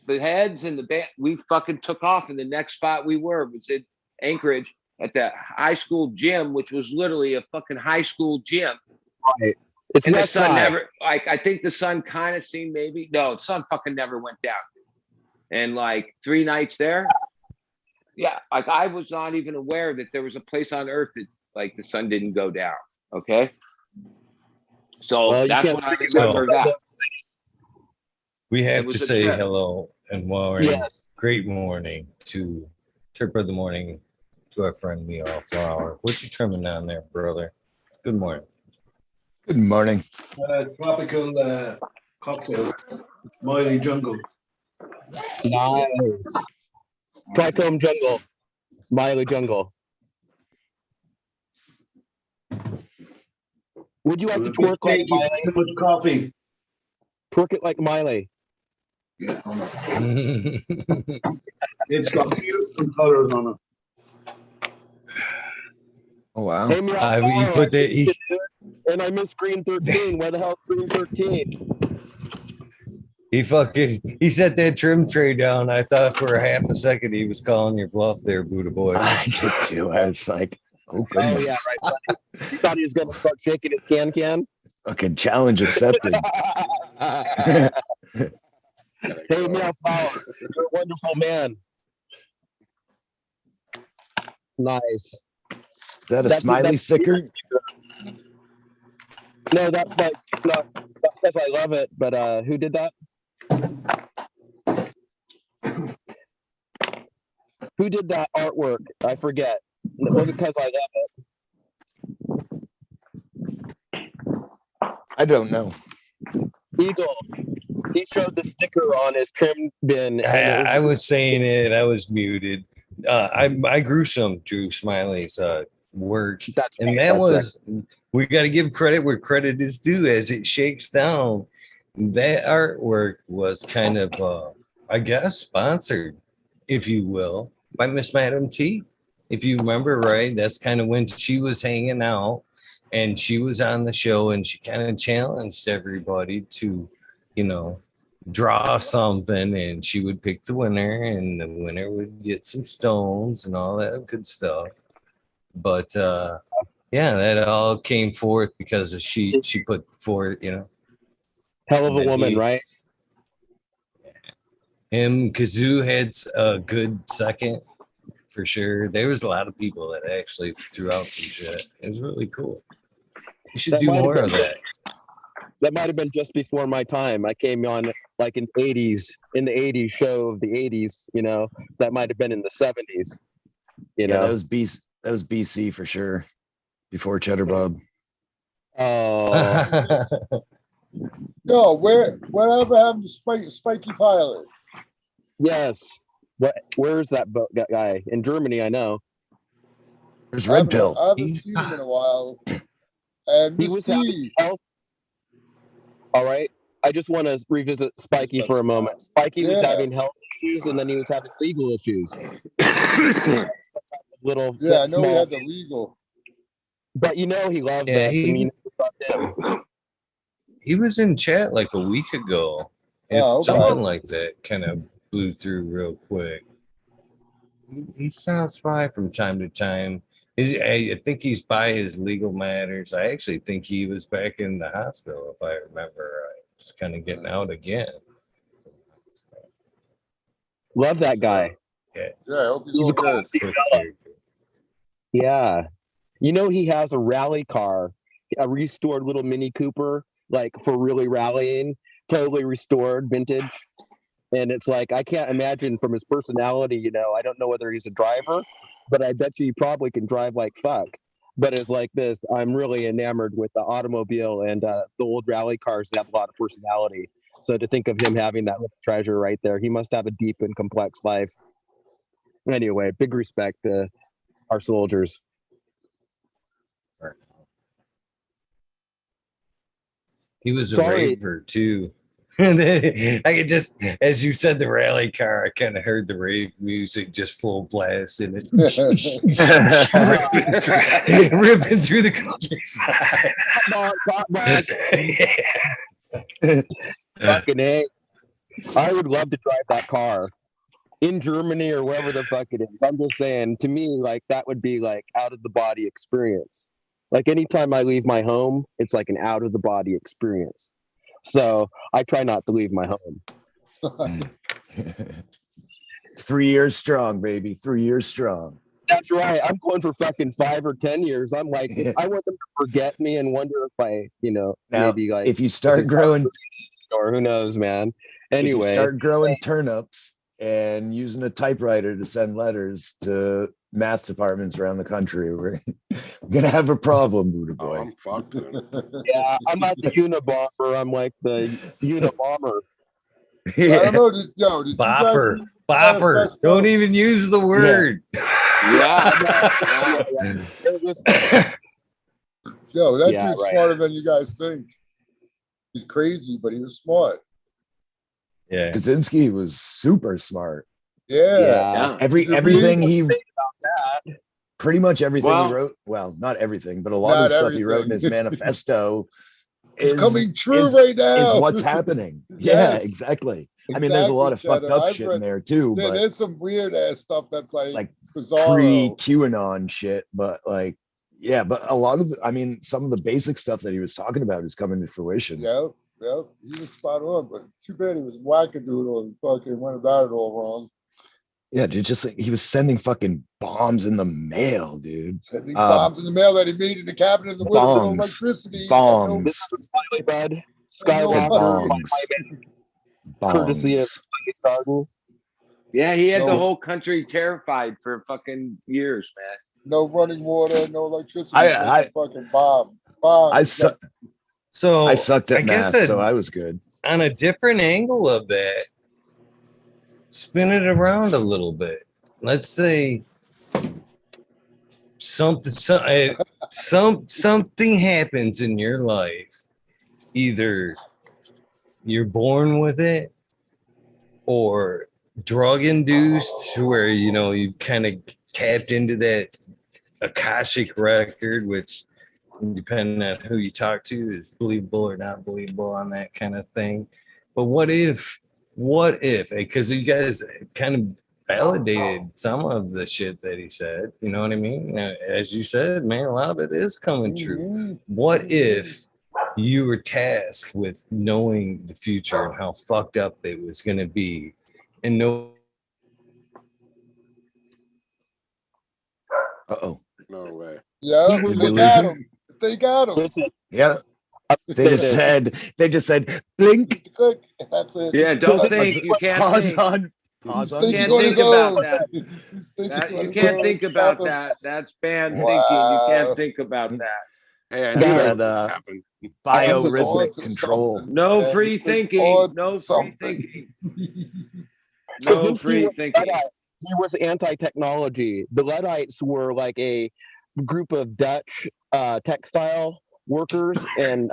the heads and the band, we fucking took off. And the next spot we were was in Anchorage at the high school gym, which was literally a fucking high school gym. Right. It's And the West sun High. never, like, I think the sun kind of seemed maybe, no, the sun fucking never went down. And like 3 nights there, yeah, like I was not even aware that there was a place on earth that like the sun didn't go down. Okay. So Well, you that's can't what I stick it remember down. that. We It have was to a say trip. hello and morning, Yes. great morning to Trip of the Morning to our friend Meaulflower. What you trimming down there, brother? Good morning. Good morning. Tropical cocktail, Miley Jungle. Nice. Trichome Jungle. Miley Jungle. Would you like to twerk like Too Miley? much coffee. Twerk it like Miley. Yeah, it's got beautiful colors on it. Oh wow. Hey, Meow, he put that. and I miss Green 13. Where the hell is Green 13? He set that trim tray down. I thought for a half a second he was calling your bluff there, BuddhaBoy. I did too. I was like, oh goodness. Oh, yeah, right. Buddy. You thought he was going to start shaking his can? Fucking challenge accepted. Hey, Meoulflower, you're a wonderful man. Nice. Is that a That's smiley sticker? No, that's like not because I love it, but who did that? Who did that artwork? I forget. It wasn't because I love it. I don't know. Eagle. He showed the sticker on his trim bin. And I was saying it. I was muted. I grew some Drew Smiley's work, that's and right, that that's was we got to give credit where credit is due. As it shakes down, that artwork was kind of, I guess, sponsored, if you will, by Miss Madam T. If you remember right, that's kind of when she was hanging out, and she was on the show, and she kind of challenged everybody to, draw something, and she would pick the winner, and the winner would get some stones and all that good stuff. But yeah, that all came forth because she put forth, hell of a woman, right? And Kazoo had a good second for sure. There was a lot of people that actually threw out some shit. It was really cool. You should do more of that. That might have been just before my time. I came on like in the 80s show of the 80s, that might have been in the 70s. That was BC for sure. Before Cheddar Bob. Oh. Yo, whatever happened to Spiky Pilot? Yes. Where's that guy? In Germany, I know. There's Red Pill. I haven't seen him in a while. And he was having health. All right. I just want to revisit Spiky for a moment. Spiky was having health issues, and then he was having legal issues. I know he had the legal. But he loves us. He was in chat like a week ago. Something like that kind of blew through real quick. He stops by from time to time. I think he's by his legal matters. I actually think he was back in the hospital, if I remember right. Just kind of getting out again. Love that guy. Yeah, I hope he's He's a all good. classy fella. Yeah. You know, he has a rally car, a restored little Mini Cooper, like for really rallying, totally restored, vintage. And it's like, I can't imagine from his personality, you know, I don't know whether he's a driver, but I bet you he probably can drive like fuck. But it's like this, I'm really enamored with the automobile and the old rally cars that have a lot of personality. So to think of him having that little treasure right there, he must have a deep and complex life. Anyway, big respect to our soldiers. He was a Sorry. raver too. I could just, as you said, the rally car, I kind of heard the rave music just full blast and it ripping through the countryside. Fucking A. I would love to drive that car in Germany or wherever the fuck it is. I'm just saying, to me, like that would be like out of the body experience. Like anytime I leave my home, it's like an out of the body experience. So I try not to leave my home. 3 years strong, baby. 3 years strong. That's right. I'm going for fucking 5 or 10 years. I'm like, I want them to forget me and wonder if I, you know, Now, maybe like if you start growing, or who knows, man. Anyway, if you start growing turnips and using a typewriter to send letters to math departments around the country, we're gonna have a problem, Buddha Oh, boy. I'm fucked. Then. yeah, I'm not the Unabomber. I'm like the Unabomber. I don't know. Did you guys Bopper. read Bopper. Manifesto? Don't even use the word. Yeah. Yo, that Yeah, dude's right. smarter than you guys think. He's crazy, but he was smart. Yeah. Kaczynski was super smart. Yeah. Yeah. Everything he pretty much everything Well- he wrote. Well, not everything, but a lot Not of the stuff he wrote in everything. his manifesto It's coming true is- right now. is what's happening. Yeah, Yes. exactly. I mean, there's a lot of Exactly, fucked up I've shit read- in there too, Yeah, but there's some weird ass stuff that's like bizarre. pre-QAnon shit. But like, yeah, but a lot of I mean, some of the basic stuff that he was talking about is coming to fruition. Yeah, he was spot on, but too bad he was wackadoodle and fucking went about it all wrong. Yeah, dude, just like, he was sending fucking bombs in the mail, dude. Sending bombs in the mail that he made in the cabinet in the woods with no Bongs. electricity. Bongs. This is a Smiley Bud. Said Skywalker, bongs. courtesy of Bongs. Smiley Garden. Yeah, he had the No. whole country terrified for fucking years, man. No running water, no electricity. I- just a fucking bomb. Bomb. I sucked So I sucked at I guess math, so I was good. on a different angle of that, spin it around a little bit. Let's say something happens in your life. Either you're born with it or drug induced, where you know you've kind of tapped into that Akashic record, which depending on who you talk to is believable or not believable on that kind of thing. But what if, because you guys kind of validated some of the shit that he said, you know what I mean? Now, as you said, man, a lot of it is coming true. What if you were tasked with knowing the future and how fucked up it was going to be, and Uh-oh. No way. Yeah, Did we they lose got him? him. They got him. Listen, Yeah. I would They say just this. said blink. Click. That's it. Yeah, don't Listen, think. You can't Pause think. on. He's Pause on. thinking Can't on think his about own. that. He's thinking That on you his can't own. think about Stop him. that. That's bad thinking. You Wow. can't think about that. Hey, I Guys, knew that was uh, gonna happen. This is on Biorhythmic to control. something, No man. free This is thinking. on No to free something. thinking. No Kaczynski free was thinking. Luddite. He was anti-technology. The Luddites were like a group of Dutch textile workers, and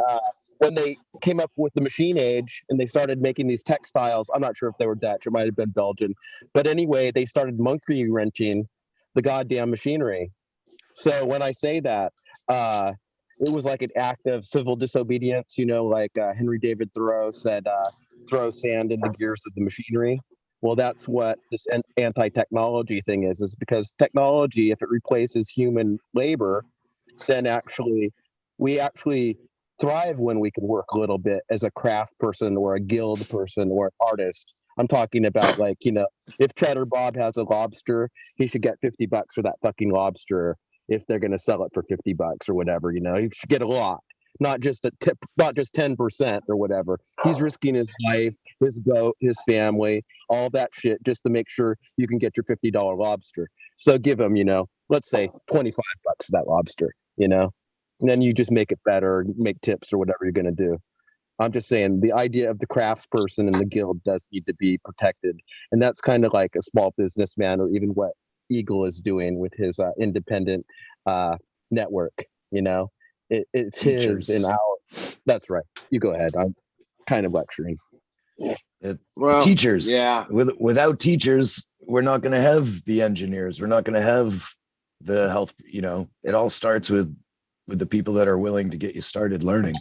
when they came up with the machine age and they started making these textiles, I'm not sure if they were Dutch, it might have been Belgian, but anyway, they started monkey wrenching the goddamn machinery. So when I say that, it was like an act of civil disobedience, you know, like Henry David Thoreau said, throw sand in the gears of the machinery. Well, that's what this anti-technology thing is because technology, if it replaces human labor, then we actually thrive when we can work a little bit as a craft person or a guild person or an artist. I'm talking about like, if Cheddar Bob has a lobster, he should get $50 for that fucking lobster if they're going to sell it for $50 or whatever, he should get a lot, not just a tip, not just 10% or whatever. He's risking his life, his boat, his family, all that shit just to make sure you can get your $50 lobster. So give him, let's say $25 for that lobster, and then you just make it better, make tips or whatever you're going to do. I'm just saying the idea of the crafts person and the guild does need to be protected. And that's kind of like a small businessman, or even what Eagle is doing with his independent network. It's Teachers. his and our. That's right. You go ahead. I'm kind of lecturing. Well, Teachers. yeah. Without teachers, we're not going to have the engineers. We're not going to have the health. It all starts with the people that are willing to get you started learning.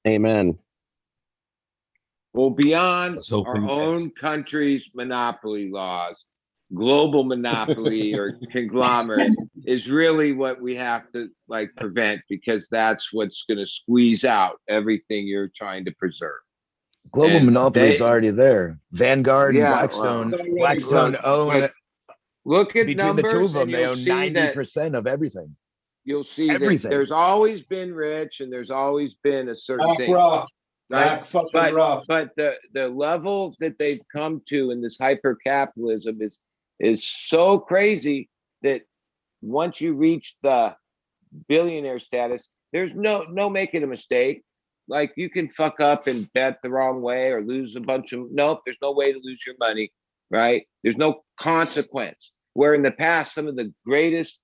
Amen. Well, beyond Let's hope our we- own country's monopoly laws, global monopoly or conglomerate is really what we have to prevent, because that's what's going to squeeze out everything you're trying to preserve. Global And monopoly is they- already there. Vanguard and Yeah, Blackstone. well, Blackstone own look at between numbers, the two of them. and They you'll own see that 90% of everything. you'll see Everything. that there's always been rich, and there's always been a certain Black thing. rock. Right? Black fucking rock. But the levels that they've come to in this hyper capitalism is so crazy that once you reach the billionaire status, there's no making a mistake. Like, you can fuck up and bet the wrong way or lose a bunch of there's no way to lose your money, right? There's no consequence. Where in the past, some of the greatest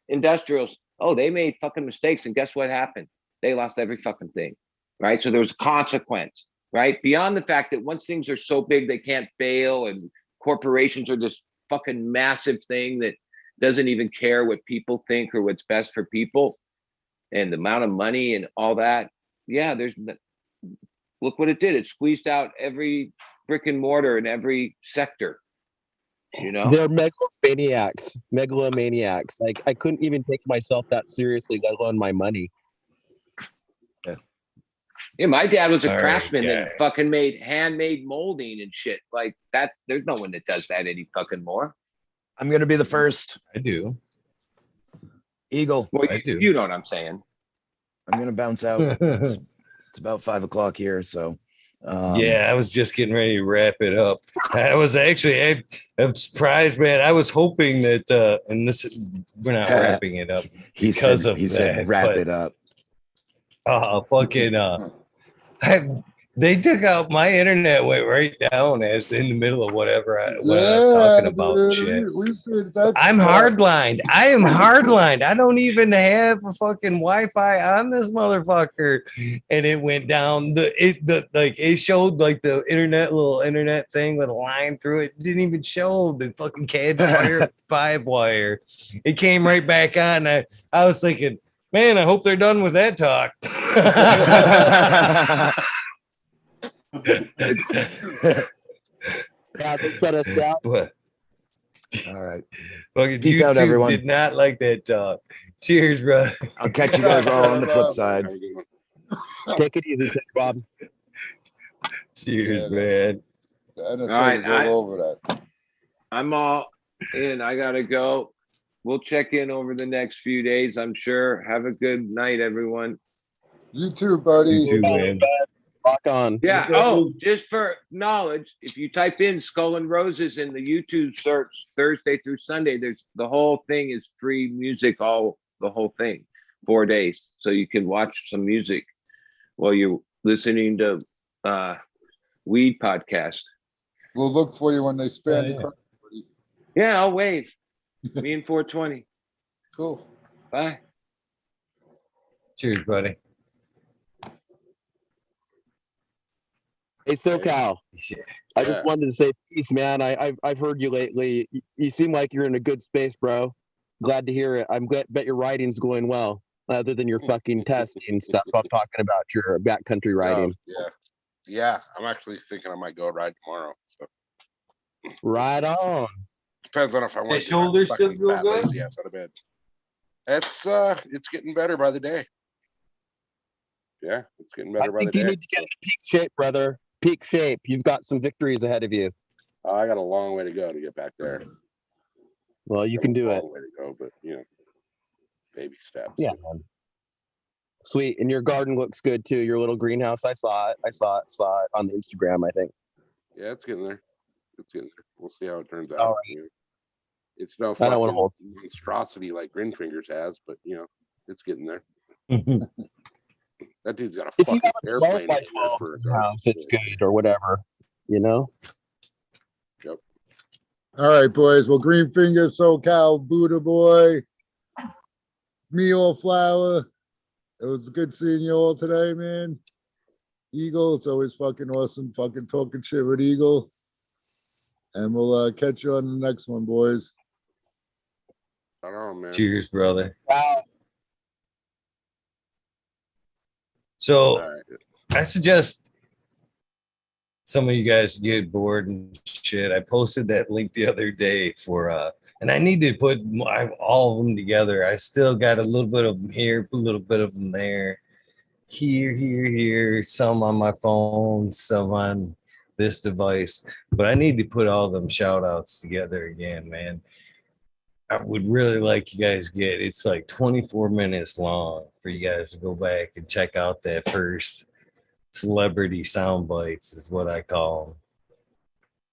industrials, they made fucking mistakes, and guess what happened? They lost every fucking thing, right? So there was a consequence, right? Beyond the fact that once things are so big they can't fail, and corporations are this fucking massive thing that doesn't even care what people think or what's best for people, and the amount of money and all that. Yeah, look what it did. It squeezed out every brick and mortar in every sector. They're megalomaniacs. Like, I couldn't even take myself that seriously, let alone my money. Yeah, my dad was a All right, craftsman that guys. fucking made handmade molding and shit. Like, that, there's no one that does that any fucking more. I'm going to be the first. I do. Eagle. Well, I do. you know what I'm saying. I'm going to bounce out. It's about 5 o'clock here. So, Yeah, I was just getting ready to wrap it up. I was actually, I'm surprised, man. I was hoping that, and we're not wrapping it up. he because said, of he said, that, wrap but- it up. They took out my internet, went right down as in the middle of whatever when I was talking about dude, shit. we figured that I'm out. hardlined. I am hardlined. I don't even have a fucking Wi-Fi on this motherfucker, and it went down. It showed like the little internet thing with a line through it. It didn't even show the fucking CAD wire, 5-wire. It came right back on. I was thinking, man, I hope they're done with that talk. Yeah, they shut us down. But All right. fucking Peace out, YouTube everyone. did not like that talk. Cheers, bro. I'll catch you guys all on the flip side. Have a good one. Take it easy, Bob. Cheers, Yeah, man. The NFL right, is all over that. I'm all in. I gotta go. We'll check in over the next few days, I'm sure. Have a good night, everyone. You too, buddy. You too, man. Rock on. Yeah. Okay, Oh, cool. just for knowledge, if you type in Skull and Roses in the YouTube search Thursday through Sunday, there's the whole thing is free music, the whole thing, 4 days. So you can watch some music while you're listening to Weed podcast. We'll look for you when they span Yeah. the country, buddy. Yeah, I'll wave. Me and 420. Cool. Bye. Cheers, buddy. Hey, SoCal. Yeah. I just wanted to say peace, man. I've heard you lately. You seem like you're in a good space, bro. Glad to hear it. Bet your writing's going well, other than your fucking testing stuff. I'm talking about your backcountry riding. Yeah. I'm actually thinking I might go ride tomorrow. So Right on. depends on if I want. That shoulder still feel good? Yeah, it's out of bed. It's getting better by the day. Yeah, it's getting I better by the think you day. need to get in peak shape, brother. peak shape. You've got some victories ahead of you. I got a long way to go to get back there. Well, you can do it. Long way to go, but baby steps. Yeah, man. Sweet. And your garden looks good too. Your little greenhouse. I saw it on the Instagram, I think. Yeah, it's getting there. We'll see how it turns out. All right. It's no I don't wanna fucking hold- monstrosity like GreenFIngers has, but it's getting there. That dude's got a If you fucking have a 12 airplane by in there 12 for a garden. house, it's good or whatever, you know? Yep. All right, boys. Well, GreenFIngers, SoCal, BuddhaBoy, Meaulflower. It was good seeing you all today, man. Eagle, it's always fucking awesome fucking talking shit with Eagle. And we'll catch you on the next one, boys. I don't know, man. Cheers, brother. Wow. So All right. I suggest some of you guys get bored and shit. I posted that link the other day for and I need to put all of them together. I still got a little bit of them here, a little bit of them there, here, some on my phone, some on this device, but I need to put all them shout outs together again, man. I would really like you guys to get, it's like 24 minutes long for you guys to go back and check out that first celebrity sound bites is what I call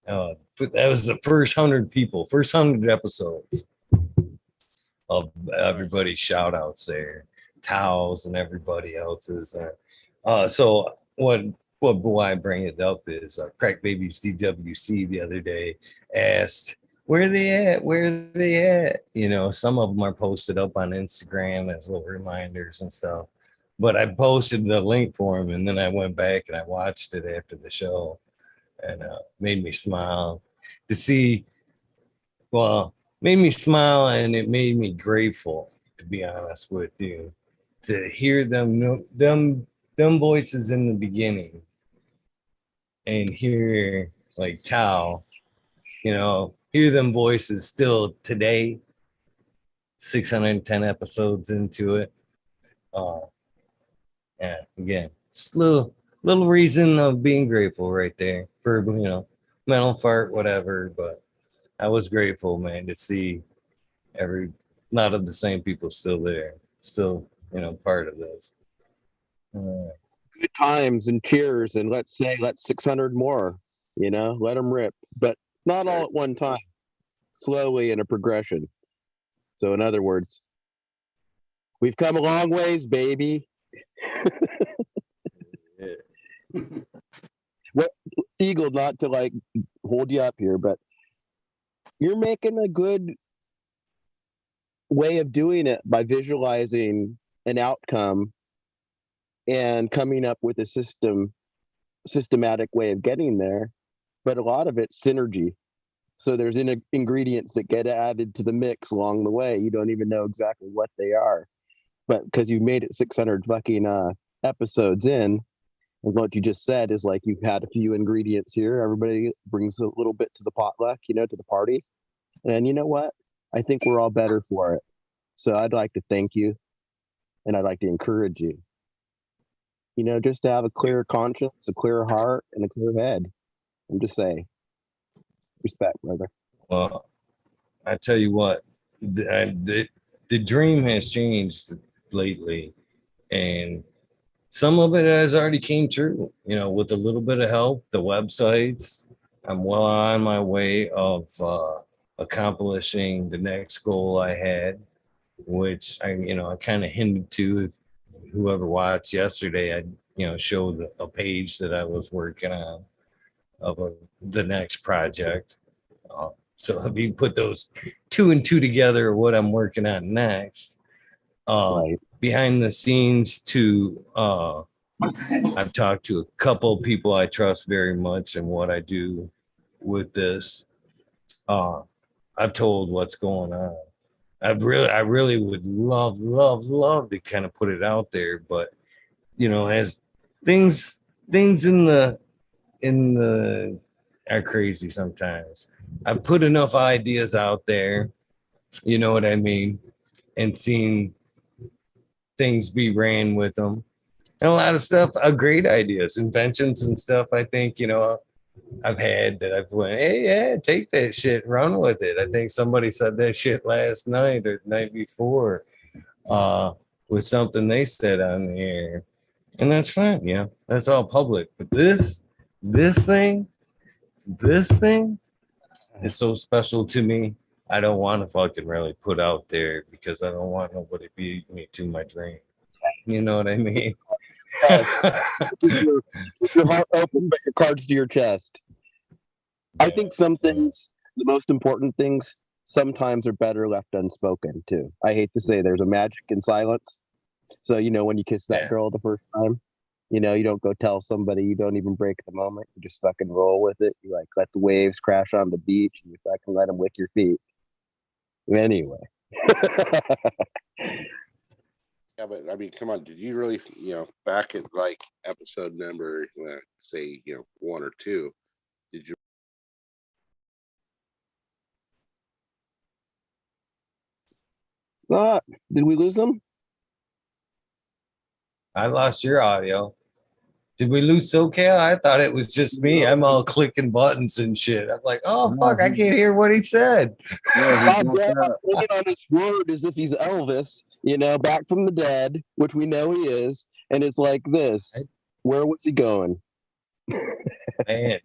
them. That was the first 100 people, first 100 episodes of everybody's shout outs there, Towels and everybody else's. So why I bring it up is Crack Babies DWC the other day asked, where are they at? Some of them are posted up on Instagram as little reminders and stuff. But I posted the link for them, and then I went back and I watched it after the show, and made me smile to see. Well, made me smile, and it made me grateful, to be honest with you, to hear them voices in the beginning, and hear like Tao, hear them voices still today, 610 episodes into it. Yeah, again, just a little reason of being grateful right there for, mental fart, whatever. But I was grateful, man, to see not of the same people still there, still, part of this. Good times and cheers, and let's 600 more, let them rip, but not all at one time, slowly in a progression. So in other words, we've come a long ways, baby. What, Eagle, not to hold you up here, but you're making a good way of doing it by visualizing an outcome and coming up with a systematic way of getting there. But a lot of it's synergy. So there's ingredients that get added to the mix along the way. You don't even know exactly what they are. But because you've made it 600 fucking episodes in, and what you just said is you've had a few ingredients here. Everybody brings a little bit to the potluck, to the party. And you know what? I think we're all better for it. So I'd like to thank you, and I'd like to encourage you, just to have a clear conscience, a clear heart, and a clear head. I'm just saying. Respect, brother. Well, I tell you what, the dream has changed lately, and some of it has already came true, with a little bit of help, the websites. I'm well on my way of accomplishing the next goal I had, which I kind of hinted to. If whoever watched yesterday, I showed a page that I was working on of the next project. So if you put those 2 and 2 together, what I'm working on next, Right. behind the scenes to I've talked to a couple of people I trust very much in what I do with this. I've told what's going on. I really would love to kind of put it out there, but as things in the are crazy sometimes. I've put enough ideas out there, you know what I mean, and seen things be ran with them. And a lot of stuff, great ideas, inventions and stuff. I think, you know, I've had that I've went, hey, yeah, take that shit, run with it. I think somebody said that shit last night or the night before with something they said on the air. And that's fine, yeah. That's all public. But this thing is so special to me. I don't want to fucking really put out there because I don't want nobody to beat me to my dream. You know what I mean? Keep your heart open, but your cards to your chest. I think some things, the most important things, sometimes are better left unspoken too. I hate to say there's a magic in silence. So, you know, when you kiss that girl the first time, you know, you don't go tell somebody, you don't even break the moment. You just fucking roll with it. You like let the waves crash on the beach and you fucking let them lick your feet. Anyway. Yeah, but I mean, come on, did you really, you know, back at like episode number, say, you know, 1 or 2, did you? Did we lose them? I lost your audio. Did we lose SoCal? I thought it was just me. I'm all clicking buttons and shit. I'm like, oh fuck, I can't hear what he said. Bob looking on his word as if he's Elvis, you know, back from the dead, which we know he is, and it's like this. Where was he going? Man,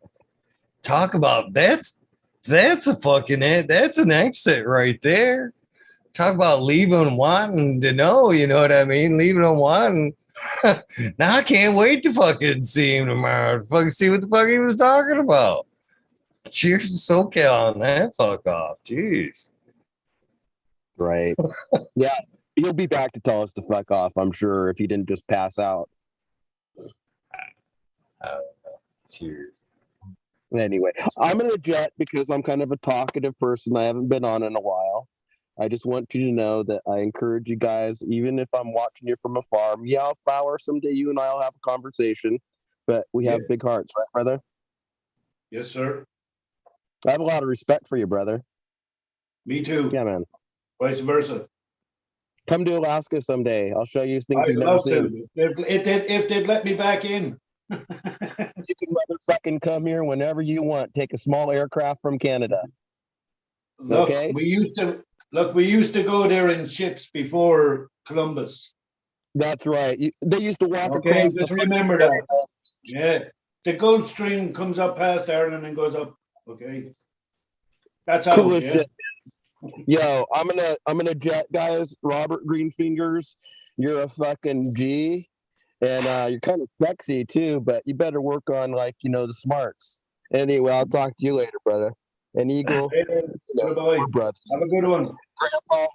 talk about that's a fucking that's an exit right there. Talk about leaving wanting to know, you know what I mean? Leaving them wanting. Now I can't wait to fucking see him tomorrow. To fucking see what the fuck he was talking about. Cheers to SoCal on that fuck off. Jeez. Right. Yeah, he'll be back to tell us to fuck off, I'm sure, if he didn't just pass out. Cheers. Anyway, I'm gonna jet because I'm kind of a talkative person. I haven't been on in a while. I just want you to know that I encourage you guys, even if I'm watching you from afar, Meaulflower, someday you and I'll have a conversation, but we have big hearts, right, brother? Yes, sir. I have a lot of respect for you, brother. Me too. Yeah, man. Vice versa. Come to Alaska someday. I'll show you things I'd you've never love seen. to. If they'd let me back in. You can motherfucking come here whenever you want. Take a small aircraft from Canada. Look, Okay? we used to go there in ships before Columbus. That's right. They used to walk Okay, across. just remember that. Yeah, the Gulf Stream comes up past Ireland and goes up. Okay, that's how. Cool as Yeah. shit. Yo, I'm gonna jet, guys. Robert GreenFIngers, you're a fucking G, and you're kind of sexy too. But you better work on, like, you know, the smarts. Anyway, I'll talk to you later, brother. And Eagle, Hey, you know, goodbye. we're brothers. Have a good one. Grandpa,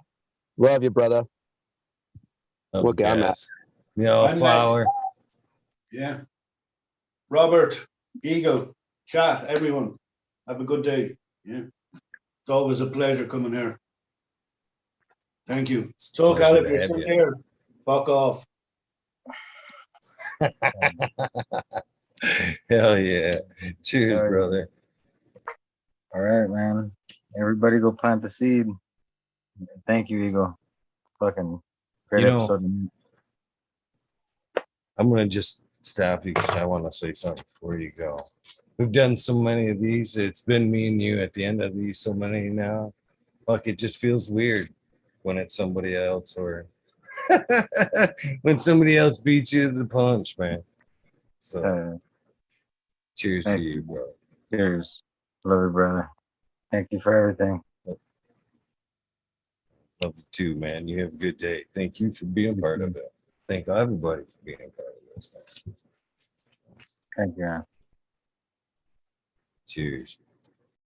love you, brother. Okay, I'm out. Meaulflower. Yeah. Robert, Eagle, chat, everyone. Have a good day. Yeah. It's always a pleasure coming here. Thank you. So, Cal, if you're still here, fuck off. Hell yeah. Cheers, brother. All right, man. Everybody go plant the seed. Thank you, Eagle. Fucking great episode. I'm going to just stop you because I want to say something before you go. We've done so many of these. It's been me and you at the end of these, so many now. Fuck, it just feels weird when it's somebody else or when somebody else beats you to the punch, man. So, cheers to you, bro. Cheers. Love you, brother. Thank you for everything. Love you too, man. You have a good day. Thank you for being part of it. Thank everybody for being part of this, man. Thank you, man. Cheers.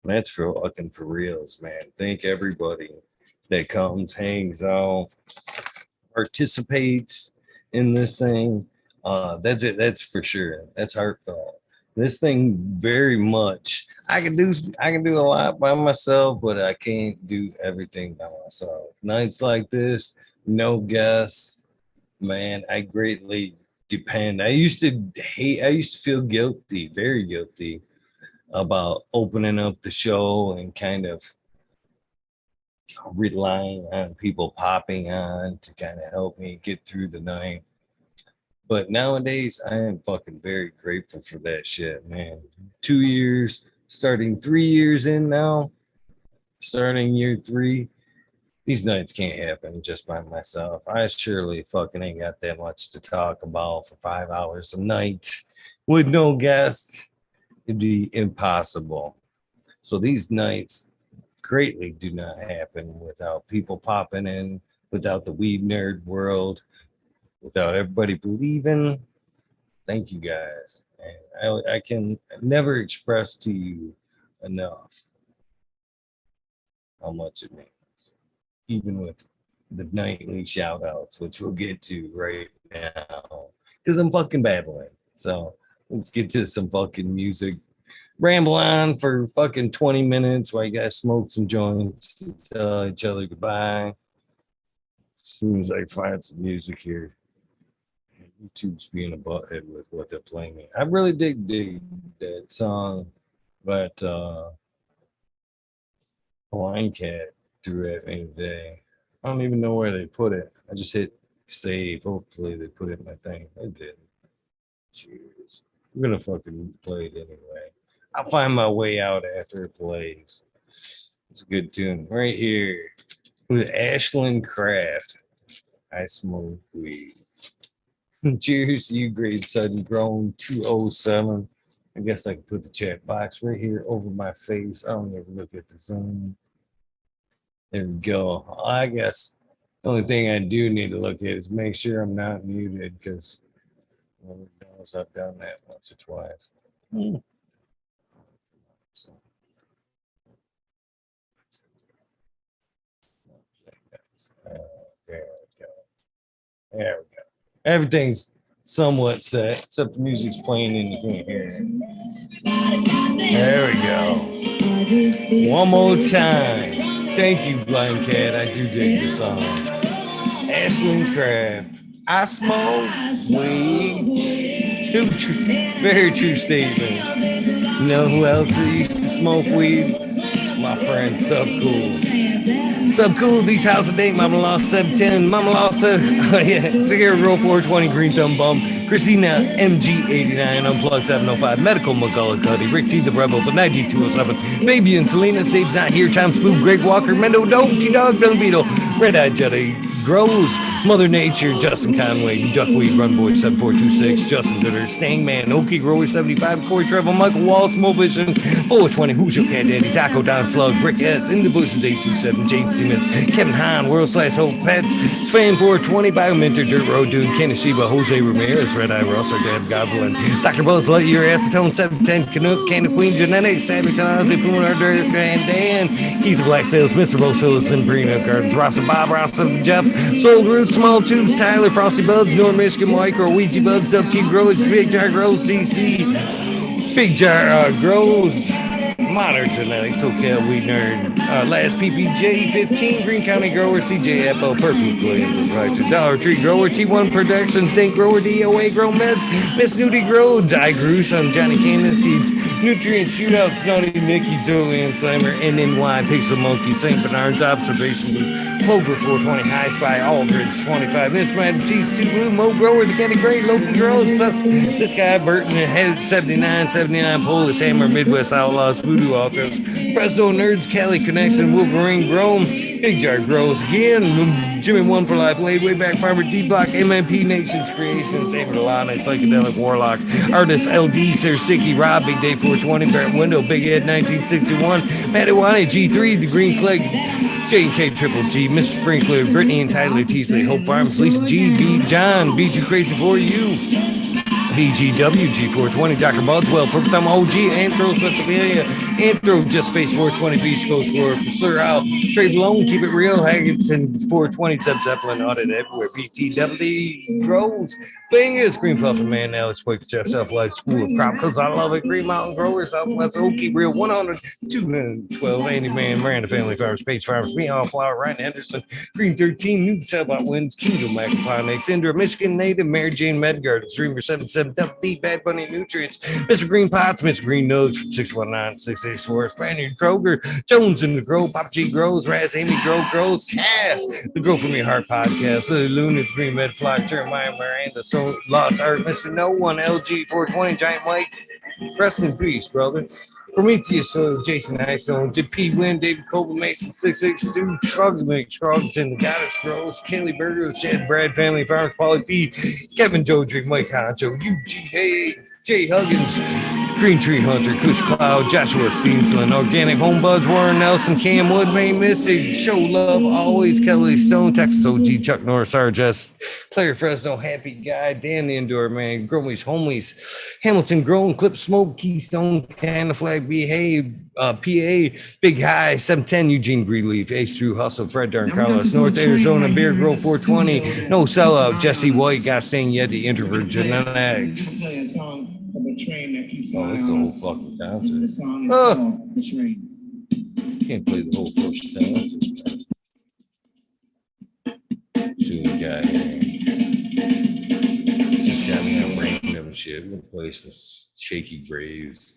That's for fucking for reals, man. Thank everybody that comes, hangs out, participates in this thing. That's for sure. That's heartfelt. This thing very much. I can do a lot by myself, but I can't do everything by myself. Nights like this, no guests, man, I greatly depend. I used to feel guilty, very guilty about opening up the show and kind of relying on people popping on to kind of help me get through the night. But nowadays, I am fucking very grateful for that shit, man. 2 years, starting 3 years in now, starting year 3. These nights can't happen just by myself. I surely fucking ain't got that much to talk about for 5 hours a night with no guests. It'd be impossible. So these nights greatly do not happen without people popping in, without the weed nerd world, without everybody believing. Thank you guys. And I can never express to you enough how much it means, even with the nightly shout outs, which we'll get to right now because I'm fucking babbling. So let's get to some fucking music. Ramble on for fucking 20 minutes while you guys smoke some joints, tell each other goodbye. As soon as I find some music here, YouTube's being a butthead with what they're playing me. I really dig that song, but Blind Cat threw at me today. I don't even know where they put it. I just hit save. Hopefully they put it in my thing. They did. Cheers. I'm gonna fucking play it anyway. I'll find my way out after it plays. It's a good tune right here with Ashland Craft. I smoke weed. Cheers, you great sudden grown 207. I guess I can put the chat box right here over my face. I don't ever look at the Zoom. There we go. I guess the only thing I do need to look at is make sure I'm not muted because I've done that once or twice. So, there we go. There we go. Everything's somewhat set, except the music's playing and you can't hear it. There we go. One more time. Thank you, Blind Cat. I do dig the song. Ashland Craft. I smoke weed. Very true statement. You know who else used to smoke weed? My friend Subcool. Subcool, these house of date, Mama Lost 710, Mama Lost 7, oh yeah, Cigar Roll 420, Green Thumb Bum, Christina MG89, Unplugged 705, Medical McGullicuddy, Rick T, the Rebel, the 9207, Baby and Selena, Save's Not Here, Time Spook, Greg Walker, Mendo Dope, T-Dog, Billy Beetle, Red Eye Jetty, Grows, Mother Nature, Justin Conway, Duckweed, Run Boy 7426, Justin Gooder, Stang Man, Okie Grower 75, Corey Treble, Michael Wall, Small Vision, 420, Who's Your Cat Daddy, Taco Down Slug, Rick S, In the Bushes 827, James Siemens, Kevin Hahn, World Slash Hope, Pet, Svan 420, Biominter, Dirt Road Dude, Kenny Sheba, Jose Ramirez, Red Eye Ross, our Dad Goblin, Dr. Buzz Lightyear, Acetone 710, Canuck, Candy Queen, Genetics, Sabotage, Puma, Dirk, and Dan, Keith the Black Sales, Mr. Rosilis, and Brina Gardens, Rasa Bob, Rasa Jeff, Sold Roots, Small Tubes, Tyler, Frosty Buds, North Michigan, Micro, Ouija Buds, Dub T Grows, Big Jar Grows, DC, Big Jar Grows, Modern Genetics, SoCal Weed Nerd, Last PPJ 15, Green County Grower, CJ Apple, Perfectly Imperfect, Dollar Tree Grower, T1 Productions, Stink Grower, DOA Grow Meds, Miss Nudie Grows, I Grew Some, Johnny Cannon Seeds, Nutrient Shootout, Snotty, Mickey, Zolian Slimer, NNY, Pixel Monkey, St. Bernard's Observation Booth, Clover 420, High Spy, Aldridge 25, Miss Mad Cheese 2 Blue, Mo Grower, The Candy Gray, Loki Grows, this guy, Burton, Head 79, Polish Hammer, Midwest Outlaws, Voodoo Ultras, Presto Nerds, Cali Connection, Wolverine Grown, Big Jar Grows again, Jimmy One for Life, Laid Way Back Farmer, D Block, MMP Nations Creations, Saber Delana, Psychedelic Warlock, Artist LD, Sir Sicky, Rob, Big Day 420, Barrett Window, Big Ed 1961, Matawane, G3, The Green Clegg, J&K Triple G, Miss Sprinkler, Brittany and Tyler Teasley, Hope Farms, Lisa G, B John, Be Too Crazy For You, BGW, G420, Dr. Budswell, Purple Thumb OG, Anthro, Pennsylvania, Anthro, Just Face 420, Beast Coast for Sir Al, Trade Loan, Keep It Real, Haggerton 420, Sub Zeppelin, Audit Everywhere, BTWD, Grows, Bingus, Green Puffin Man, Alex Quake, Jeff Self Life, School of Crop, Cause I Love It, Green Mountain Growers, Southwest Okie, Real 100, 212, Andy Man, Miranda Family Farms, Page Farms, Meaulflower, Ryan Henderson, Green 13, New Sailboat Winds, Kingdom Macaponics, Indra, Michigan Native, Mary Jane Medgard, Dreamer 77, 7 double D Bad Bunny Nutrients, Mr. Green Pots, Mr. Green Nugs from 619-684, Spaniard Kroger, Jones in the Grove, Pop G Grows, Raz, Amy Grows, Cass, the Grow From Your Heart podcast, Lily Luna, the Green Med Flock, Jeremiah Miranda, So Lost Art, Mr. No One, LG 420, Giant Mike, rest in peace, brother. Prometheus, Jason Iso, Did P. Win, David Coble, Mason 662, Scrugton, The Goddess Grows, Kaylee Berger, Chad Brad, Family Farms, Polly P, Kevin Jodrick, Mike Honcho, UGA, Jay Huggins, Green Tree Hunter, Kush Cloud, Joshua Steensland, Organic Home Buds, Warren Nelson, Cam Wood, Maine Mystic, Show Love, Always, Kelly Stone, Texas OG, Chuck Norris, Sargest, Claire Fresno, Happy Guy, Dan the Indoor Man, Gromies, Homies, Hamilton Grown, Clip Smoke, Keystone, Canada Flag, Behave, PA, Big High, 710, Eugene Greenleaf, Ace Through Hustle, Fred Darn, Carlos, North Arizona, Beer Grove 420, No Sellout, Jesse White, Gostain Yeti, Introvert Genetics. Oh, it's the whole fucking concert. Can't play the whole fucking concert. See what we got here. It's just got me on random shit. We're gonna play some shaky graves.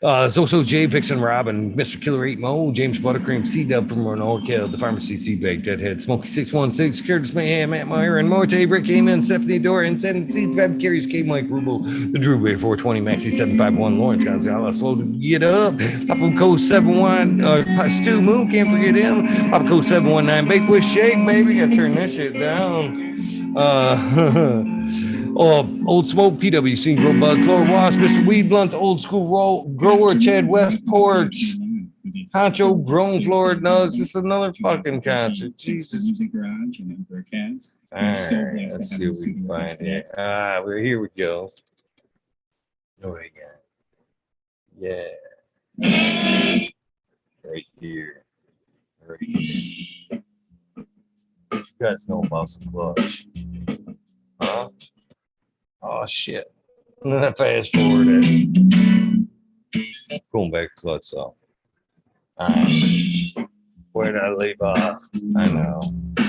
Zoso J, Vixen Robin, Mr. Killer 8 Mo, James Buttercream, C Dub from Norkill, The Pharmacy C Bag, Deadhead, Smokey 616, Curtis Mayhem, Matt Meyer, and Morte, Rick Heyman, Stephanie Dore, and Seven Seeds, Fab Carries, K Mike Ruble, The Drew Way 420, Maxi 751, Lawrence Gonzalez, Slow to Get Up, Papa Co 71, Stu Moon, can't forget him, Papa Co 719, Bake with Shake, baby, gotta turn that shit down. Old Smoke, PWC, Grow Bud, Floor Wasp, Mr. Weed Blunt, Old School Grower, Chad Westport, Honcho, Grown Floor Nugs. This is another fucking concert. Jesus. All right, let's see what we can find here. Here we go. Oh, yeah. Right here. Right here. You guys know about some clutch. Huh? Oh shit. And then I fast forward it. Going back to clutch off. Alright. Where did I leave off? I know.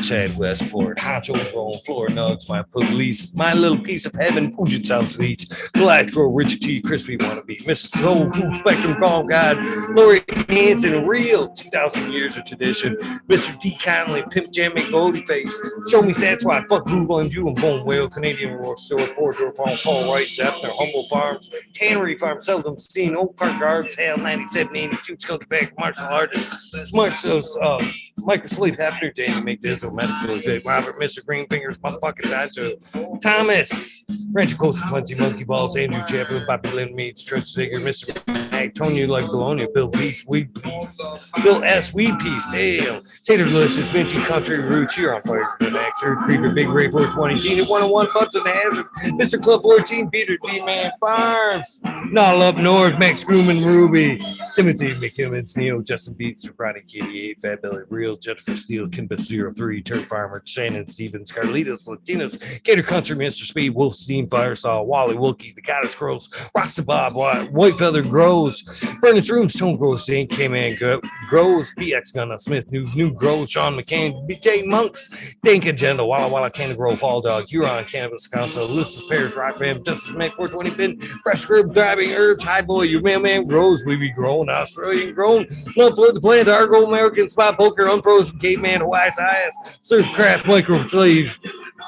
Chad Westport, Honcho Grown Floor Nugs, my police, my little piece of heaven, Puget Sound Beach, Black Grow, Richard T, Crispy Wannabe, Mrs. Soul, Cool Spectrum, Call God, Lori Hanson, Real 2,000 Years of Tradition, Mr. D. Conley, Pimp Jam, Goldie Face, Show Me Sats, Why Fuck Groove on You and Bone Whale, Canadian Roar Store, Porter Farm, Paul White, Zephyr, Humble Farms, Tannery Farm, Seldom Seen, Oak Park Guards, Hale 9782, Skunk Back, Martial Artists, Marshall's, Michael Sleep, Hefner, Danny McDizzle, Medical Effect, Robert, Mr. Greenfingers, Motherfucking Tacho, Thomas, Rancho Costa, Plenty, Monkey Balls, Andrew Chapman, Bobby Lynn Meats, Stretch Digger, Mr. Mac, Tony like Bologna, Bill Peace, Weed Peace, Bill S. Weed Peace, damn, Tater Delicious, Minty Country Roots, you're on fire for the next, Earth Creeper, Big Ray 420, Tina 101, Butts and Hazard, Mr. Club 14, Peter D-Man Farms, Not Up North, Max Grooman, Ruby, Timothy McKimmons, Neo, Justin Beats, Ronnie KD8, Fat Belly Real, Jennifer Steele, Kinbus 03, Turk Farmer, Shannon Stevens, Carlitos, Latinos, Gator Country, Mr. Speed, Wolf Steam, Firesaw, Wally Wilkie, The Goddess Grows, Rasta Bob, White Feather Grows, Burnet's Room, Stone Grows, St. K-Man Grows, BX Gunna, Smith, New Grows, Sean McCain, BJ Monks, Dank Agenda, Walla Walla, Canada Grow, Fall Dog, Huron, Cannabis Council, Ulysses Paris, Rock Fam, Justice Mac, 420 Bin, Fresh Herb, Driving Herbs, High Boy, Your Mailman Grows, We Be Grown, Australian Grown, Love for the Plant, Argo, American Spot Poker, Unfrozen, Caveman, Hawaii Size, Surf Craft, Micro Sleeve,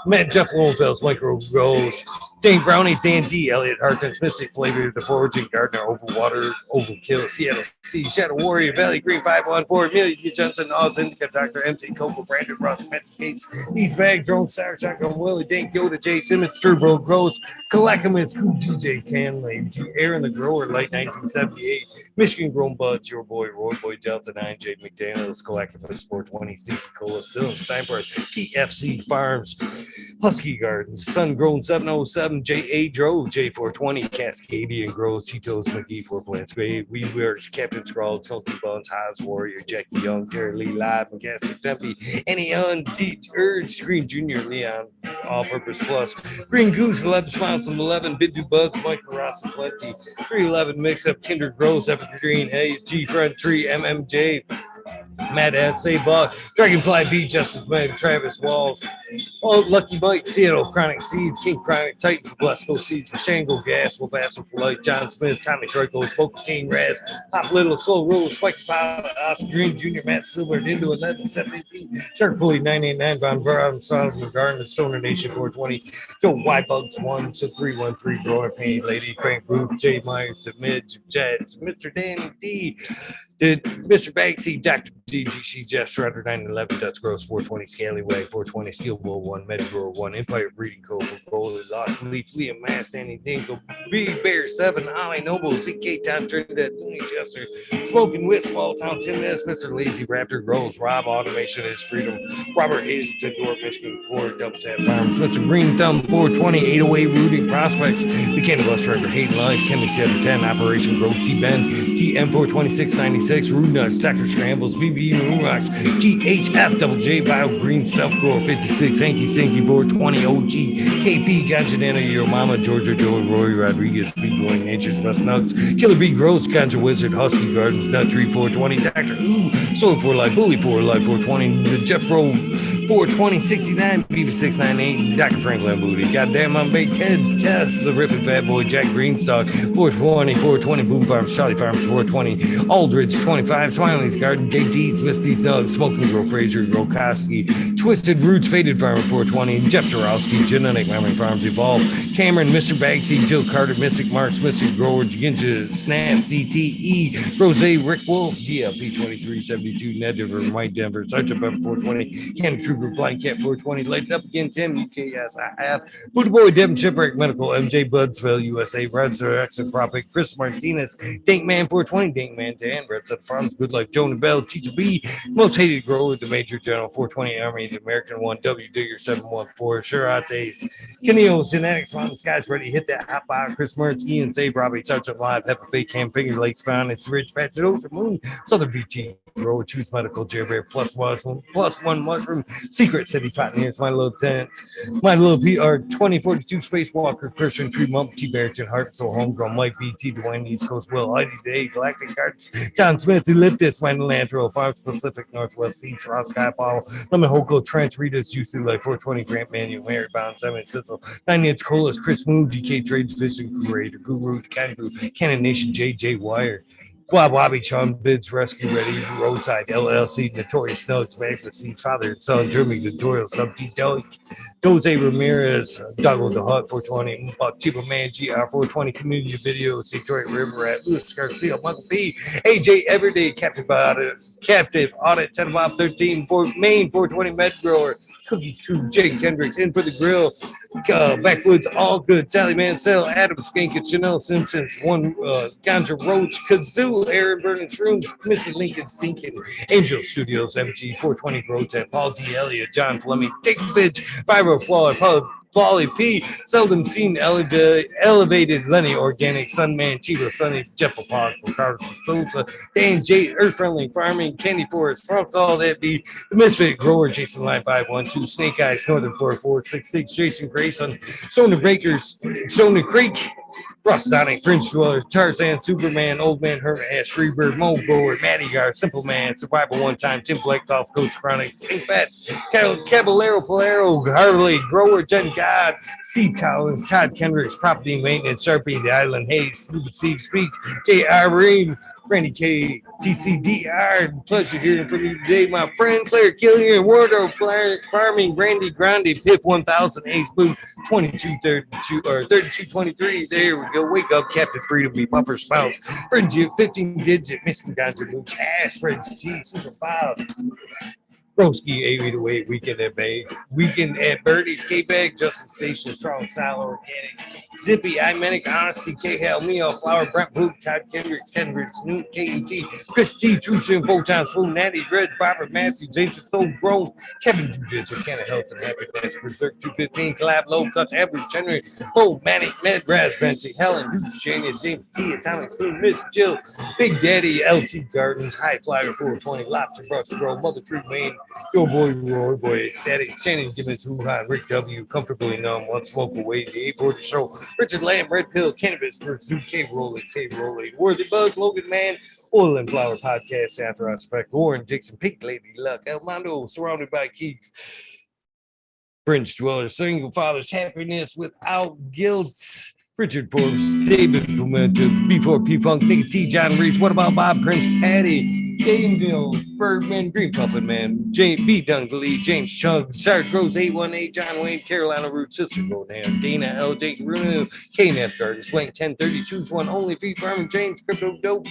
Matt Jeff Lowenfeld's Micro Grows, Dane Brownie, Dan D, Elliot Harkins, Mystic Flavor, The Foraging Gardener, Overwater, Overkill, Seattle C, Shadow Warrior, Valley Green 514, Amelia Johnson, Oz Indica, Dr. MC, Coco, Brandon Ross, Matt Gates, East Bag, Drone, Sour Shotgun, Willie, Dane Yoda, Jay Simmons, Turbo Grows, Collectiments, Cool DJ Canley, Aaron the Grower, late 1978, Michigan Grown Buds, Your Boy, Roy Boy, Delta 9, Jade McDaniels, Collectiments, 420, Steve Cola, Dylan Steinberg, PFC Farms, Husky Gardens, Sun Grown 707, J.A. Drove, J420, Cascadian Grows, Tito's McGee, 4 Plants Grave, We Works, Captain Scrawl, Chunky Buns, Haas Warrior, Jackie Young, Terry Lee Live, and Gaston Tempe, Any Urge, Green Jr., Leon, All Purpose Plus, Green Goose, 11 Smiles from 11, Bidu Bugs, Michael Ross and Plenty, 311 Mix Up, Kinder Grows, Evergreen Haze, G Front Tree, MMJ, Matt S.A. Buck, Dragonfly B, Justice Meg, Travis Walls, Lucky Mike, Seattle, Chronic Seeds, King Chronic, Titan, Blasco Seeds, Shango Gas, Wolfasser for Light, John Smith, Tommy Troiko, Smoke King Raz, Pop Little, Slow Rose, Spike Pilot, Oscar Green Jr., Matt Silver, Into 1170, Shark Pulley 989, Von Brown, Son of the Garden, Stoner Nation 420, Joe Y Bugs 1, so 313, Roy Payne, Lady, Frank Root, Jay Myers, Midge, Jets, Mr. Danny D. Did Mr. Banksy, Dr. DGC, Jeff Strutter, 911, Dutch Gross, 420, Scallywag, 420, Steel Bull 1, Medigore 1, Empire Breeding Co. for Gold, Lost Leaf, Liam Mass, Danny Dingle, B Bear 7, Ollie Noble, CK Town, Trinidad, Looney Chester, Smoking With, Small Town, Tim S, Mr. Lazy Raptor, Grows, Rob, Automation is Freedom, Robert Hazelton, Door, Michigan, Core, Double Tap Farms, Mr. Green Thumb, 420, 808, Rooting Prospects, The Candy Bus Driver, Hayden Life, Kenny 710, Operation Grove, T-Ben, TM 42696, Rude Nuts, Dr. Scrambles, VB Moon Rocks, GHF, Double J, Bio Green, Stuff Core, 56, Hanky Sinky, 420, OG, KP, Ganja Nana, Yo Mama, Georgia Joey, Roy Rodriguez, Big Boy, Nature's Best Nuts, Killer Bee Gross, Ganja Wizard, Husky Gardens, Nut Tree, 420, Dr. Ooh, Soul for Life, Bully for Life, 420, the Jeff Rowe, 420, 69, Beaver 698, Dr. Franklin Booty, Goddamn, I'm Big Ted's Test, the Riffin' Fat Boy, Jack Greenstock, 420, 420, Boom Farms, Charlie Farms, 420, Aldridge, 25, Smiley's Garden, JD's, Misty's Nug, Smoking Grow, Fraser, Grokoski, Twisted Roots, Faded Farmer, 420, Jeff Jarowski, Genetic Memory Farms, Evolve, Cameron, Mr. Bagsy, Jill Carter, Mystic Marks, Mystic Grower, Ginja, Snap, DTE, Rose, Rick Wolf, GLP 2372, Ned Denver, White Denver, Sergeant Pepper 420, Candy Trooper, Blind Cat 420, Light It Up Again, Tim, UKS, I have, BuddhaBoy, Devin Shipwreck, Medical, MJ Budsville, USA, Red X and Profit, Chris Martinez, Dinkman 420, Dinkman Dan, Red Set Farms, Good Life, Jonah Bell, Teacher B, Most Hated Grower, the Major General 420 Army, the American One, W Digger 714, Shirates, Kenio, Genetics, Mountain Skies, Ready, Hit That Hot Bar, Chris Mertz, Ian Save, Robbie, Touch Up Live, Pepper Fake Cam, Finger Lakes Found, It's Rich, Patch It Ocean Moon, Southern VT, Grower, Choose Medical, Jailbreak, plus one Mushroom, Secret City Pioneers, My Little Tent, My Little PR, 2042 Spacewalker, Christian Tree Mump, T. Barrington, Heart, So Homegrown, Mike BT, Dwayne, East Coast, Will, Heidi Day, Galactic Cards, John Smith, Elliptus, Landro, Farms Pacific, Northwest Seeds, Ross Skyfall, Lemon Hoko, Trent, Ritas, Youth Life, 420, Grant Manual, Mary Bound, Simon Sissel, 9 Inch Colas, Chris Moon, DK Trades, Vision, Curator, Guru, Canada, Cannon Nation, JJ Wire, Quab Wobby, Sean Bids, Rescue Ready, Roadside, LLC, Notorious Snugs, Magna Seeds, Father and Son, Jeremy, Tutorial, Stub T. Jose Ramirez, Doug the Hut, 420, Buck, Chiba Man, GR, 420, Community Video, Detroit River Rat, Louis Garcia, Michael P, AJ Everyday, Captive Audit, 10 Bob 13, Maine, 420, Med Grower, Cookie Crew, Jake Kendricks, In for the Grill, Backwoods, All Good, Sally Mansell, Adam Skankett, Chanel Simpsons, One Ganja Roach, Kazoo, Aaron Burning Shrooms, Missy Lincoln Sinkin, Angel Studios, MG, 420 Grotep, Paul D. Elliott, John Fleming, Dick Bitch, Vibro Flower, Polly P, Seldom Seen, Elevated, Lenny Organic, Sunman, Chivo, Sunny, Jeff Park, Carlos Sosa, Dan J, Earth Friendly Farming, Candy Forest, Front All That Be, The Misfit Grower, Jason Line 512, Snake Eyes, Northern 4466, Jason Grayson, Sona Breakers, Sona Creek, Ross Sonic, Fringe Dweller, Tarzan, Superman, Old Man, Hermit Ash, Freebird, Mo Grower, Matty Gar, Simple Man, Survival One Time, Tim Blake, Golf Coach Chronic, Stink Fat, Caballero, Polaro, Harley, Grower, Jen God, Steve Collins, Todd Kendricks, Property Maintenance, Sharpie, The Island Hayes, Stupid Steve Speak, J.R. Ream, Randy K, TCDR. Pleasure hearing from you today, my friend Claire Killian, Wardrobe Farming, Brandy Grande, Pip 1000, Ace Blue, 2232 or 3223. There we go. Wake up, Captain Freedom, be Buffer Spouse, Fringe 15 digit, Miss Ganja Mooch, Ash, Fringe G, Super 5. Broski, 808, Weekend at Birdie's, K-Bag, Justin Station, Strong Style, Organic, Zippy, Imenic, Honesty, K-Hell, Meaulflower, Brent Boot, Todd Kendricks, Nuke, K-E-T, Chris T, True Sin, Botown, Food, Natty, Red, Robert Matthews, Ancient Soul Grown, Kevin Jiu-Jitsu, Canada Health and Happiness, Berserk 215, Collab, Low Cuts, Average, Henry, Bo, Manic, Med, Raz, Benchy, Helen, Shanius, James T, Atomic Food, Miss Jill, Big Daddy, LT Gardens, High Flyer, 420, Lobster, Brush, Grow, Mother Tree, Maine, Yo boy, Roy boy, Static, Shannon Gibbons, Wuhan, Rick W, Comfortably Numb, One Smoke Away, the 840 Show, Richard Lamb, Red Pill, Cannabis, Pursuit, K Rolling, Worthy Bugs, Logan Man, Oil and Flower Podcast, After Us Effect, Warren Dixon, Pink Lady Luck, El Mondo, surrounded by Keith, French Dweller, Single Fathers, Happiness Without Guilt, Richard Forbes, David Pimenta, B4 P Funk, Nick T, John Reach, What About Bob, Prince Patty, Daneville, Bergman, Green Puffin Man, B. Dungley, James Chug, Sarge Rose, 818, John Wayne, Carolina Root, Sister Golden, Dana L. J. Bruno, KNF Gardens, Blank 1032, One Only Fee Farming, James Crypto Dope,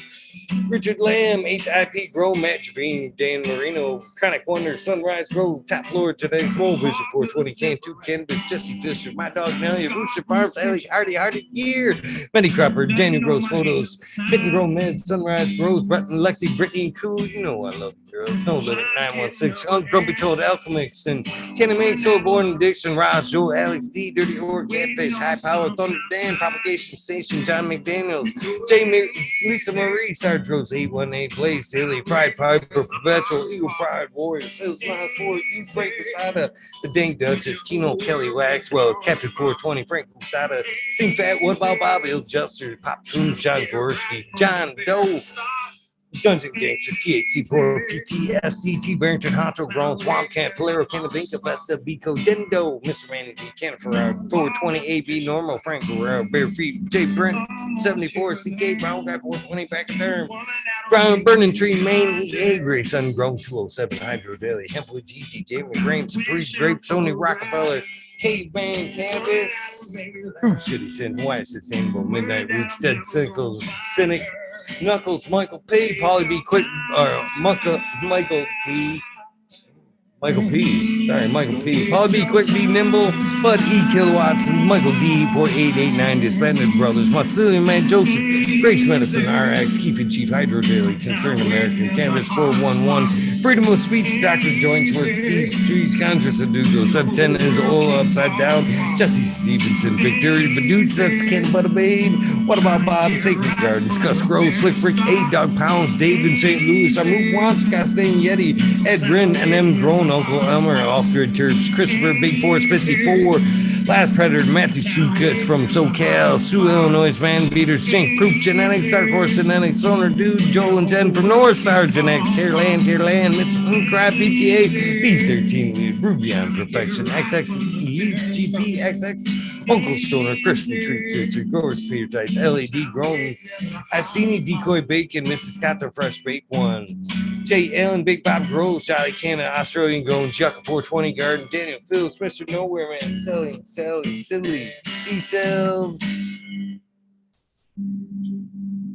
Richard Lamb, HIP Grow, Matt Javine, Dan Marino, Chronic Wonder, Sunrise Grove, Top Floor, Genetics, Mo Vision 420, Can 2 Cannabis, Jesse Fisher, My Dog Nelly, Rooster Farms, Ellie Hardy Gear, Benny Cropper, Daniel Gross Photos, Fit and Grow Med, Sunrise Grows, Bretton, Lexi, Brittany, Cool, you know I love you, girls. No Limit, 916, Grumpy Toad, Alchemix, and Kenny Main, Soulborn, Dixon, Ross, Joe, Alex D, Dirty Org, Catfish, High Power, Thunder Dan, Propagation Station, John McDaniels, Jamie, Lisa Marie, Sarge Rose, 818, Blaze, Haley, Pride Piper, Perpetual, Eagle Pride, Warrior, Sales Miles Forward, You, Frank Posada, The Dang Duchess, Keno, Kelly Waxwell, Captain 420, Frank Posada, Sing Fat, What About Bob, Il Juster, Pop Tunes, John Gorski, John Doe, Dungeon Gangster, THC4, PTSD, T. Barrington, Honcho, Grown, Swamp Camp, Polero, Canavinca, Vesta, Bico, Dendo, Mr. Manny D, Ken Ferraro, 420, AB, Normal, Frank Guerrero, Bear Feet, J. Brent, 74, CK, Brown Guy, 420, Back of Term, Brown, Burning Tree, Maine, EA, Gray, Sungrown, 207, Hydro Daily, Hempwood, GG, Jamie Graham, Supreme Grape, Sony Rockefeller, Caveman, Canvas, Fruit City, Sin, Hawaii, Sustainable, Midnight Roots, Dead Cynic, Knuckles, Michael P, Polly B, Quick, Michael T, Michael P, sorry, Michael P, Polly B, Quick B, Nimble, Bud E, Kilowatts, and Michael D, 4889, Disbanded Brothers, Massilian Man, Joseph, Grace Medicine, RX, Keith and Chief, Hydro Daily, Concerned American, Canvas 411, Freedom of Speech, Dr. Joints, Worth These Trees, Congress of Dougal, 710 is all upside down, Jesse Stevenson, Victoria, Badoots, that's Ken Babe, What About Bob, Sacred Gardens, Gus Grove, Slick Rick, A-Dog Pounds, Dave in St. Louis, Amu Wants, Castain Yeti, Ed Grin, and M. Grown, Uncle Elmer, Off-Grid Terps, Christopher, Big Force 54, Last Predator, Matthew Chukas from SoCal, Sioux, Illinois, Man Beater, Shank, Proof, Genetics, Dark Horse Genetics, Sonar Dude, Joel and Jen from North Star Genetics, Careland, Mitchell, Crab, PTA, B13 Lead, Ruby on Perfection, XX, Elite, GP, XX, Uncle Stoner, Christian Tree Creature, Growers Peter Dice, LED Grown, Iceni, Decoy Bacon, Mrs. Scott, the Fresh Bake One, J. Allen, Big Bob Groves, Charlie Canada, Australian Grown, Yucca 420 Garden, Daniel Phillips, Mr. Nowhere Man, Silly, C-Cells,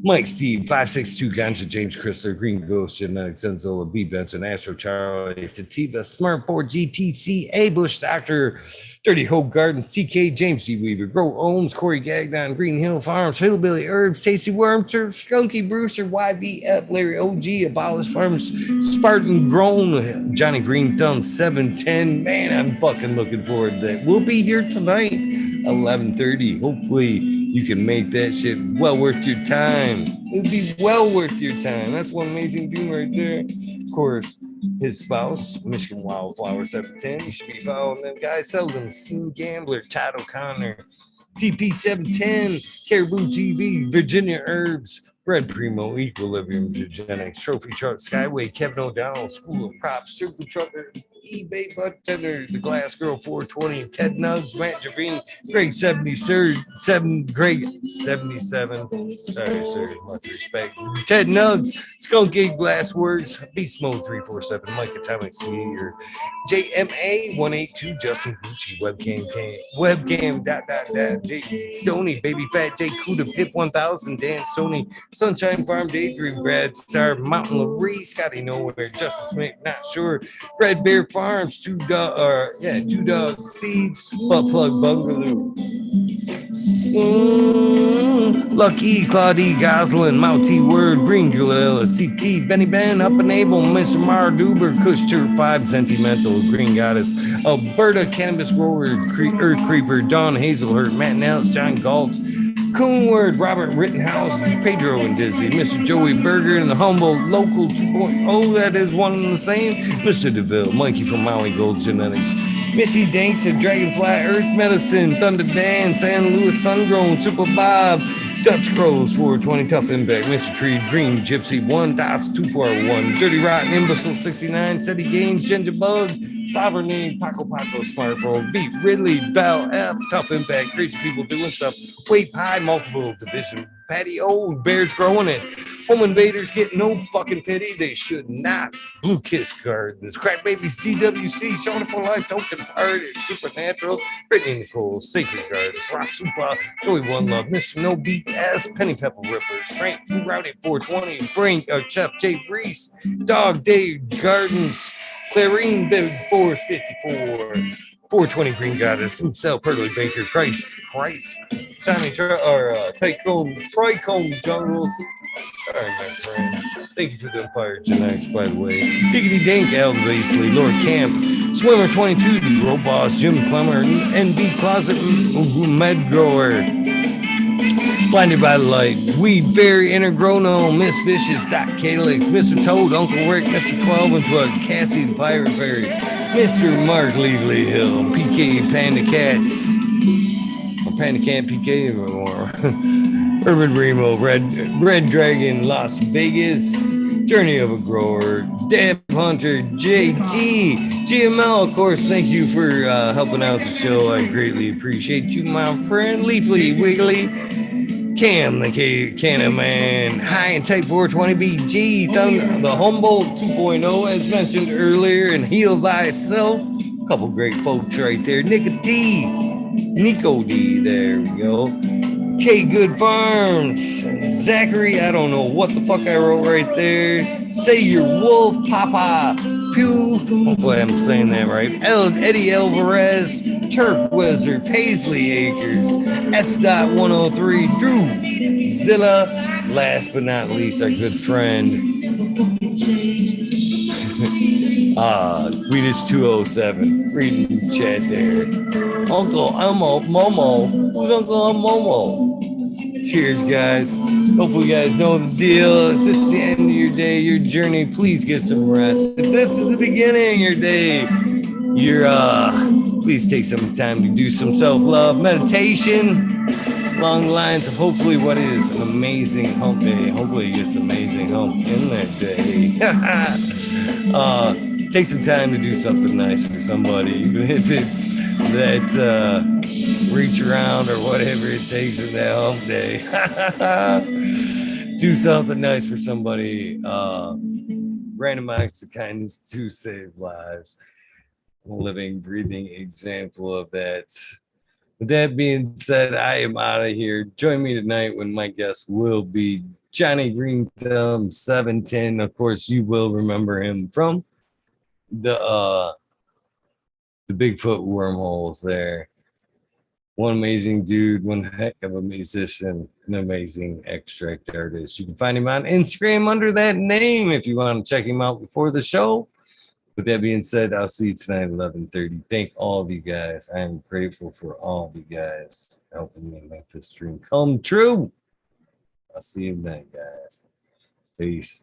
Mike Steve, 562 Ganja, James Chrysler, Green Ghost, Genetics, Enzola, B. Benson, Astro Charlie, Sativa, Smart 4, GTC, A. Bush Doctor, Dirty Hope Garden, TK, James D. Weaver, Grow Ohms, Corey Gagnon, Green Hill Farms, Hillbilly Herbs, Tasty Worms, Skunky Brewster, YBF, Larry OG, Abolish Farms, Spartan Grown, Johnny Green Thumb, 710. Man, I'm fucking looking forward to that. We'll be here tonight, 11:30. Hopefully, you can make that shit well worth your time. It'll be well worth your time. That's one amazing dude right there. Of course, his spouse, Michigan Wildflower 710. You should be following them guys. Seldom Seen Gambler, Todd O'Connor, TP710, Caribou TV, Virginia Herbs, Red Primo, Equilibrium, Eugenics, Trophy Truck, Skyway, Kevin O'Donnell, School of Props, Super Trucker, eBay Bartender, The Glass Girl 420, Ted Nugs, Matt Javine, Greg 77, Greg 77. Sorry, sir. Much respect. Ted Nugs, Skunk Egg Glass Works, Beast Mode 347, Mike Atomic Senior, JMA 182, Justin Gucci, webcam, J Stoney, Baby Fat, J Kuda, Pip 1000, Dan Stoney, Sunshine Farm, Daydream, Brad Star, Mountain Laree, Scotty Nowhere, Justin Smith, not sure, Red Bear Farms, Two Dog Seeds, Butt Plug Bungaloo. Lucky, Claudie, Goslin, Mouty Word, Green Gorilla, CT, Benny Ben, Up and Able, Mr. Mar Duber, Kush Tur 5, Sentimental, Green Goddess, Alberta, Cannabis Grower, Earth Creeper, Dawn Hazelhurt, Matt Nels, John Galt, Coonward, Robert Rittenhouse, Pedro and Dizzy, Mr. Joey Berger, and the humble local 2.0, that is one and the same, Mr. DeVille, Mikey from Maui Gold Genetics, Missy Danks of Dragonfly, Earth Medicine, Thunder Dan, San Luis Sungrown, Super Bob, Dutch Crows, 420, Tough Impact, Mr. Tree, Green Gypsy, 1 DOS 241, Dirty Rotten, Imbecile 69, Seti Gaines, Ginger Bug, Sovereignty, Paco Paco, Smartphone, Beat, Ridley, Bell, F, Tough Impact, Crazy People Doing Stuff, Wait High, Multiple Division, Patty O, Bears Growing It, Home Invaders get no fucking pity, they should not. Blue Kiss Gardens, Crack Babies, TWC, Showing for Life, Token Party, Supernatural, Brittany Nicole, Sacred Gardens, Ross Super, Joey One Love, Mr. No Beat S, Penny Pepper Ripper, Strength, Blue Rowdy 420, Frank, Chef Jay Reese, Dog Dave Gardens, Clarine Big 454, 420 Green Goddess, himself, Pearly Baker, Christ, Tommy Tricone Jungles. Sorry, my friend. Thank you for the Empire Genetics, by the way. Diggity Dink, Al Basley, Lord Camp, Swimmer 22, the Road Boss, Jim Clemmer, NB Closet, Med Grower, Blinded by the Light, Weed Fairy, Intergrono, Miss Vicious, Doc Calix, Mr. Toad, Uncle Rick, Mr. 12, and to Cassie the Pirate Fairy, Mr. Mark Leavely Hill, PK Panda Cats, or Panda Cat PK or Urban Remo, Red Dragon, Las Vegas, Journey of a Grower, Deb Hunter, JG, GML, of course, thank you for helping out the show. I greatly appreciate you, my friend. Leafly, Wiggly, Cam, the Cannon Man, High and Type 420 BG, the Humboldt 2.0, as mentioned earlier, and Heal Thyself. A couple great folks right there. Nico D, there we go. K Good Farms, Zachary, I don't know what the fuck I wrote right there. Say Your Wolf, Papa, Pew, hopefully I'm saying that right. Eddie Alvarez, Turk Wizard, Paisley Acres, S.103, Drew, Zilla, last but not least, our good friend, Weedish 207, reading the chat there. Uncle Elmo, Momo, who's Uncle Momo? Cheers, guys. Hopefully you guys know the deal. If this is the end of your day, your journey, please get some rest. If this is the beginning of your day, please take some time to do some self-love meditation along the lines of hopefully what is an amazing hump day. Hopefully you get some amazing hump in that day. Take some time to do something nice for somebody, even if it's that reach around or whatever it takes in that hump day. Do something nice for somebody. Random acts of kindness to save lives. A living, breathing example of that. With that being said, I am out of here. Join me tonight when my guest will be Johnny Green Thumb 710. Of course, you will remember him from the Bigfoot wormholes there. One amazing dude, one heck of a musician, an amazing extract artist. You can find him on Instagram under that name if you want to check him out before the show. With that being said, I'll see you tonight at 11:30. Thank all of you guys. I am grateful for all of you guys helping me make this dream come true. I'll see you tonight, guys. Peace.